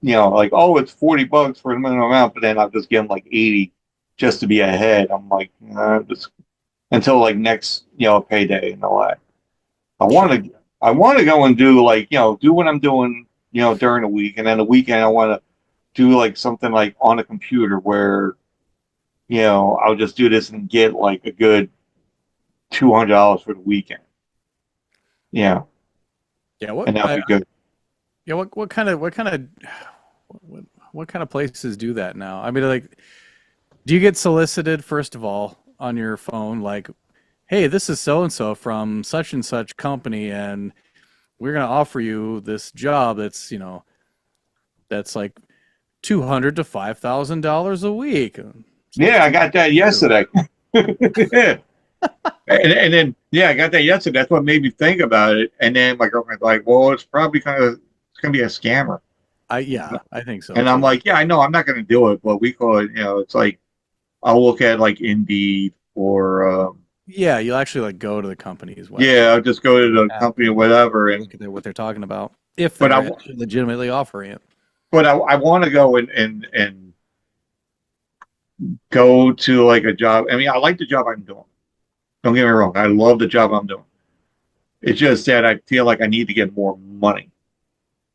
oh, it's $40 for the minimum amount, but then I'll just give them like 80 just to be ahead. I'm like, just until like next, payday and all that. I want Sure. to I want to go and do like do what I'm doing during the week, and then the weekend I want to do like something like on a computer where I'll just do this and get like a good $200 for the weekend. Yeah, Yeah. and that'll be good. What kind of places do that now? I mean, like, do you get solicited first of all on your phone, like, hey, this is so and so from such and such company, and we're gonna offer you this job that's like 200 to $5,000 a week. It's supposed Yeah, I to got that you. yesterday. Yeah. And then yeah, I got that yesterday. That's what made me think about it. And then my girlfriend's like, "Well, it's gonna be a scammer." Yeah, I think so And I'm too. like, "Yeah, I know. I'm not gonna do it, but we call it. It's like I'll look at like Indeed or Yeah, you'll actually like go to the company's yeah, website, I'll just go to the app, company or whatever. And look at what they're talking about, if but they're I actually legitimately offering it. I want to go and go to like a job. I mean, I like the job I'm doing. Don't get me wrong. I love the job I'm doing. It's just that I feel like I need to get more money,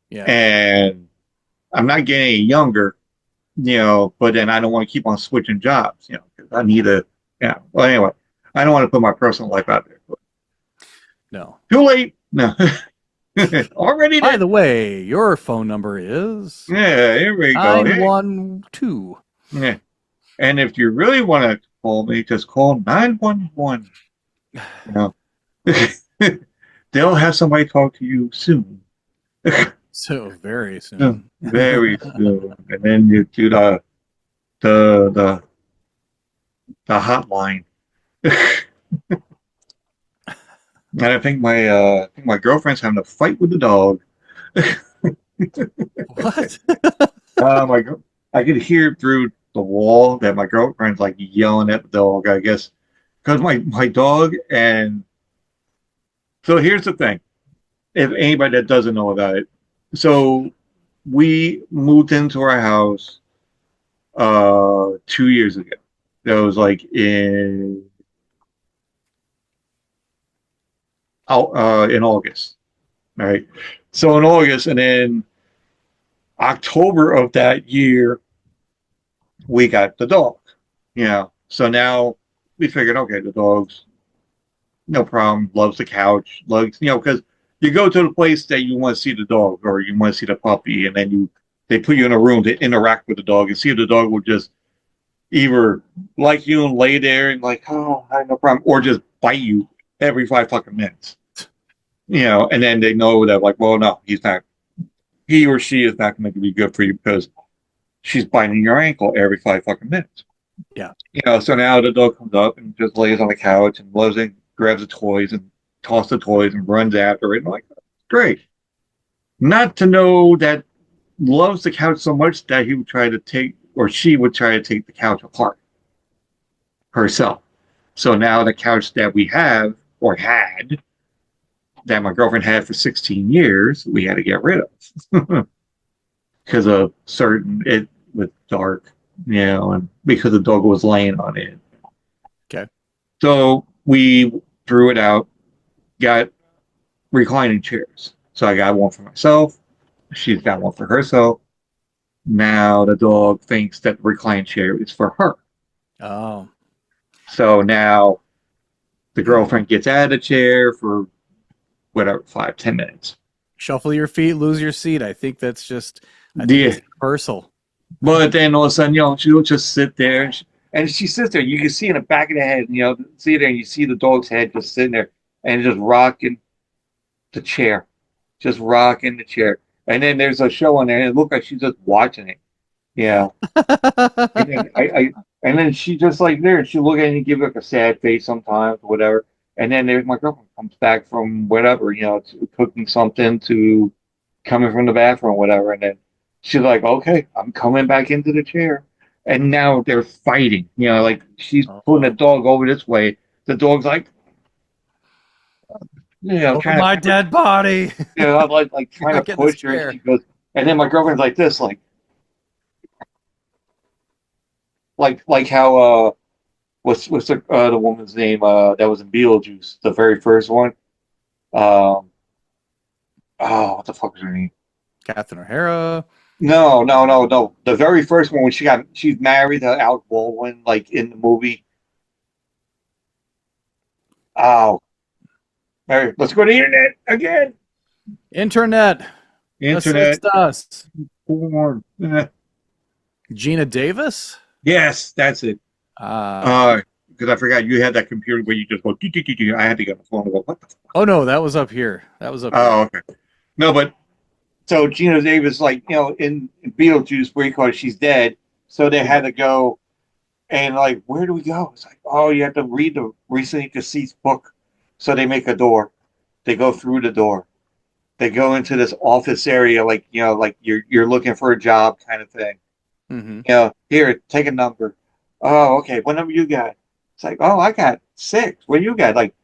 Yeah. and I'm not getting any younger. but then I don't want to keep on switching jobs, 'cause I need a, yeah. Well, anyway, I don't want to put my personal life out there. But No. too late. No, already By there. the way, your phone number is Yeah, here we go. Hey, 912. yeah. And if you really want to call me, just call 911. You know, they'll have somebody talk to you soon. So very Yeah, soon. very soon. And then you do the the the hotline. And I think my girlfriend's having a fight with the dog. What? My I could hear through the wall that my girlfriend's like yelling at the dog, I guess, because my dog. And so here's the thing, if anybody that doesn't know about it, so we moved into our house 2 years ago. That was like in August, right? So in August, and then October of that year, we got the dog. So now we figured, okay, the dog's no problem, loves the couch, loves, because you go to the place that you want to see the dog or you want to see the puppy, and then they put you in a room to interact with the dog and see if the dog will just either like you and lay there and like, oh, I have no problem, or just bite you every 5 fucking minutes. And then they know that, like, well, no, he or she is not going to be good for you because she's biting your ankle every 5 fucking minutes. Yeah. So now the dog comes up and just lays on the couch and loves it, grabs the toys and tosses the toys and runs after it. And I'm like, great. Not to know that loves the couch so much that he would try to take, or she would try to take the couch apart herself. So now the couch that we have, or had, that my girlfriend had for 16 years, we had to get rid of because of it was dark, and because the dog was laying on it. Okay. So we threw it out, got reclining chairs. So I got one for myself. She's got one for herself. Now the dog thinks that the reclining chair is for her. Oh. So now the girlfriend gets out of the chair for whatever, 5-10 minutes. Shuffle your feet, lose your seat. I think it's Yeah. universal. But then all of a sudden, she'll just sit there and she sits there. You can see in the back of the head, see there, and you see the dog's head just sitting there and just rocking the chair, just rocking the chair. And then there's a show on there, and it looked like she's just watching it. Yeah. And then and then she just like there, and she look at it and give like a sad face sometimes, or whatever. And then there's my girlfriend comes back from whatever, cooking something to coming from the bathroom, whatever. And then she's like, okay, I'm coming back into the chair. And now they're fighting, like she's putting the dog over this way. The dog's like, Over my dead body. like trying to push her. And she goes, and then my girlfriend's like this, like how what's the woman's name that was in Beetlejuice, the very first one. Oh, what the fuck is her name? Catherine O'Hara. No, no, no, no. The very first one when she's married to Alec Baldwin, like in the movie. Oh, Mary, let's go to the internet again. Internet. Internet. Assist us. Porn. Gina Davis. Yes, that's it. Because I forgot you had that computer where you just go. I had to get on the phone and go, what the fuck? Oh no, that was up here. Oh, okay. No, but so Gina Davis, like, in Beetlejuice, where you call it, she's dead. So they had to go and like, where do we go? It's like, oh, you have to read the recently deceased book. So they make a door. They go through the door. They go into this office area, like, like you're looking for a job kind of thing. Mm-hmm. Here, take a number. Oh, okay. What number you got? It's like, oh, I got 6. What you got? Like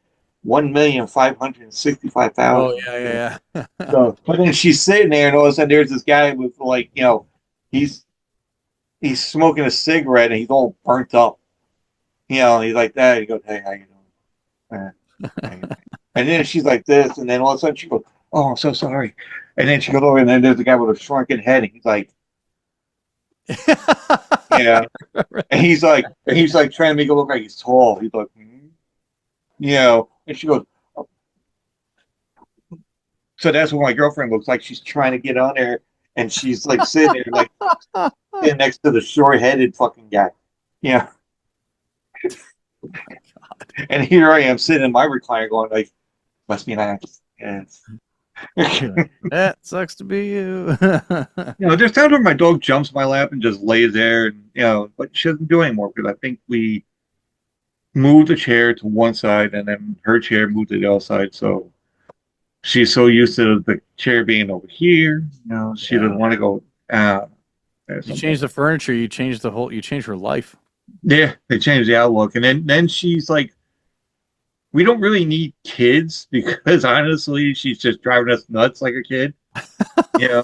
1,565,000. Oh yeah. So, but then she's sitting there, and all of a sudden, there's this guy with like, he's smoking a cigarette, and he's all burnt up. He's like that. He goes, "Hey, how you doing?" And then she's like this, and then all of a sudden she goes, "Oh, I'm so sorry." And then she goes over, and then there's a guy with a shrunken head, and he's like, Yeah. And he's like trying to make it look like he's tall. He's like, and she goes, "Oh." So that's what my girlfriend looks like. She's trying to get on there, and she's like sitting there, like sitting next to the short-headed fucking guy. Yeah. And here I am sitting in my recliner, going like, "Must be nice." Yes. You're like, that sucks to be you. There's times where my dog jumps in my lap and just lays there, and but she doesn't do it anymore because I think we moved the chair to one side, and then her chair moved to the other side. So she's so used to the chair being over here, she doesn't Yeah. want to go. Or You something. change the furniture, you change her life. Yeah, they changed the outlook, and then she's like, we don't really need kids because honestly, she's just driving us nuts like a kid. You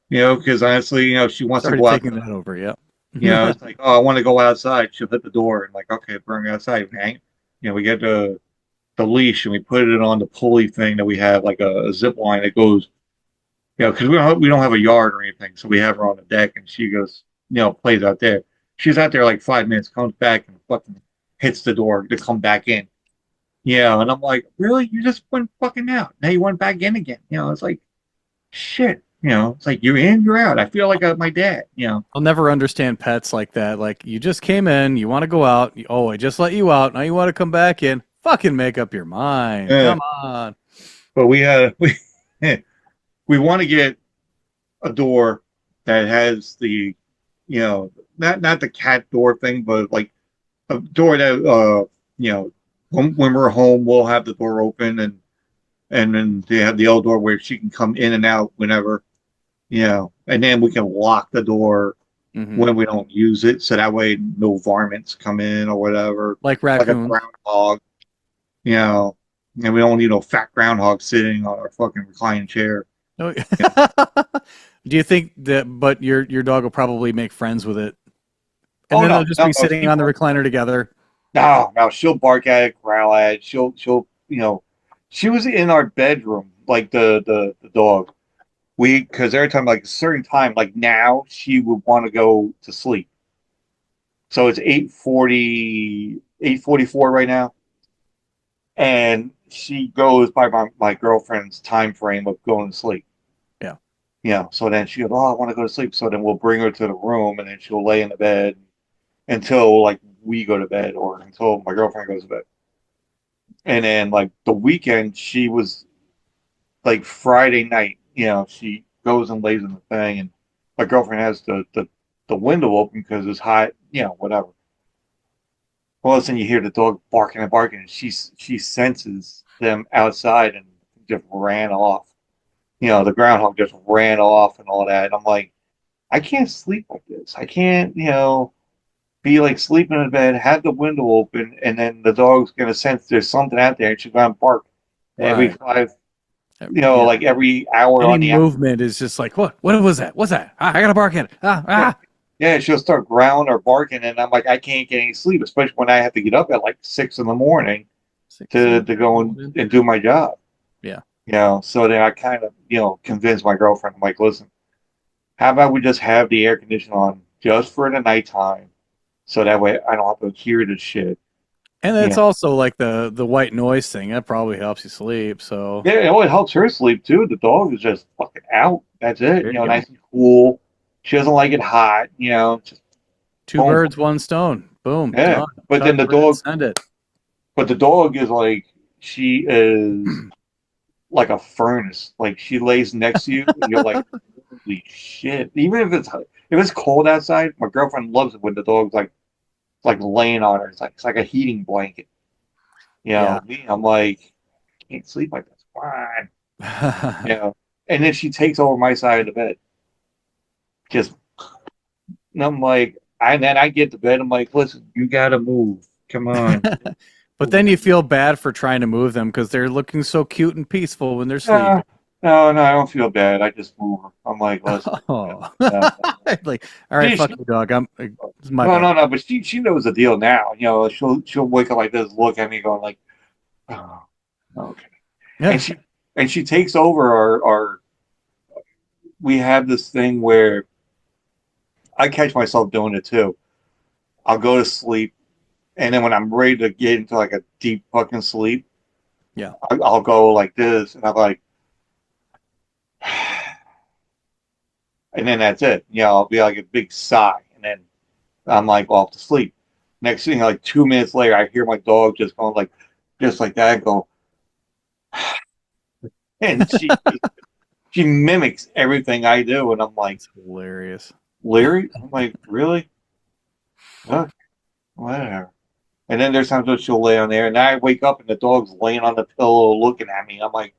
know, because honestly, she wants to Started go taking outside. that over, yeah. It's like, oh, I want to go outside. She'll hit the door and like, okay, bring me outside. Hang. We get the leash and we put it on the pulley thing that we have, like a zip line that goes, because we don't have a yard or anything, so we have her on the deck and she goes, plays out there. She's out there like 5 minutes, comes back and fucking hits the door to come back in. And I'm like, really? You just went fucking out. Now you went back in again. It's like, shit. It's like you're in, you're out. I feel like my dad. I'll never understand pets like that. Like, you just came in, you want to go out. Oh, I just let you out. Now you want to come back in. Fucking make up your mind. Yeah. Come on. But we want to get a door that has the, not the cat door thing, but like a door that when we're home we'll have the door open, and then they have the other door where she can come in and out whenever, and then we can lock the door Hmm. when we don't use it, so that way no varmints come in or whatever, Like like a raccoons. groundhog, you know, and we don't need no fat groundhog sitting on our fucking reclining chair. Oh, do you think that? But your dog will probably make friends with it, and Oh then they'll no, just no, be no, sitting on the recliner together. no, she'll bark at it, growl at it. She'll, she was in our bedroom, like the dog. Because every time, like a certain time, like now, she would want to go to sleep. So it's 8:40, 8:44 right now, and she goes by my girlfriend's time frame of going to sleep. Yeah. So then she goes, oh, I want to go to sleep. So then we'll bring her to the room, and then she'll lay in the bed until like we go to bed or until my girlfriend goes to bed. And then like the weekend, she was like Friday night, she goes and lays in the thing, and my girlfriend has the window open because it's hot, whatever. All of a sudden, you hear the dog barking and barking, and she senses them outside and just ran off. The groundhog just ran off and all that. And I'm like, I can't sleep like this. I can't, be like sleeping in bed, have the window open, and then the dog's gonna sense there's something out there, and she's gonna bark every Right. five, Yeah. like every hour Any on the hour. movement is just like, what? What was that? What's that? Ah, I gotta bark at it. Ah, Yeah, ah. yeah, she'll start growling or barking, and I'm like, I can't get any sleep, especially when I have to get up at like 6 in the morning 6 to go morning. and do my job. Yeah. So then I kind of, convinced my girlfriend. I'm like, listen, how about we just have the air conditioner on just for the nighttime, so that way I don't have to hear this shit. And You it's know, also like the white noise thing. That probably helps you sleep. So yeah, it helps her sleep too. The dog is just fucking out. That's it. there you go. Nice and cool. She doesn't like it hot. Just Two boom. birds, one stone. Boom. Yeah, Done. but then Cut, the print, dog, send it. but the dog is like, she is like a furnace. Like she lays next to you, and you're like, holy shit. Even if it's cold outside, my girlfriend loves it when the dog's like laying on her. It's like a heating blanket. Yeah. Me, I'm like, I can't sleep like this. Why? You know. And then she takes over my side of the bed. Just, and I'm like, and then I get to bed. I'm like, listen, you gotta move. Come on. But then you feel bad for trying to move them because they're looking so cute and peaceful when they're sleeping. No, no, I don't feel bad. I just move her. I'm like, listen. Oh, Uh, like, all right, fuck she, you, dog. This is my no, bed. no, no. But she knows the deal now. She'll wake up like this, look at me, going like, oh, okay. And Yeah. she takes over our. We have this thing where I catch myself doing it too. I'll go to sleep, and then when I'm ready to get into like a deep fucking sleep, Yeah. I'll go like this, and I'm like, and then that's it. You know, I'll be like a big sigh, and then I'm like off to sleep. Next thing, like 2 minutes later, I hear my dog just going like, just like that, go, and she mimics everything I do, and I'm like, It's hilarious. Larry, I'm like, really? Okay, whatever. And then there's times when she'll lay on there, and I wake up and the dog's laying on the pillow looking at me. I'm like,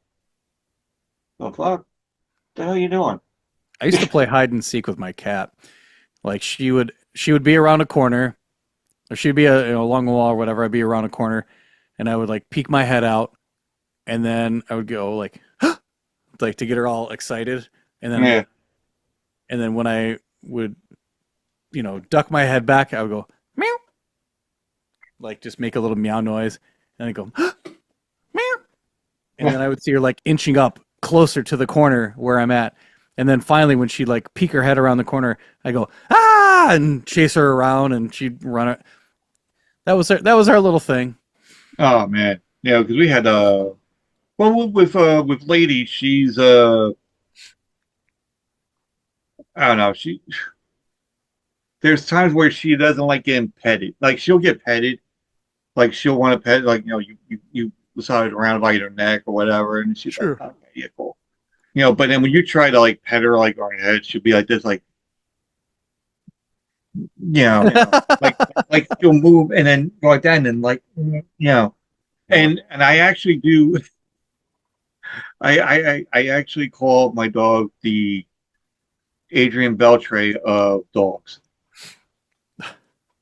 the fuck? What the hell are you doing? I used to play hide and seek with my cat. Like she would be around a corner, or she'd be along the wall or whatever. I'd be around a corner, and I would like peek my head out, and then I would go like like to get her all excited, and then Yeah. when I would duck my head back, I would go meow, like just make a little meow noise, and I go meow, and then I would see her like inching up closer to the corner where I'm at. And then finally, when she'd like peek her head around the corner, I go ah and chase her around, and she'd run it. That was our little thing. Oh man. Yeah, because we had well with Lady, she's I don't know, there's times where she doesn't like getting petted. Like she'll get petted, like she'll want to pet, like you massage around like her neck or whatever, and she's like, Sure. okay, yeah, cool. But then when you try to like pet her like on her head, she'll be like this, like like she'll move and then go like that, and then like and I actually do. I actually call my dog the Adrian Beltre of dogs.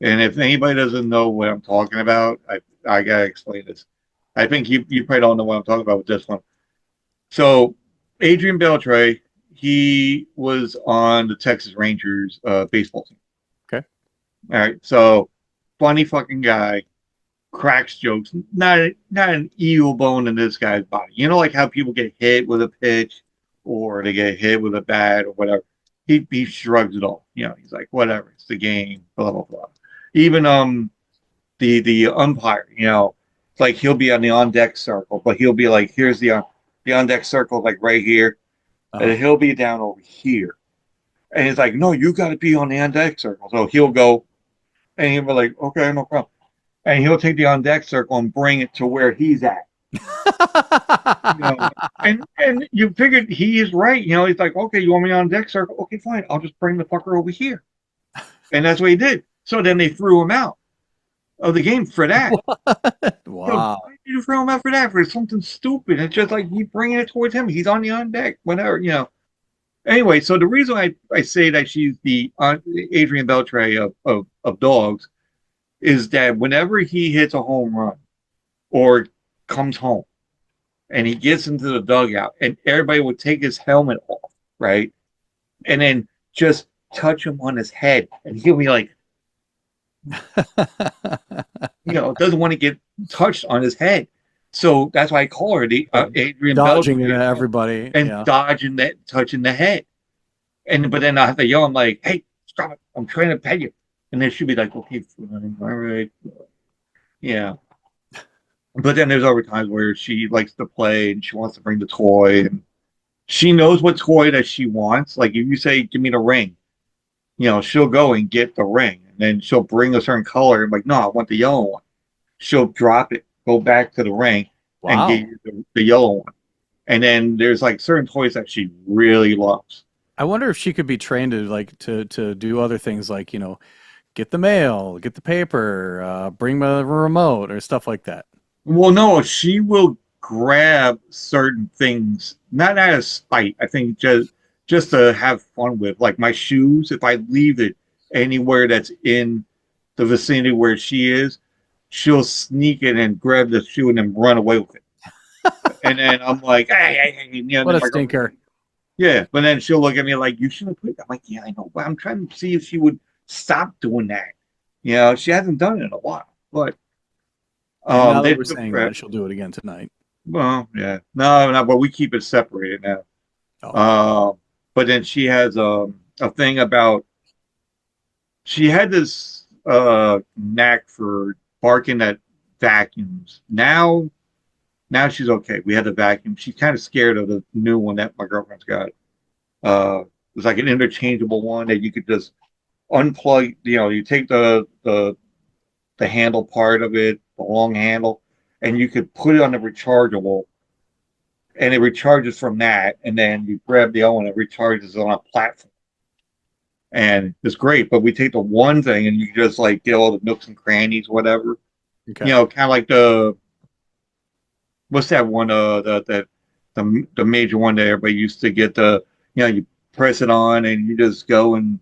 And if anybody doesn't know what I'm talking about, I gotta explain this. I think you probably don't know what I'm talking about with this one. So Adrian Beltre, he was on the Texas Rangers baseball team. Okay. All right. So funny fucking guy, cracks jokes. Not an evil bone in this guy's body. You know, like how people get hit with a pitch or they get hit with a bat or whatever. He shrugs it off. He's like, whatever, it's the game, blah blah blah. Even the umpire, it's like he'll be on the on deck circle, but he'll be like, here's the on deck circle, like right here, and Uh-huh. he'll be down over here. And he's like, no, you got to be on the on deck circle. So he'll go, and he'll be like, okay, no problem. And he'll take the on deck circle and bring it to where he's at. You know, and you figured he is right. He's like, okay, you want me on deck circle? Okay, fine. I'll just bring the fucker over here. And that's what he did. So then they threw him out of the game for that. Wow. Why did you throw him out for that? For something stupid. It's just like you bringing it towards him. He's on the on deck, whatever. Anyway, so the reason I say that she's the Adrian Beltre of dogs is that whenever he hits a home run or comes home and he gets into the dugout and everybody would take his helmet off, right? And then just touch him on his head and he'll be like, doesn't want to get touched on his head. So that's why I call her the Adrian Dodging Beltre everybody. and Yeah. dodging that, touching the head. But then I have to yell, I'm like, hey, stop it. I'm trying to pet you. And then she'll be like, okay, fine, all right. Yeah. But then there's other times where she likes to play and she wants to bring the toy and she knows what toy that she wants. Like if you say, give me the ring, she'll go and get the ring and then she'll bring a certain color. I'm like, no, I want the yellow one. She'll drop it, go back to the ring and get Wow. you the yellow one. And then there's like certain toys that she really loves. I wonder if she could be trained to like to do other things like, get the mail, get the paper, bring the remote or stuff like that. Well, no, she will grab certain things, not out of spite. I think just to have fun with. Like my shoes, if I leave it anywhere that's in the vicinity where she is, she'll sneak in and grab the shoe and then run away with it. And then I'm like, hey, What then a my girl, stinker. yeah. But then she'll look at me like, you shouldn't put it. I'm like, yeah, I know, but I'm trying to see if she would stop doing that. She hasn't done it in a while, but And now that they we're took saying her. that, she'll do it again tonight. Well, yeah. No, no, but we keep it separated now. Oh, Uh, but then she has a thing about she had this knack for barking at vacuums. Now she's okay. We had the vacuum. She's kind of scared of the new one that my girlfriend's got. It's like an interchangeable one that you could just unplug. You know, you take the handle part of it, the long handle, and you could put it on the rechargeable, and it recharges from that. And then you grab the other one, it recharges on a platform, and it's great. But we take the one thing, and you just like get all the nooks and crannies, whatever. Okay. You know, kind of like the what's that one? The major one that everybody used to get the you press it on and you just go and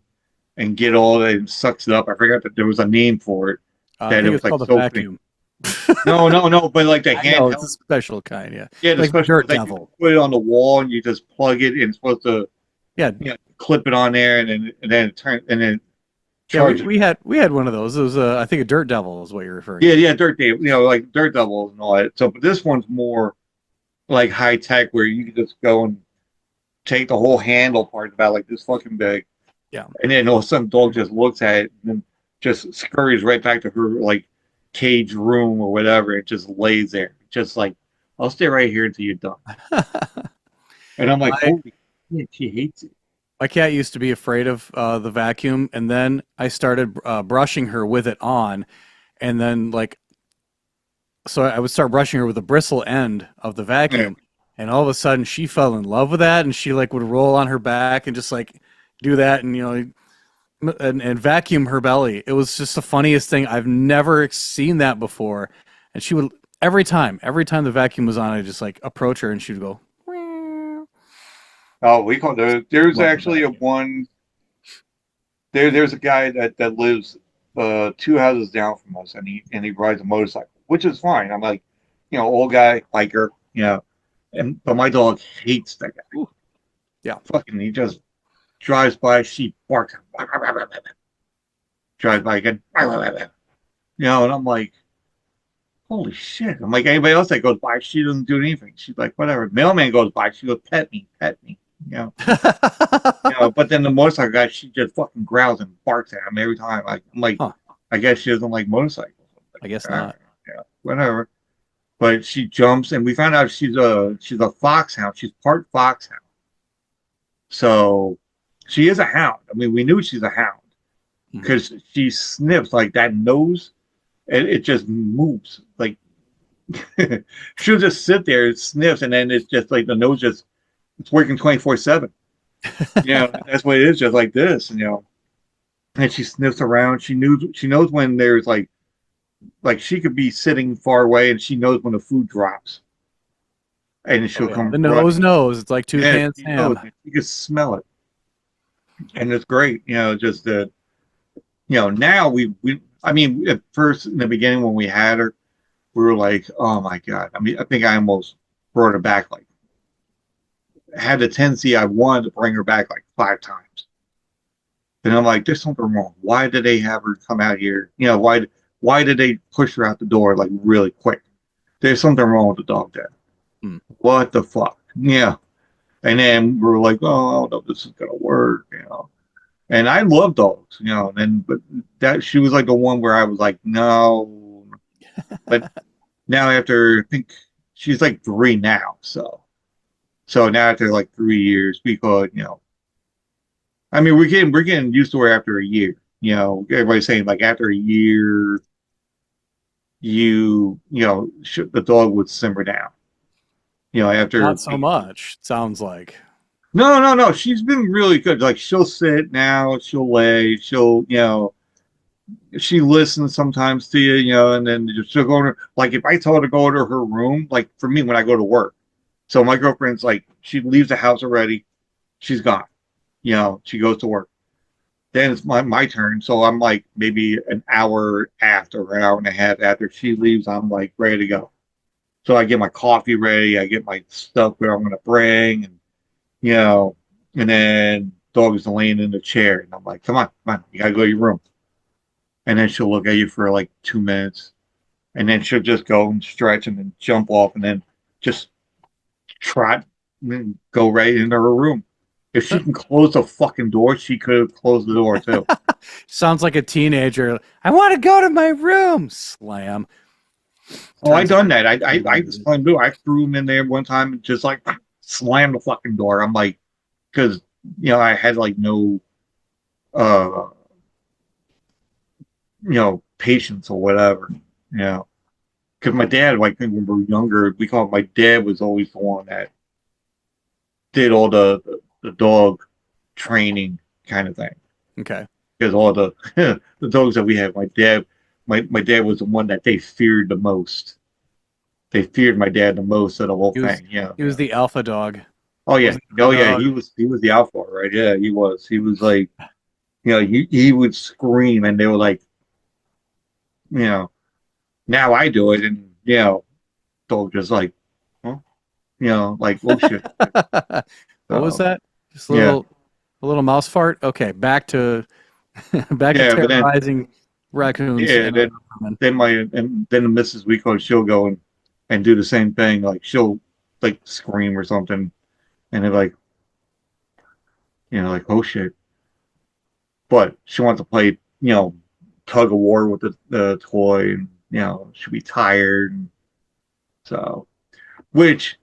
get all that and sucks it up. I forgot that there was a name for it. I That it think was it's like called a soap. vacuum. No, but like the I know it's a handheld. special kind, yeah. Yeah, the Like the special Dirt like you Devil. put it on the wall and you just plug it and it's supposed to Yeah, clip it on there and then it turn and then yeah. We, charge it. we had one of those. It was I think a Dirt Devil is what you're referring Yeah, to. yeah, Dirt Devil, like Dirt Devils and all that. So but this one's more like high tech where you can just go and take the whole handle part about like this fucking big. Yeah. And then all of a sudden dog just looks at it and then just scurries right back to her like cage room or whatever. It just lays there. Just like I'll stay right here until you're done. And I'm like, my holy shit, she hates it. my cat used to be afraid of the vacuum, and then I started brushing her with it on, and then like so I would start brushing her with the bristle end of the Yeah. vacuum, and all of a sudden she fell in love with that, and she like would roll on her back and just like do that, and and vacuum her belly. It was just the funniest thing. I've never seen that before, and she would every time the vacuum was on, I just like approach her, and she would go. "Meow." Oh, we call there's Love the actually a vacuum. one there's a guy that lives two houses down from us and he rides a motorcycle, which is fine. I'm like, old guy, biker, but my dog hates that guy. Ooh, yeah. Fucking he just drives by, she barks, drives by again, and I'm like, holy shit. I'm like, anybody else that goes by, she doesn't do anything. She's like, whatever. Mailman goes by, she goes, pet me, you know. But then the motorcycle guy, she just fucking growls and barks at him every time. I'm like, Huh. I guess she doesn't like motorcycles. I'm I guess like, not. yeah, whatever. But she jumps, and we found out she's a foxhound. She's part foxhound, so she is a hound. I mean, we knew she's a hound Mhm. because she sniffs like that nose, and it just moves. Like she'll just sit there, and sniffs, and then it's just like the nose just it's working 24/7. That's what it is, just like this, and she sniffs around. She knows when there's like she could be sitting far away and she knows when the food drops and Oh she'll yeah, come the nose running. knows. It's like Yeah, toucan she knows. Sam. You can smell it, and it's great. Just now we I mean at first in the beginning when we had her, we were like, oh my god. I mean, I think I almost brought her back. Like had the tendency I wanted to bring her back like 5 times. And I'm like, there's something wrong. Why did they have her come out here? Why did they push her out the door like really quick? There's something wrong with the dog there. Hmm. What the fuck? Yeah. And then we are like, oh, I don't know if this is gonna work. And I love dogs, and but that she was like the one where I was like, no. But now after I think she's like 3 now, so now after like 3 years, because I mean we're getting used to her after a year. Everybody's saying like after a year the dog would simmer down. After Not so much. Sounds like. no, she's been really good. Like she'll sit now, she'll lay, she listens sometimes to you, and then she'll go to like if I tell her to go to her room, like for me when I go to work. So my girlfriend's like she leaves the house already, she's gone. She goes to work. Then it's my turn. So I'm like maybe an hour after, or an hour and a half after she leaves, I'm like ready to go. So I get my coffee ready, I get my stuff where I'm gonna bring, and you know, and then dog is laying in the chair, and I'm like, come on, you gotta go to your room. And then she'll look at you for like 2 minutes, and then she'll just go and stretch and then jump off, and then just trot and then go right into her room. If she can close the fucking door, she could have closed the door too. Sounds like a teenager. I want to go to my room. Slam. Oh, I Turns done that. I out. just plain do. I threw him in there one time and just like slammed the fucking door. I'm like, because I had like no uh patience or whatever. Because my dad, like when we were younger, we call it my dad was always the one that did all the dog training kind of thing. Okay. Because all the the dogs that we had, my dad was the one that they feared the most. They feared my dad the most of the whole He was thing. Yeah. he was the alpha dog. Oh Was yeah. he Oh the yeah. dog? He was the alpha, right? Yeah, he was. He was like, he would scream, and they were like, you know, now I do it, and dog just like, huh? Like, oh shit. What was So that? Just yeah, a little mouse fart. Okay, back to back to yeah. But then terrorizing raccoons yeah, and other vermin. then the Mrs. Rico, she'll go and do the same thing. Like she'll like scream or something, and they're like, like, oh shit. But she wants to play, tug of war with the toy, and she'll be tired. And so, which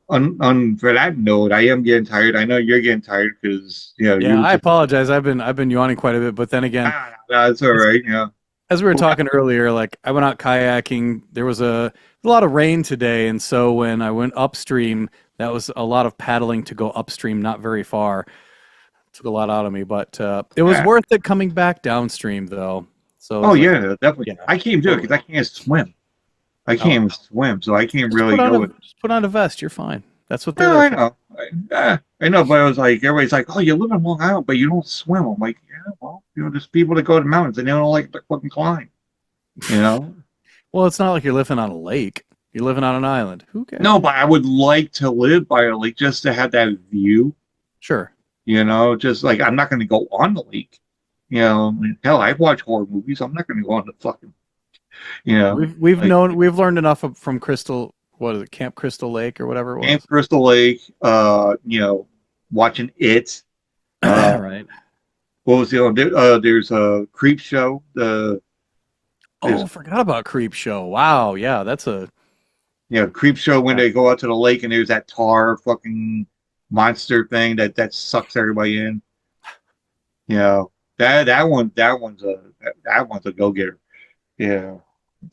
on for that note, I am getting tired. I know you're getting tired because Yeah, you I just apologize. I've been yawning quite a bit, but then again, that's all as, right. as we were But talking earlier, like I went out kayaking. There was a lot of rain today, and so when I went upstream, that was a lot of paddling to go upstream, not very far. Took a lot out of me, but it was yeah. worth it coming back downstream, though. So it Oh was like, yeah, definitely. yeah, I can't do it because totally. I can't swim. I Oh, can't even swim, so I can't just really go in. put on a vest. You're fine. That's what they're No, there I for. know. I know, but I was like, everybody's like, "Oh, you live in Long Island, but you don't swim." I'm like, "Yeah, well, there's people that go to the mountains and they don't like to fucking climb." You know? Well, it's not like you're living on a lake. You're living on an island. Who cares? No, but I would like to live by a lake just to have that view. Sure. Just like I'm not going to go on the lake. Hell, I've watched horror movies. I'm not going to go on the fucking, like We've learned enough from Crystal. What is it? Camp Crystal Lake or whatever it Camp was. Crystal Lake. Watching it. Uh, Right. what was the other? There's a Creep Show. There's Oh, forgot about Creep Show. Wow. Yeah, that's a Creep Show when yeah. they go out to the lake and there's that tar fucking monster thing that sucks everybody in. That one's a go getter. Yeah,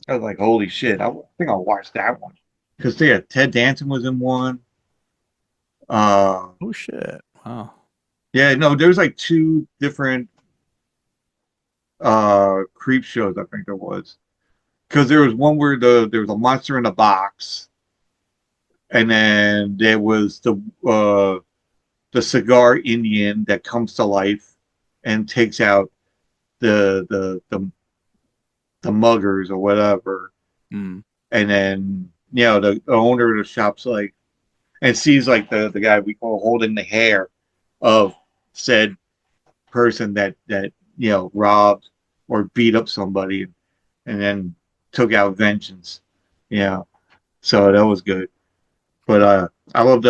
I was like, holy shit! I think I'll watch that one because Ted Danson was in one. Uh, Oh shit. Wow. yeah, no, there's like two different Creep shows. I think there was because there was one where there was a monster in a box, and then there was the cigar Indian that comes to life and takes out the muggers or whatever, Mm. and then the owner of the shop's like and sees like the guy we call holding the hair of said person that robbed or beat up somebody and then took out vengeance. Yeah, so that was good. But I love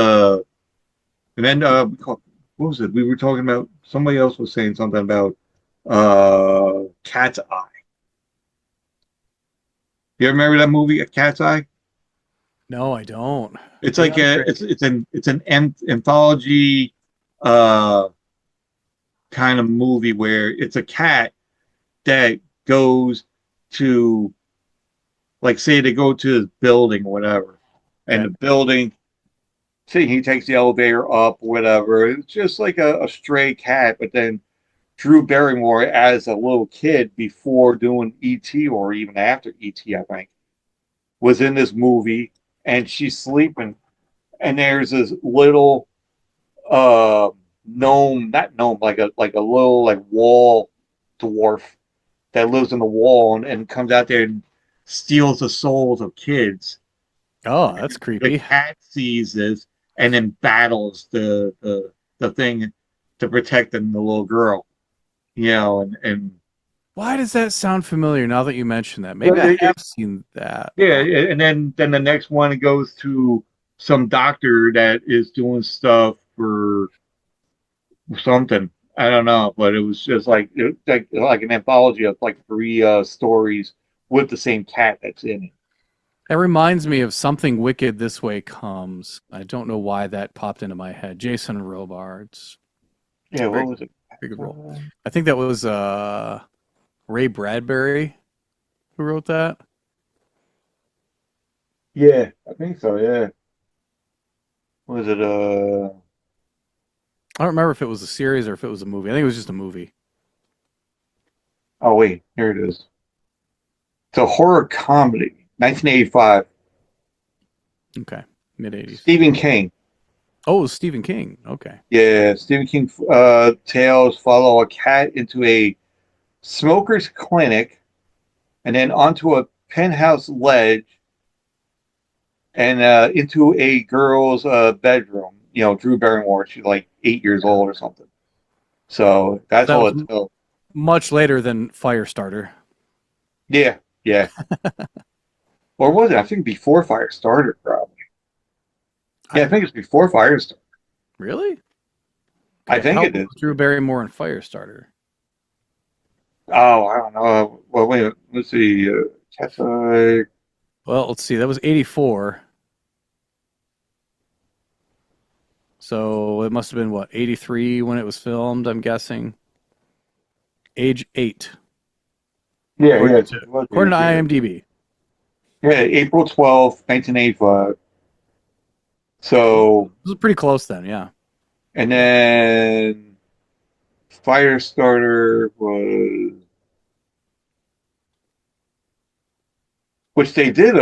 and then what was it? We were talking about somebody else was saying something about Cat's Eye. You ever remember that movie, A Cat's Eye? No, I don't. It's Lay like on a Trey. it's an anthology uh kind of movie where it's a cat that goes to like say they go to his building or whatever, and the Okay. building see he takes the elevator up or whatever. It's just like a stray cat, but then Drew Barrymore as a little kid before doing ET or even after ET, I think, was in this movie and she's sleeping and there's this little uh gnome, not gnome, like a little like wall dwarf that lives in the wall and comes out there and steals the souls of kids. Oh, that's The creepy. cat sees this and then battles the thing to protect the little girl. And Why does that sound familiar now that you mention that? Maybe I it, have seen that. yeah, and then the next one it goes to some doctor that is doing stuff for something. I don't know, but it was just like an anthology of like three stories with the same cat that's in it. That reminds me of Something Wicked This Way Comes. I don't know why that popped into my head. Jason Robards. Yeah, Very, what was it? very good role. I think that was Ray Bradbury who wrote that. Yeah, I think so. Yeah, was it? I don't remember if it was a series or if it was a movie. I think it was just a movie. Oh wait, here it is. It's a horror comedy, 1985. Okay, mid '80s. Stephen King. Oh, it was Stephen King. Okay. Yeah, Stephen King tales follow a cat into a smoker's clinic and then onto a penthouse ledge and into a girl's bedroom. You know, Drew Barrymore. She's like 8 years old or something. So that's That all was it tells. much later than Firestarter. Yeah, yeah. Or was it? I think before Firestarter, probably. Yeah, I think it's before Firestarter. Really? I Okay. think How it old is. was Drew Barrymore in Firestarter? Oh, I don't know. Well, wait. Let's see. Cat's Eye. Well, let's see. That was '84. So it must have been what, '83 when it was filmed, I'm guessing. Age 8, Yeah, according yeah. to, according to Yeah, IMDb. yeah, April 12th, 1985. It So, was pretty close then, yeah. and then Firestarter was, which they did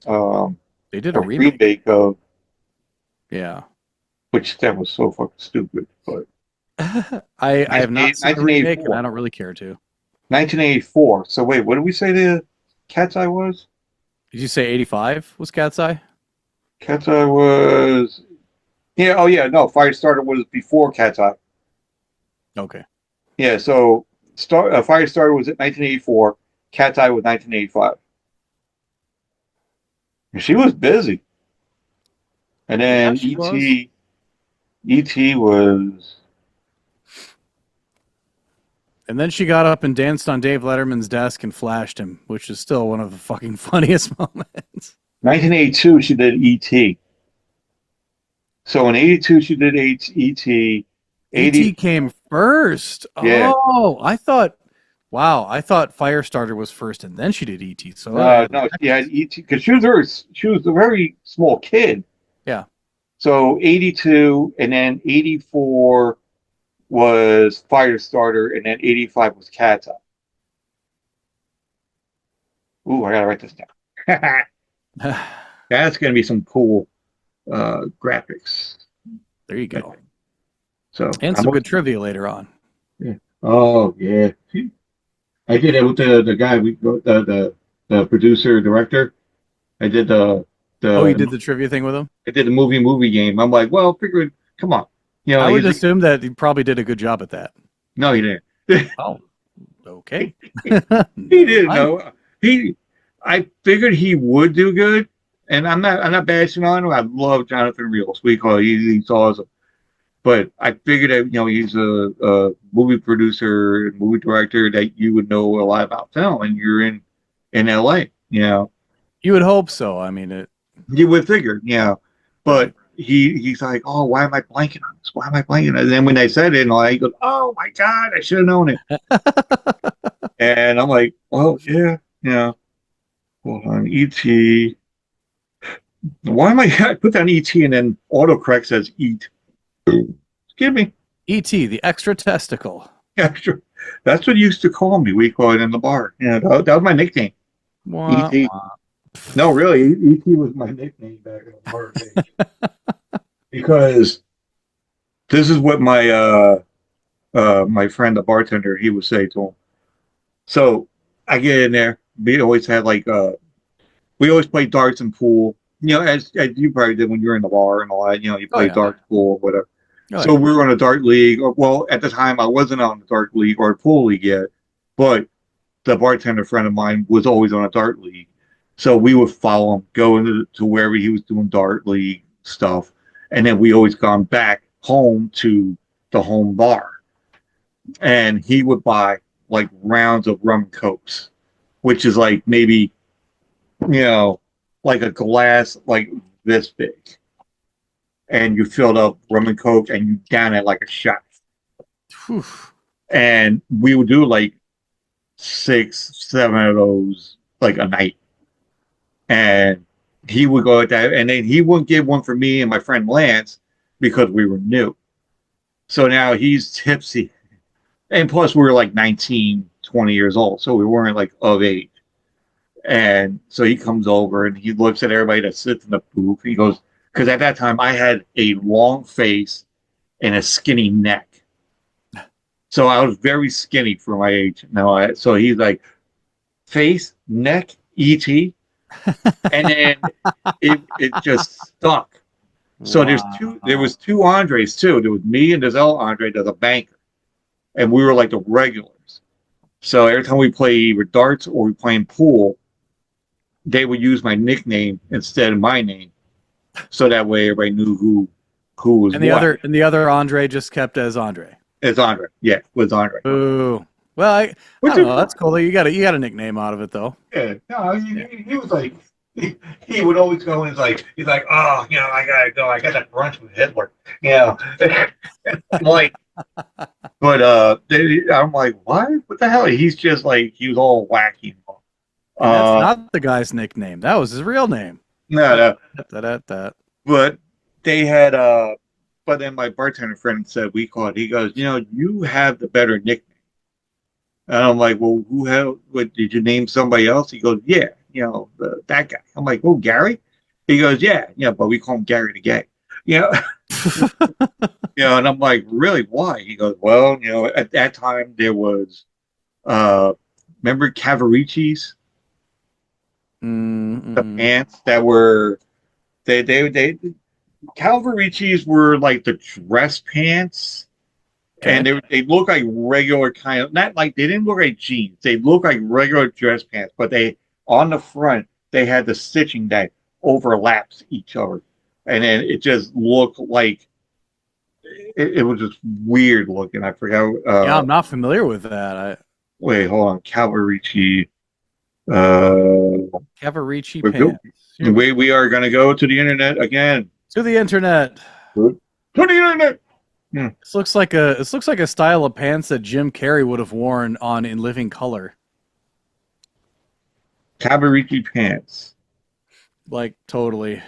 um, They did a a remake. remake of, Yeah. which that was so fucking stupid. But I have not seen the remake and I 1984. don't really care to. 1984. So wait, what did we say the Cat's Eye was? Did you say '85 was Cat's Eye? Cat's Eye was, yeah. Oh yeah, no. Firestarter was before Cat's Eye. Okay. Yeah. So Firestarter was at 1984. Cat's Eye was 1985. She was busy. And Yeah, then she was. ET was, And then she got up and danced on Dave Letterman's desk and flashed him, which is still one of the fucking funniest moments. 1982. She did ET. So in 82 she did ET. E.T. 84. came first. Yeah. Oh, wow, I thought Firestarter was first and then she did E.T. So, No, she had ET because she was a very small kid. yeah. So 82 and then 84 was Firestarter and then 85 was Cat's Eye. Ooh, I gotta write this down. That's gonna be some cool graphics. There you go. So And some good trivia later on. yeah. Oh yeah. I did it with the guy the producer director. I did Oh, you the did the trivia thing with him? I did the movie game. I'm like, well, figure it. Come on, you know. I would He's like, assume that he probably did a good job at that. no, he didn't. Oh, okay. He didn't know. I figured he would do good, and I'm not bashing on him. I love Jonathan Reel, sweetheart. He's awesome. But I figured that he's a movie producer, movie director that you would know a lot about film, and you're in LA. You would hope so. I mean, You would figure, but right. he's like, oh, why am I blanking on this? Why am I blanking on it? And then when they said it, he goes, oh my God, I should have known it. And I'm like, well, yeah. Hold on, ET. Why am I put down ET and then autocorrect says eat? Excuse me. E.T., the extra testicle. Yeah, sure. That's what you used to call me. We call it in the bar. Yeah, that was my nickname. Wah, ET. wah. No, really, ET was my nickname back in the bar days. Because this is what my friend, the bartender, he would say to him. So I get in there. We always had we always play darts and pool. As you probably did when you were in the bar and all that. You Oh, play yeah. darts, pool, whatever. Oh, So yeah. we were on a dart league. Well, at the time I wasn't on the dart league or a pool league yet, but the bartender friend of mine was always on a dart league. So we would follow him, go to wherever he was doing dart league stuff, and then we always gone back home to the home bar. and he would buy like rounds of rum and cokes, which is like maybe you know like a glass like this big, and you filled up rum and coke and you down it like a shot. Whew. And we would do like 6, 7 of those like a night. And he would go at that, and then he wouldn't give one for me and my friend Lance because we were new. So now he's tipsy, and plus we were like 19, 20 years old, so we weren't like of age. And so he comes over and he looks at everybody that sits in the booth. He goes, because at that time I had a long face and a skinny neck. So I was very skinny for my age. So he's like, face, neck, ET. And then it just stuck. So there was two Andres too. There was me and this other Andre that's a banker. And we were like the regulars. So every time we play either darts or we playing pool, they would use my nickname instead of my name. So that way everybody knew who was And the what. other Andre just kept as Andre. It's Andre. Yeah, it was Andre. Ooh. Well, I Which don't is know. That's cool. You got a nickname out of it though. yeah. No, he was like he would always go and he's like, oh, I gotta go. I got to brunch with Hitler. You know. Like but I'm like, what? What the hell? He's just like he was all wacky. And that's not the guy's nickname. That was his real name. No. That. But they had but then my bartender friend said we called. He goes, you have the better nickname. And I'm like, well, what did you name somebody else? He goes, yeah, that guy. I'm like, oh, Gary? He goes, yeah, but we call him Gary the Gay. You know, and I'm like, really? Why? He goes, well, at that time there was remember Cavaricis? The pants that were they Calvaricis were like the dress pants. Okay. And they look like regular kind of not like they didn't look like jeans. They look like regular dress pants, but they on the front they had the stitching that overlaps each other, and then it just looked like it was just weird looking. I forgot. Yeah, I'm not familiar with that. Wait, hold on, Calvarici. Cavarici pants. We are gonna go to the internet again. To the internet. To the internet. This looks like a style of pants that Jim Carrey would have worn on In Living Color. Cavarici pants. Like totally.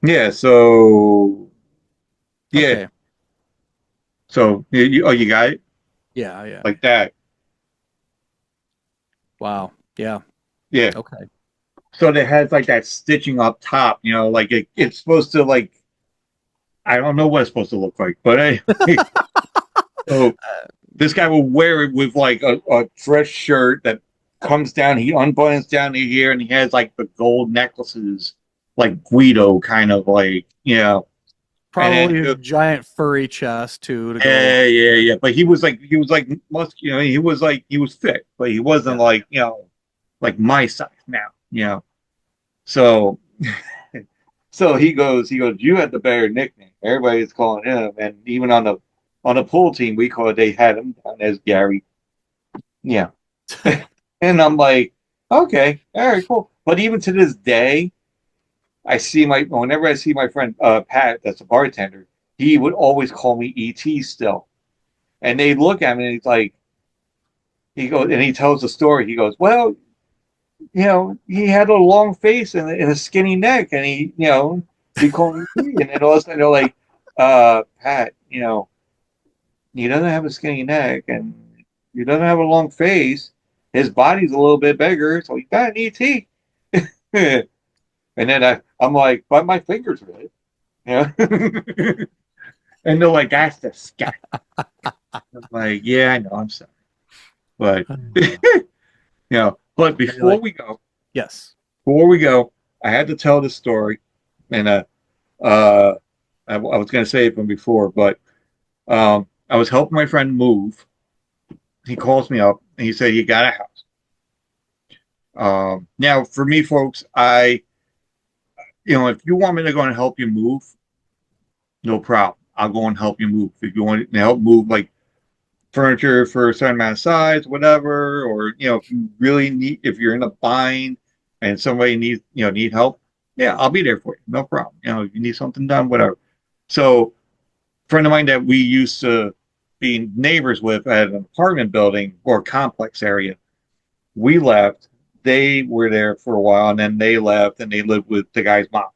Yeah. So. Yeah. Okay. So you got it. Yeah. Like that. Wow. Yeah. Yeah. Okay. So it has like that stitching up top. Like it's supposed to like. I don't know what it's supposed to look like, but so this guy will wear it with like a dress shirt that comes down. He unbuttons down to here, and he has like the gold necklaces, like Guido, kind of like Probably a giant furry chest too. To go yeah. But he was like he was fit, but he wasn't like like my size now. So. So he goes, you had the better nickname. Everybody's calling him. And even on the pool team, they had him down as Gary. Yeah. And I'm like, okay, all right, cool. But even to this day, whenever I see my friend Pat, that's a bartender, he would always call me ET still. And they look at me and he's like, he tells the story. He goes, well, he had a long face and a skinny neck, and he called me T. And then all of a sudden they're like, Pat, he doesn't have a skinny neck and he doesn't have a long face. His body's a little bit bigger, so he's got an ET. And then I'm like, but my fingers are it. And they're like, that's disgusting. I'm like, yeah, I know, I'm sorry. But but before we go, I had to tell this story, and I was going to say it from before, but I was helping my friend move. He calls me up and he said, "You got a house." Now, for me, folks, if you want me to go and help you move, no problem. I'll go and help you move. If you want to help move like furniture for a certain amount of size, whatever, or if you really need, if you're in a bind and somebody needs, need help, yeah, I'll be there for you. No problem. If you need something done, whatever. So, a friend of mine that we used to be neighbors with at an apartment building or complex area, we left. They were there for a while, and then they left, and they lived with the guy's mom.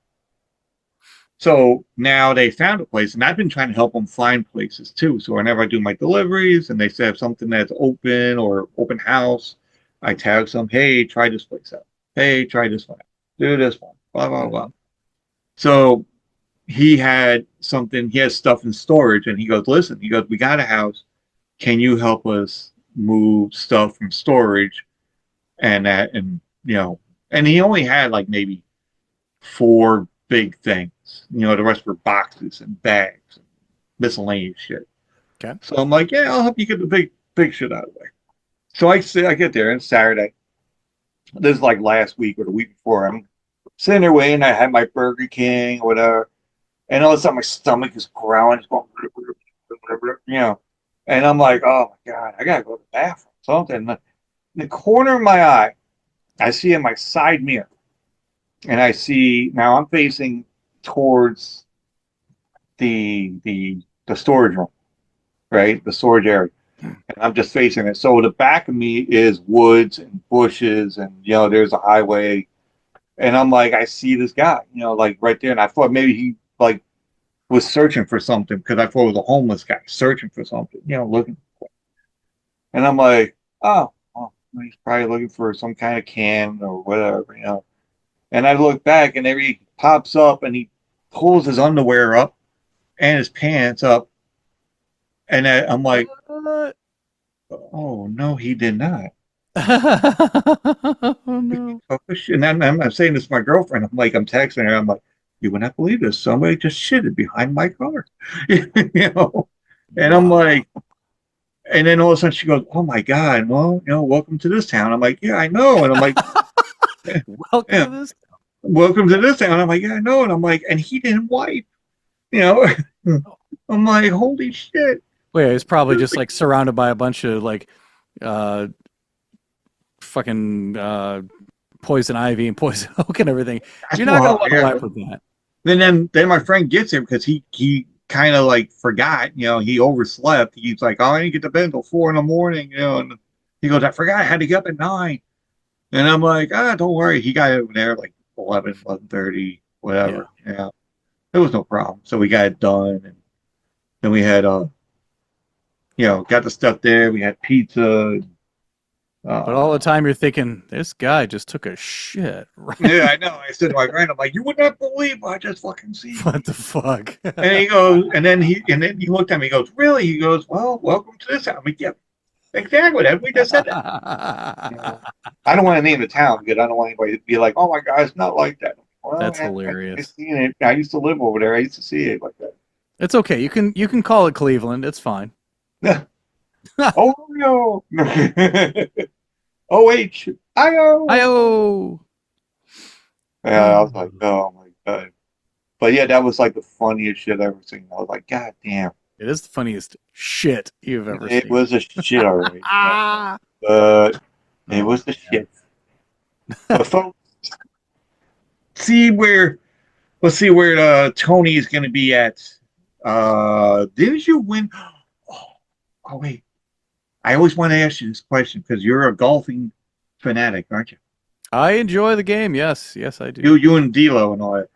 So now they found a place, and I've been trying to help them find places too. So whenever I do my deliveries and they say have something that's open or open house, I tag some, hey, try this place out. Hey, try this one out. Do this one. Blah, blah, blah. So he had something, he has stuff in storage, and he goes, listen, he goes, we got a house. Can you help us move stuff from storage and that, and he only had like maybe 4 big things. The rest were boxes and bags and miscellaneous shit. Okay. So I'm like, yeah, I'll help you get the big shit out of the way. So I get there, and it's Saturday. This is like last week or the week before. I'm sitting there waiting. I had my Burger King or whatever, and all of a sudden my stomach is growling. It's going, and I'm like, oh my God, I gotta go to the bathroom. Something. In the corner of my eye, I see in my side mirror, and I see now I'm facing towards the storage room, right? The storage area. And I'm just facing it. So the back of me is woods and bushes, and there's a highway. And I'm like, I see this guy, like right there. And I thought maybe he like was searching for something, because I thought it was a homeless guy searching for something, looking for it. And I'm like, oh, well, he's probably looking for some kind of can or whatever. And I look back, and there he pops up, and he pulls his underwear up and his pants up. And I'm like, oh, no, he did not. Oh, no. And I'm saying this to my girlfriend. I'm like, I'm texting her. I'm like, you would not believe this. Somebody just shitted behind my car. And I'm Wow. like, and then all of a sudden she goes, oh my God, well, welcome to this town. I'm like, yeah, I know. And I'm like, Welcome yeah, to this. welcome to this town. I'm like, yeah, I know. And I'm like, and he didn't wipe, you know. I'm like, holy shit. Wait, it's probably just like surrounded by a bunch of like fucking poison ivy and poison oak and everything. You're not gonna want to wipe with that. Then my friend gets him because he kind of like forgot, he overslept. He's like, oh, I didn't get to bed until 4 a.m, and he goes, I forgot I had to get up at 9. And I'm like, don't worry. He got over there like 11:30, whatever. Yeah. There was no problem. So we got it done, and then we had got the stuff there. We had pizza. But all the time you're thinking, this guy just took a shit. Right? Yeah, I know. I said to my friend, I'm like, you would not believe what I just fucking see. What the fuck? And he goes, and then he looked at me. He goes, really? He goes, well, welcome to this town. I'm like, yeah, exactly. We just said that. I don't want to name the town because I don't want anybody to be like, oh my God, it's not like that. Well, That's hilarious. I used to live over there. I used to see it like that. It's okay. You can call it Cleveland. It's fine. Oreo. O-H-I-O. I-O. Yeah, I was like, oh my God. But yeah, that was like the funniest shit I've ever seen. I was like, God damn. It is the funniest shit you've ever seen. It was a shit, all right. But it was the shit. But folks, let's see where Tony's going to be at. Didn't you win? Oh, wait. I always want to ask you this question because you're a golfing fanatic, aren't you? I enjoy the game. Yes, I do. You and D'Lo and all that.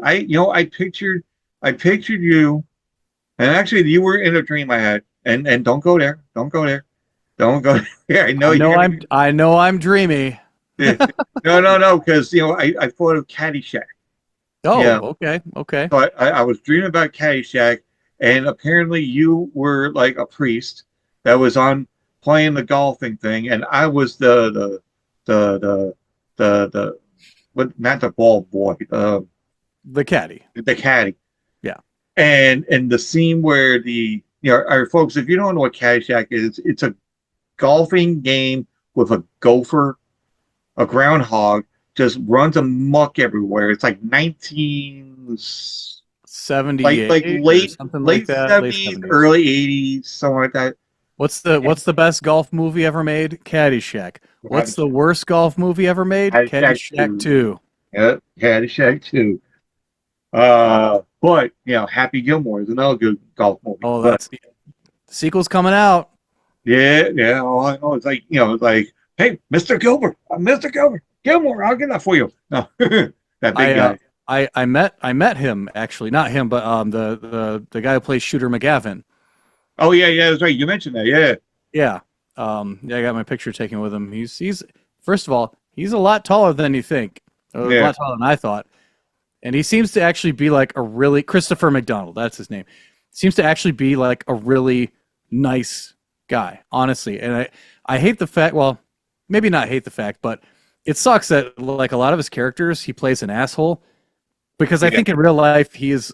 I pictured you, and actually you were in a dream I had. And don't go there. Don't go there. Don't go there. I know I'm dreamy. No, because I thought of Caddyshack. Oh, yeah. Okay. So I was dreaming about Caddyshack, and apparently you were like a priest that was on playing the golfing thing, and I was the what, not the ball boy, the caddy. the caddy. Yeah. And the scene where our folks, if you don't know what Caddyshack is, it's a golfing game with a gopher, a groundhog, just runs amok everywhere. It's like 19 like 78 or late something like late that, late 70s, 70s. early 80s, something like that. What's the best golf movie ever made? Caddyshack. What's the Caddyshack, worst golf movie ever made? Caddyshack Caddyshack 2. 2. Yeah, Caddyshack 2. But Happy Gilmore is another good golf movie. Oh, But that's the sequel's coming out. yeah, yeah, all I know is like, it's like, hey, Mr. Gilbert, Mr. Gilmore, I'll get that for you. No, that big I guy. I met him actually, not him, but the guy who plays Shooter McGavin. Oh yeah, yeah, that's right. You mentioned that. Yeah, Yeah. Yeah, I got my picture taken with him. He's first of all, he's a lot taller than you think. A yeah, lot taller than I thought. And he seems to actually be like a really Christopher McDonald, that's his name. Seems to actually be like a really nice guy, honestly. And I hate the fact, well, maybe not hate the fact, but it sucks that like a lot of his characters he plays an asshole because I yeah. think in real life he is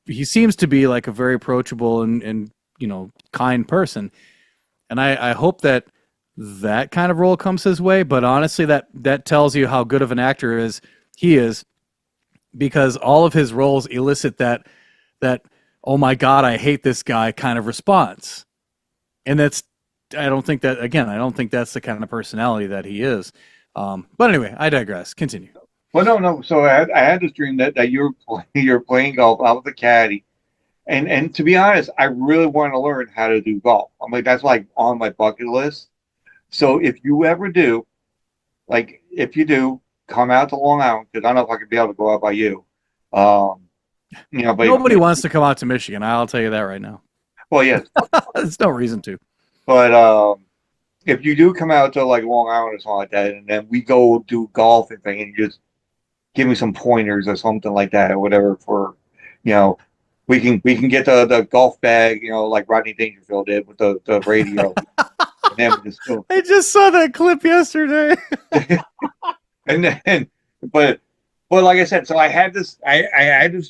he seems to be like a very approachable and kind person. And I hope that that kind of role comes his way, but honestly that tells you how good of an actor he is because all of his roles elicit that oh my god, I hate this guy kind of response. And I don't think that's the kind of personality that he is. But anyway, I digress. Continue. Well, no, no. So I had this dream that you're playing golf out with a caddy, and to be honest, I really want to learn how to do golf. I'm like that's like on my bucket list. So if you ever do, like if you do, come out to Long Island because I don't know if I could be able to go out by you. Um, but Nobody wants to come out to Michigan. I'll tell you that right now. well, yes, There's no reason to. but if you do come out to like Long Island or something like that, and then we go do golf and thing, and you just give me some pointers or something like that or whatever for, you know, we can get the golf bag, like Rodney Dangerfield did with the radio, and then we just go. I just saw that clip yesterday. And then, but like I said, so I had this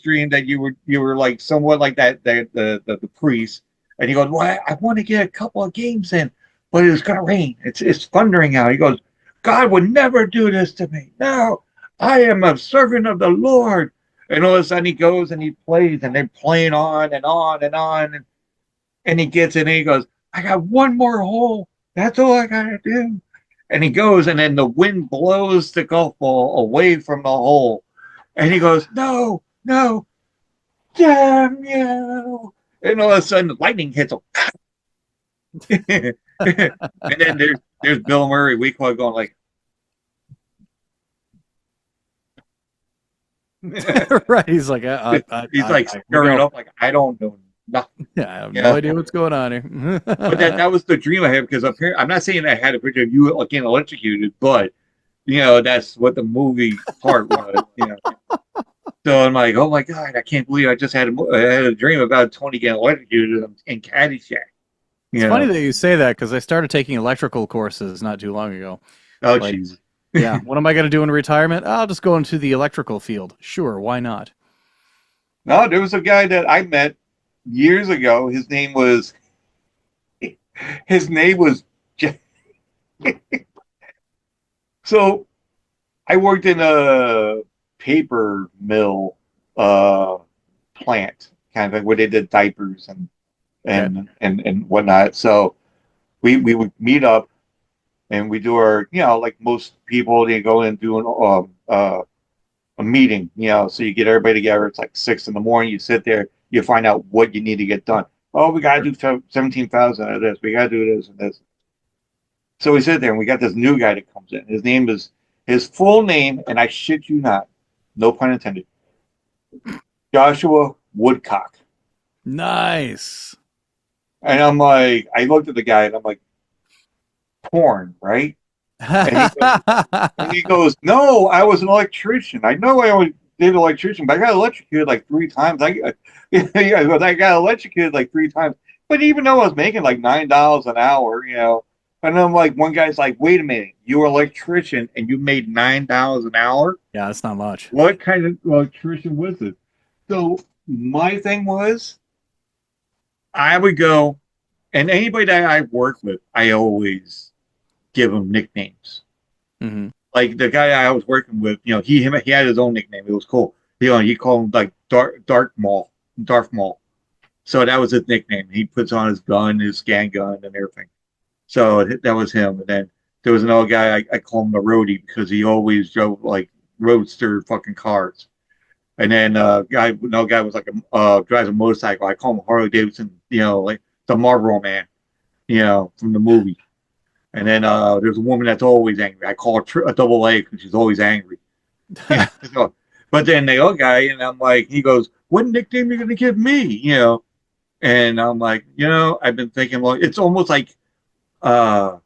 dream that you were like somewhat like that the priest, and he goes, well, I want to get a couple of games in, but it's gonna rain. It's thundering out. He goes, God would never do this to me. No, I am a servant of the Lord. And all of a sudden he goes and he plays, and they're playing on and on and on, and he gets in and he goes, I got one more hole. That's all I gotta do. And he goes, and then the wind blows the golf ball away from the hole. And he goes, no, no, damn you. And all of a sudden, the lightning hits him. And then there's Bill Murray, we call it going like, Right. He's like, he's like stirring up, like, I don't know nothing. Yeah, I have no idea what's going on here. But that was the dream I had because apparently, I'm not saying I had a picture of you getting electrocuted, but that's what the movie part was. So I'm like, oh my god, I can't believe I just had a dream about Tony getting electrocuted in Caddyshack. It's funny that you say that because I started taking electrical courses not too long ago. Oh Like, jeez. yeah, what am I going to do in retirement? I'll just go into the electrical field. Sure, why not? No, there was a guy that I met years ago. His name was so I worked in a paper mill plant kind of thing where they did diapers and whatnot. So we would meet up and we do our like most people they go and do a meeting, so you get everybody together. It's like 6 in the morning. You sit there, you find out what you need to get done. Oh, we got to do 17,000 of this. We got to do this and this. So we sit there and we got this new guy that comes in. His full name, and I shit you not, no pun intended, Joshua Woodcock. Nice. And I'm like, I looked at the guy and I'm like, porn, right? And he goes, no, I was an electrician. I know I only did electrician, but I got electrocuted like 3 times. I got electrocuted like 3 times. But even though I was making like $9 an hour, and I'm like, one guy's like, wait a minute, you're an electrician and you made $9 an hour? Yeah, that's not much. What kind of electrician was it? So my thing was, I would go, and anybody that I work with, I always give them nicknames. Mm-hmm. Like the guy I was working with, he had his own nickname. It was cool. he called him like Darth Maul. So that was his nickname. He puts on his gun, his scan gun, and everything. So that was him. And then there was another guy I call him the roadie because he always drove like roadster fucking cars. And then another guy was like drives a motorcycle. I call him Harley Davidson, like the Marlboro Man, from the movie. And then there's a woman that's always angry. I call her a double A because she's always angry. Yeah. So, but then the other guy, and I'm like, he goes, "What nickname are you gonna give me?" And I'm like, I've been thinking, well, uh,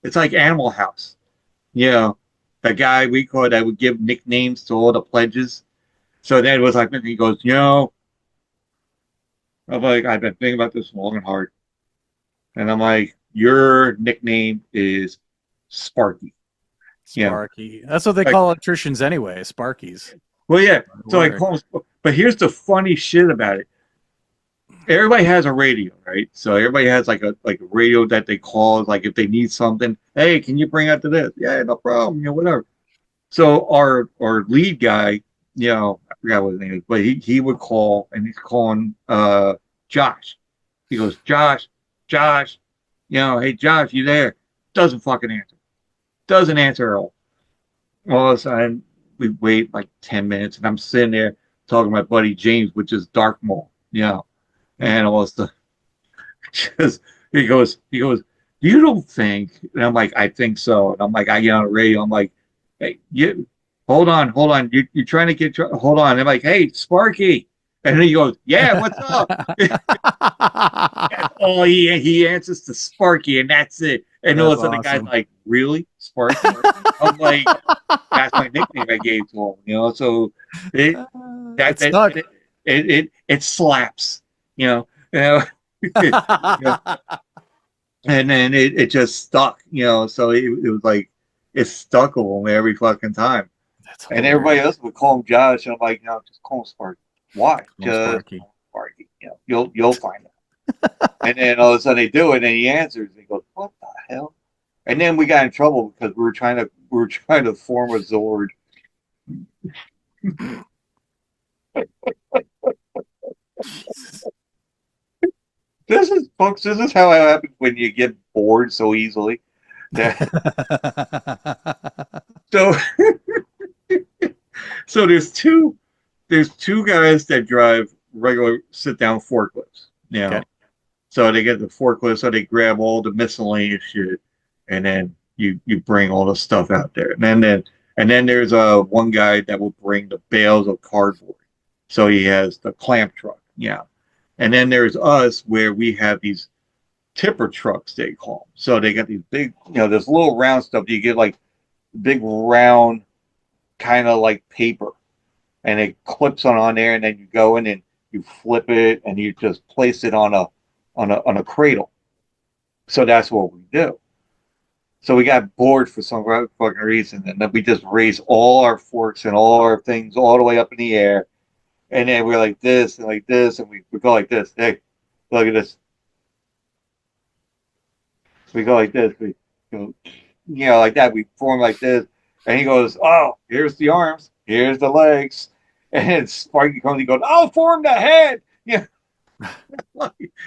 it's like Animal House. The guy we call that would give nicknames to all the pledges. So then it was like, he goes, I'm like, I've been thinking about this long and hard. And I'm like, your nickname is Sparky. Sparky. That's what they Like, call electricians anyway, Sparkies. well, yeah. So I call him, but here's the funny shit about it. Everybody has a radio, right? So everybody has like a radio that they call, like if they need something. Hey, can you bring out to this? Yeah, no problem. Whatever. So our lead guy, I forgot what his name is, but he would call and he's calling Josh. He goes, Josh, hey Josh, you there? Doesn't fucking answer. Doesn't answer at all. All of a sudden, we wait like 10 minutes, and I'm sitting there talking to my buddy James, which is Dark Maul, and all this stuff. Just he goes, you don't think? And I'm like, I think so. And I'm like, I get on the radio. I'm like, hey, hold on. You're trying to hold on. I'm like, hey, Sparky. And then he goes, yeah, what's up? Oh, he answers to Sparky, and that's it. And all of a sudden, the guy's like, really, Sparky? I'm like, that's my nickname I gave to him. So it it slaps, and then it just stuck, So it was like it stuck with him every fucking time. And everybody else would call him Josh, and I'm like, no, just call him Sparky. Why? Just call him Sparky. You'll find out. And then all of a sudden they do it, and he answers. And he goes, "What the hell?" And then we got in trouble because we were trying to form a Zord. This is, folks. This is how it happens when you get bored so easily. So, so there's two guys that drive regular sit down forklifts. Okay. So they get the forklift, so they grab all the miscellaneous shit, and then you bring all the stuff out there. And then there's one guy that will bring the bales of cardboard. So he has the clamp truck. Yeah. And then there's us where we have these tipper trucks, they call them. So they got these big, this little round stuff. You get like big round kind of like paper, and it clips on there, and then you go in and you flip it and you just place it on a cradle. So that's what we do. So we got bored for some fucking reason, and then we just raise all our forks and all our things all the way up in the air, and then we're like this and we go like this. Hey, look at this. We go like this. We go, like that. We form like this, and he goes, "Oh, here's the arms, here's the legs," and Sparky comes. He goes, "I'll form the head." Yeah.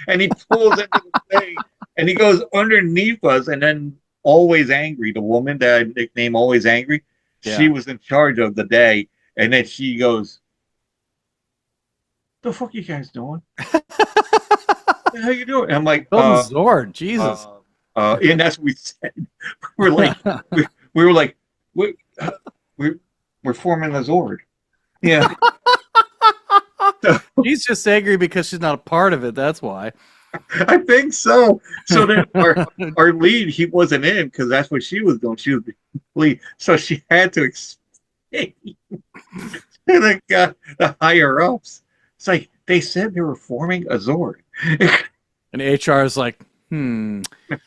And he pulls into the thing, and he goes underneath us, and then Always Angry, the woman that I nicknamed Always Angry, she was in charge of the day, and then she goes, "The fuck you guys doing? What the hell you doing?" And I'm like, Zord, Jesus. And that's what we said. We're like, we were like, we're forming a Zord. Yeah. So, she's just angry because she's not a part of it. That's why. I think so. So then our lead, he wasn't in because that's what she was doing. She was the lead, so she had to explain to the higher ups. It's like they said they were forming a Zord, and HR is like, no,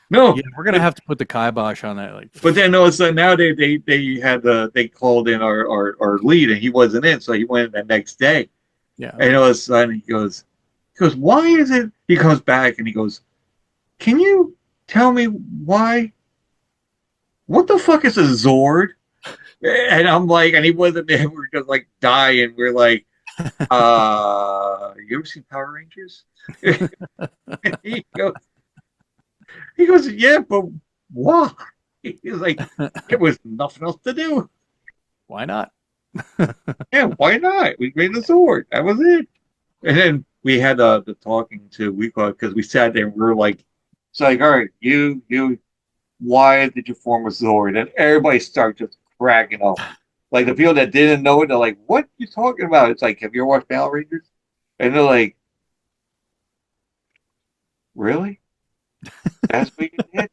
we're gonna have to put the kibosh on that. Like, but then so now they called in our lead, and he wasn't in, so he went the next day. Yeah, and all of a sudden he goes, "Why is it?" He comes back and he goes, "Can you tell me why? What the fuck is a Zord?" And I'm like, and he wasn't there. We're just like dying. We're like, You ever seen Power Rangers? he goes, he goes, yeah, but why? He's like, there was nothing else to do. Why not? Yeah, why not? We made the sword. That was it. And then we had the talking to we because we sat there and we were like, it's like, all right, why did you form a sword? And everybody started just cracking up. Like the people that didn't know it, they're like, what are you talking about? It's like, have you ever watched Power Rangers? And they're like, really? That's what you did?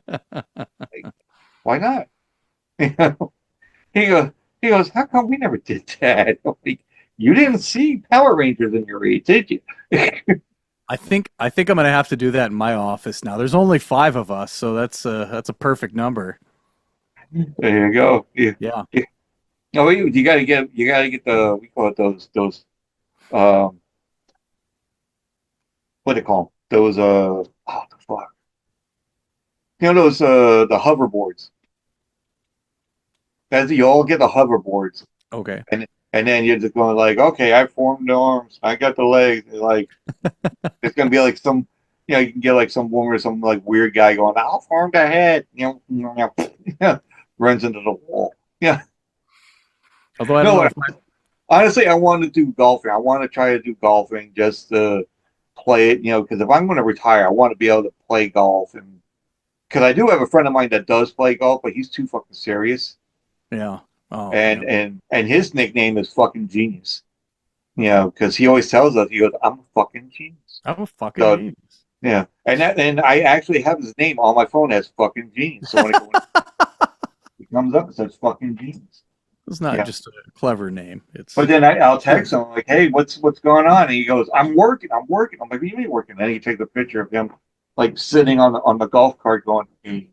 Like, why not? You know? He goes, he goes, how come we never did that? I'm like, you didn't see Power Rangers in your age, did you? I think I'm gonna have to do that in my office now. There's only 5 of us, so that's a perfect number. There you go. Yeah. Yeah. Yeah. No, you gotta get the we call it those um what do they call them? Those oh the fuck. You know those the hoverboards. As you all get the hoverboards Okay. and then you're just going like, okay, I formed the arms, I got the legs, like it's gonna be like some you can get like some woman or some like weird guy going, I'll form the head, yeah, runs into the wall. Yeah. Although I don't No, know if honestly, I want to do golfing. I want to try to do golfing just to play it, because if I'm going to retire, I want to be able to play golf. And because I do have a friend of mine that does play golf, but he's too fucking serious. yeah. Oh And yeah. and his nickname is fucking genius. Because he always tells us, he goes, "I'm a fucking genius." I'm a fucking So genius. yeah, and I actually have his name on my phone as fucking genius. So when it comes up, it says fucking genius. It's not Yeah. just a clever name. But It's then I'll text him like, "Hey, what's going on?" And he goes, "I'm working. I'm working." I'm like, "What do you mean working?" Then he takes a picture of him like sitting on the golf cart going, "Hey."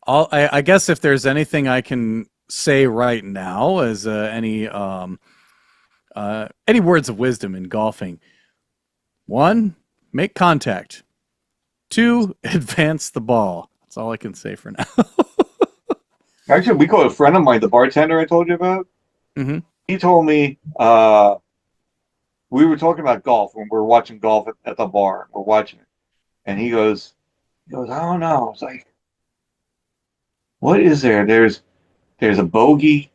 I guess if there's anything I can say right now as any words of wisdom in golfing. 1, make contact. 2, advance the ball. That's all I can say for now. Actually, we call a friend of mine, the bartender I told you about. hmm He told me we were talking about golf when we were watching golf at the bar. We're watching it, and he goes, I don't know. It's like, what is there? There's a bogey,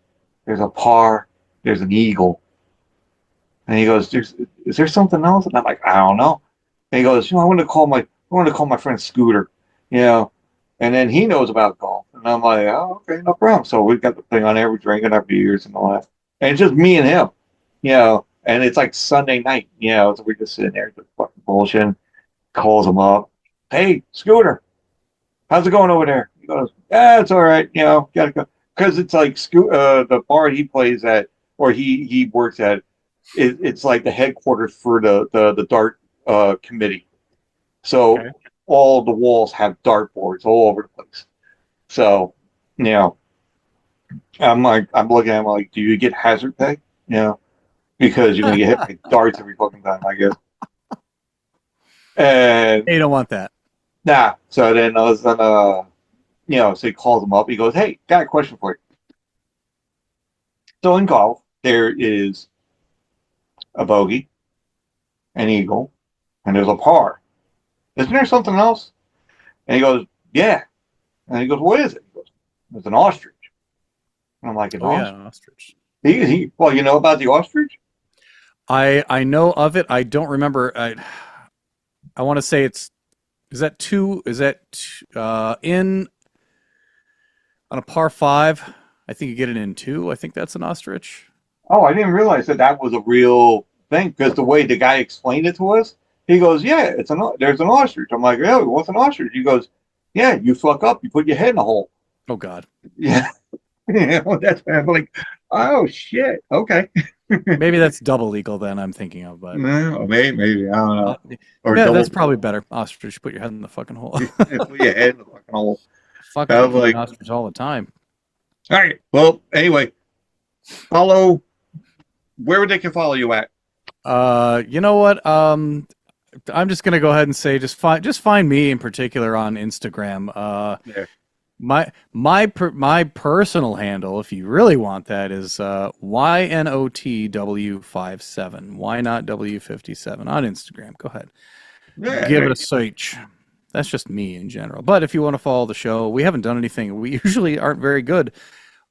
there's a par, there's an eagle. And he goes, is there something else? And I'm like, I don't know. And he goes, I want to call my friend Scooter, you know. And then he knows about golf. And I'm like, oh, okay, no problem. So we've got the thing on there, we're drinking our beers and all that. And it's just me and him, and it's like Sunday night, so we're just sitting there just fucking bullshitting. Calls him up. Hey, Scooter, how's it going over there? He goes, yeah, it's all right, gotta go. Because it's like the bar he plays at, or he works at, it's like the headquarters for the dart committee. So Okay. all the walls have dartboards all over the place. So, you know, I'm looking at him like, do you get hazard pay? Because you're gonna get hit by darts every fucking time, I guess. And You don't want that. nah. So then I was gonna, so he calls him up. He goes, hey, got a question for you. So in golf, there is a bogey, an eagle, and there's a par. Isn't there something else? And he goes, yeah. And he goes, what is it? He goes, it's an ostrich. And I'm like, an Oh yeah, ostrich? an ostrich. Well, you know about the ostrich? I know of it. I don't remember. I want to say it's is that two? Is that in on a par 5? I think you get it in 2. I think that's an ostrich. Oh, I didn't realize that was a real thing because the way the guy explained it to us, he goes, yeah, there's an ostrich. I'm like, yeah, what's an ostrich? He goes, yeah, you fuck up, you put your head in a hole. Oh God. Yeah. That's I'm like, oh shit. Okay. Maybe that's double eagle then I'm thinking of, but No, maybe, I don't know. Or yeah, double that's probably better. Ostrich, put your head in the fucking hole. put your head in the fucking hole. Fuck, I I've was been killing like, ostrich all the time. all right. Well, anyway, follow where they can follow you at. You know what? I'm just gonna go ahead and say just find me in particular on Instagram. There. My personal handle, if you really want that, is YNOTW57. Why not W57 on Instagram? Go ahead. Yeah, Give there it a you search. That's just me in general. But if you want to follow the show, we haven't done anything. We usually aren't very good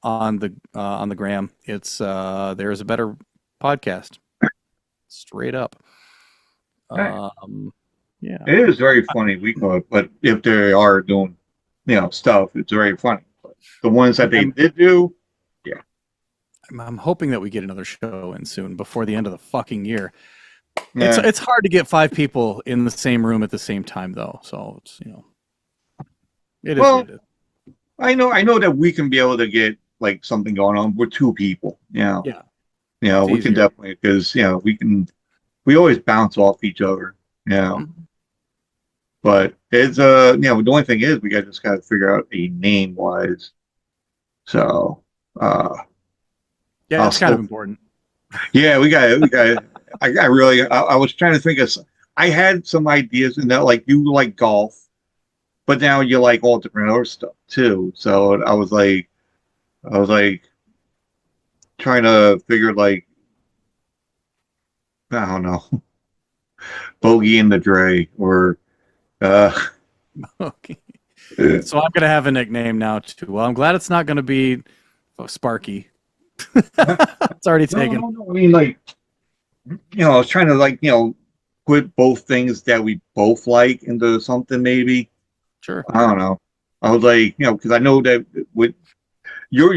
on the gram. It's there is a better podcast. Straight up. go. Yeah. It is very funny, we call it, but if they are doing, stuff, it's very funny. But the ones that they I'm, did do, yeah, I'm hoping that we get another show in soon before the end of the fucking year. yeah. It's hard to get 5 people in the same room at the same time though. So it's it is what Well, it is. I know that we can be able to get like something going on with two people. Yeah, it's We can easier. definitely because we always bounce off each other. Mhm. But it's the only thing is we got just got to figure out a name wise. So uh, Yeah, I'll it's kind of still important. yeah we got. I was trying to think of. I had some ideas in that like you like golf, but now you like all different other stuff too. So I was like trying to figure like I don't know, Bogey and the Dre or uh Okay. So I'm gonna have a nickname now too. Well, I'm glad it's not gonna be Sparky. It's already taken. no. I mean like I was trying to like put both things that we both like into something maybe. Sure. I don't know. I was like because I know that with your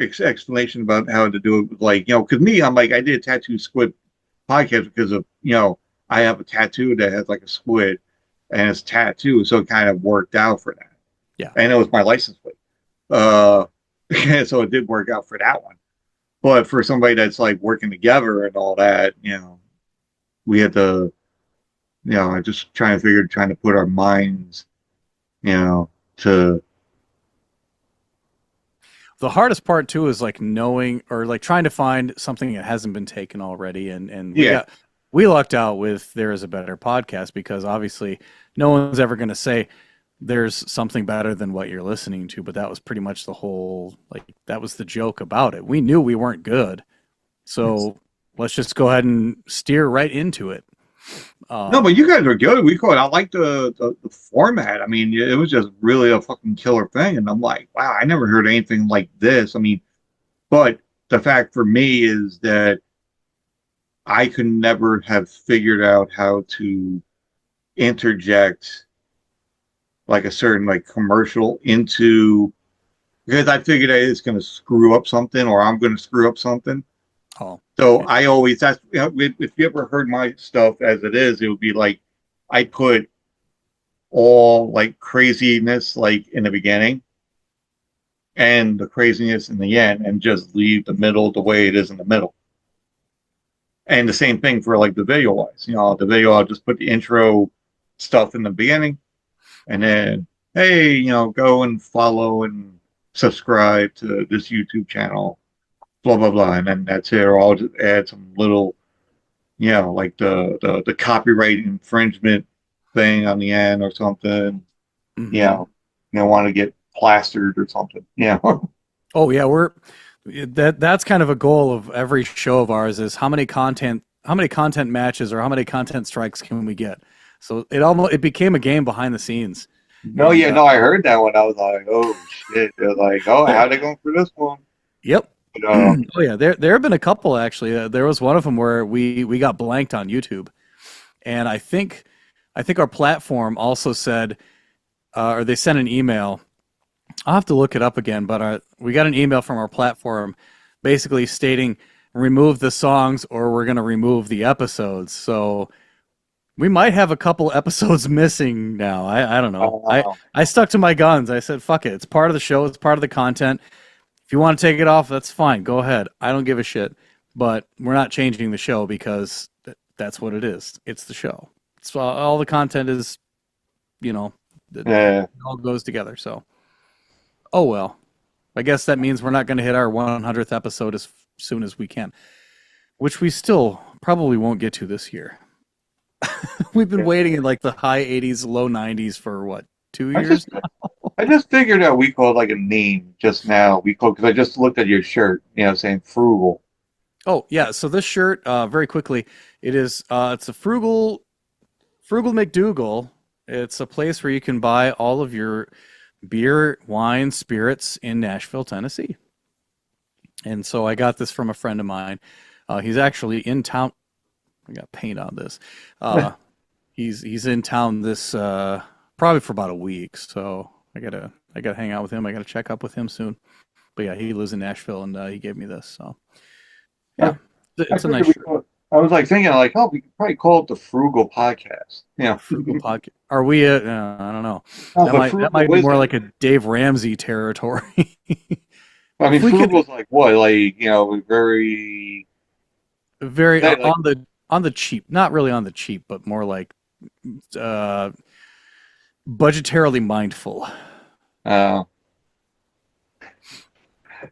explanation about how to do it was like because me I'm like I did a tattoo squid podcast because of I have a tattoo that has like a squid and it's tattoo so it kind of worked out for that Yeah. and it was my license plate uh so it did work out for that one but for somebody that's like working together and all that we had to I just trying to put our minds to The hardest part too is like knowing or like trying to find something that hasn't been taken already, and yeah. we lucked out with There Is a Better Podcast because obviously no one's ever going to say there's something better than what you're listening to, but that was pretty much the whole like that was the joke about it. We knew we weren't good, so let's just go ahead and steer right into it. No, but Um, you guys are good. We call it. I like the format. I mean, it was just really a fucking killer thing. And I'm like, wow, I never heard anything like this. I mean, but the fact for me is that I could never have figured out how to interject like a certain like commercial into because I figured that it's going to screw up something or I'm going to screw up something. oh, So I always that's if you ever heard my stuff as it is, it would be like I put all like craziness like in the beginning and the craziness in the end and just leave the middle the way it is in the middle. And the same thing for like the video wise. The video I'll just put the intro stuff in the beginning and then hey, go and follow and subscribe to this YouTube channel, blah blah blah. And then that's it. Or I'll just add some little like the copyright infringement thing on the end or something. mhm. Want to get plastered or something. Yeah. Oh yeah, that's kind of a goal of every show of ours is how many content matches or how many content strikes can we get? So it became a game behind the scenes. No, And yeah, no, I heard that one. I was like, oh shit. They're like, oh, how they going for this one? yep. But, Oh yeah, there have been a couple actually. There was one of them where we got blanked on YouTube. And I think our platform also said or they sent an email. I'll have to look it up again, but we got an email from our platform basically stating remove the songs or we're going to remove the episodes. So we might have a couple episodes missing now. I don't know. uh, I stuck to my guns. I said, fuck it. It's part of the show. It's part of the content. If you want to take it off, that's fine. Go ahead. I don't give a shit. But we're not changing the show because that's what it is. It's the show. It's all the content is, you know, it yeah. all goes together. So. Oh well, I guess that means we're not going to hit our 100th episode as soon as we can, which we still probably won't get to this year. We've been Yeah. waiting in like the high 80s, low 90s for what, 2 I years? just I just figured out we called like a name just now. We called because I just looked at your shirt, saying frugal. Oh yeah, so this shirt, very quickly, it's a Frugal McDougal. It's a place where you can buy all of your beer, wine, spirits in Nashville, Tennessee. And so I got this from a friend of mine. He's actually in town. I got paint on this. He's in town this probably for about a week. So I gotta hang out with him. I gotta check up with him soon. But yeah, he lives in Nashville, and he gave me this. So I, yeah, I it's a figured nice we shirt. called, I was like thinking like, oh, we could probably call it the Frugal Podcast. Frugal podcast. Are we? I don't know. Oh, That but might Frugal be more Wisdom. like a Dave Ramsey territory. I mean, If we could frugal's like what? Like, very. very That like on the cheap, not really on the cheap, but more like uh, budgetarily mindful. uh,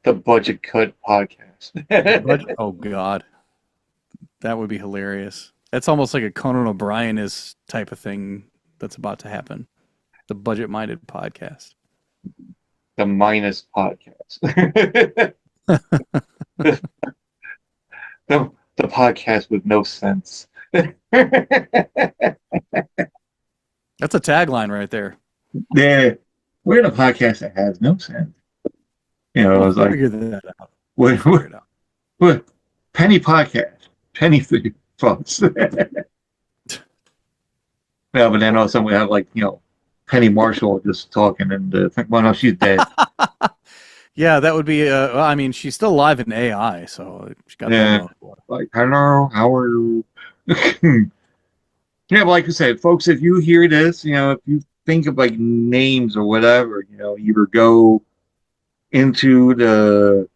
the Budget Cut Podcast. Oh God, that would be hilarious. That's almost like a Conan O'Brien is type of thing that's about to happen. The budget minded podcast. The Minus Podcast. the podcast with no sense. That's a tagline right there. Yeah, we're the podcast that has no sense. It We'll was like, figure that out. We'll what, figure what, it out. what, penny podcast, penny thing, folks. Yeah, but then all of a sudden we have like, Penny Marshall just talking and think, well, no, she's dead. Yeah, that would be. Well, I mean, she's still alive in AI, so she got that Yeah, going for her. like, hello, how are you? Yeah, but like I said, folks, if you hear this, if you think of like names or whatever, either go into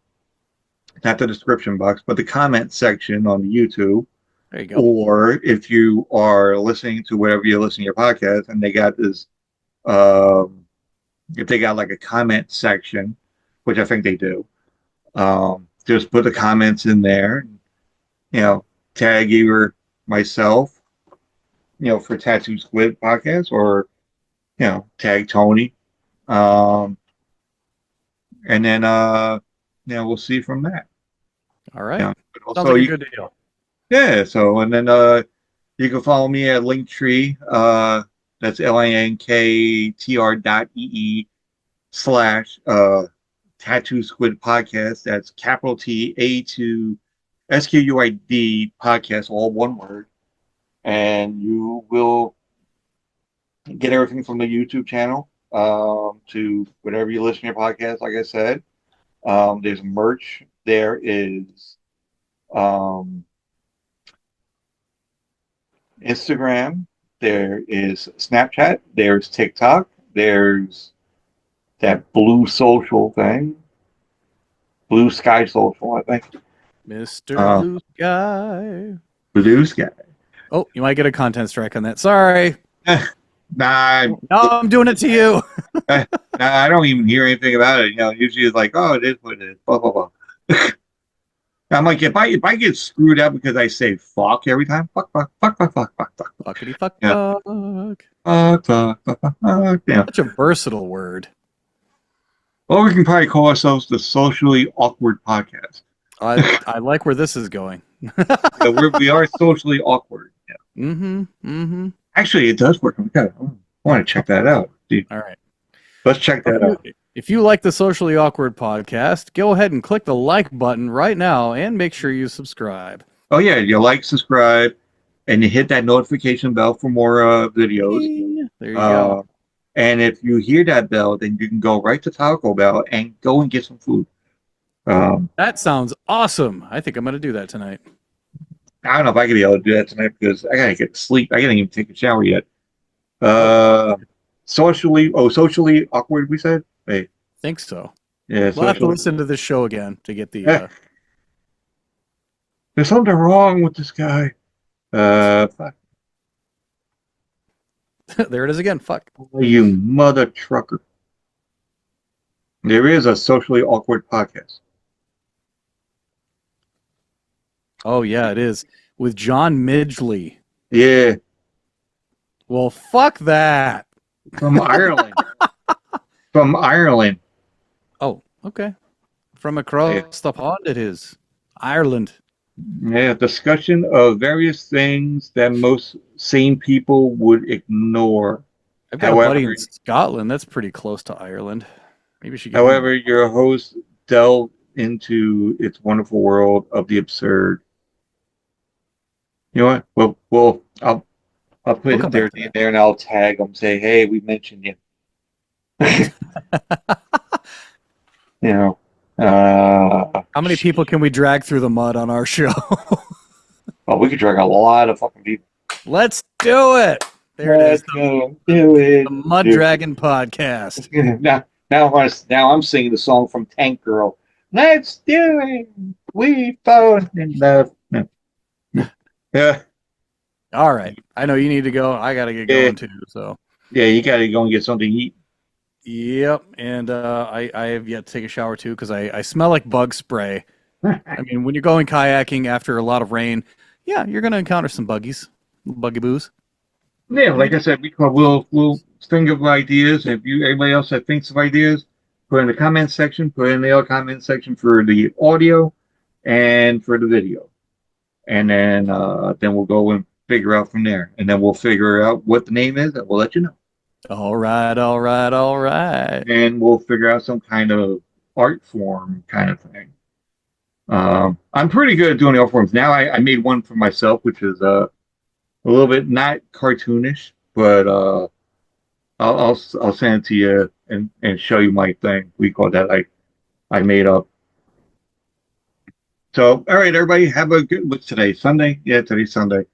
not the description box, but the comment section on the YouTube, There you go. or if you are listening to whatever you're listening to your podcast and they got this, um, if they got like a comment section, which I think they do, just put the comments in there, tag either myself, for Tattoo Squid podcast, or tag Tony, and then we'll see from that. All right. But Sounds also like a good deal. yeah. So and then you can follow me at Linktree. That's linktr.ee/ Tattoo Squid podcast. That's capital TATOSQUID podcast, all one word, and you will get everything from the YouTube channel to whatever you listen to your podcast. Like I said, there's merch. There is Instagram. There is Snapchat. There's TikTok. There's that Blue Social thing, Blue Sky Social, I think. Mr. Blue Sky. Blue Sky. Oh, you might get a content strike on that. Sorry. Nah, No, I'm doing it to you. I don't even hear anything about it. Usually it's like, oh, it is what it is. Blah blah blah. I'm like, if I get screwed up because I say fuck every time, fuck, fuck, fuck, fuck, fuck, fuck, fuck, Fuckity fuck yeah, fuck. fuck, fuck, fuck, fuck, fuck, yeah. Such a versatile word. Or we can probably call ourselves the Socially Awkward Podcast. I like where this is going. Yeah, we are socially awkward. Yeah. Mm-hmm. Actually, it does work. I want to check that out. Dude. All right. Let's check that out. If you like the Socially Awkward podcast, go ahead and click the like button right now and make sure you subscribe. Oh yeah, you like, subscribe, and you hit that notification bell for more videos. Ding. There you go. And if you hear that bell, then you can go right to Taco Bell and go and get some food. That sounds awesome. I think I'm going to do that tonight. I don't know if I could be able to do that tonight because I gotta get to sleep. I can't even take a shower yet. Socially awkward. We said. Hey, think so. yeah. We'll have to listen to this show again to get the. There's something wrong with this guy. Fuck. There it is again. Fuck. You mother trucker. There is a Socially Awkward podcast. Oh yeah, it is with John Midgley. Yeah. Well, fuck that. From Ireland. from Ireland. Oh, okay. From across the pond, it is Ireland. Yeah, discussion of various things that most sane people would ignore. I've got a buddy in However, Scotland. That's pretty close to Ireland. Maybe we should give him a. however, your host delved into its wonderful world of the absurd. You know what? Well, I'll We'll put come back their to name that. there and I'll tag them. Say, hey, we mentioned you. You know, How many people can we drag through the mud on our show? well, we could drag a lot of fucking people. Let's do it. There it is. Let's go do it. The Mud Do Dragon podcast. it. Now I'm singing the song from Tank Girl. Let's do it. We fall in love. No. Yeah, All right. I know you need to go. I got to get yeah, going too. So, yeah. You gotta go and get something to eat. yep. And I have yet to take a shower too because I smell like bug spray. I mean, when you're going kayaking after a lot of rain, yeah, you're going to encounter some buggies, buggy boos. Yeah, like I said, we'll think of ideas. If you anybody else that thinks of ideas, put in the comment section. Put in the other comment section for the audio and for the video, and then we'll go and figure out from there. And then we'll figure out what the name is, and we'll let you know. All right. All right. All right. And we'll figure out some kind of art form kind of thing. I'm pretty good at doing the art forms now. I made one for myself, which is a little bit not cartoonish, but I'll send it to you and show you my thing. We call that I made up. So all right, everybody, have a good. What's today? Sunday? Yeah, today's Sunday.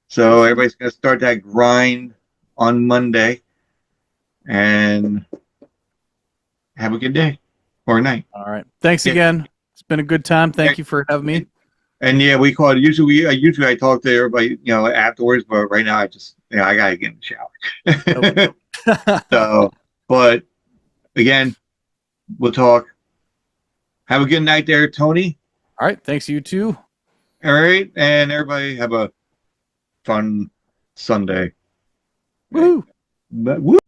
So everybody's gonna start that grind on Monday, and have a good day or night. All right. Thanks Yeah. again. It's been a good time. Thank you for having me. And yeah, we call it usually I talk to everybody, afterwards, but right now I gotta get in the shower. So, but again, we'll talk. Have a good night there, Tony. All right. Thanks, you too. All right, and everybody have a fun Sunday. Woo. Woo.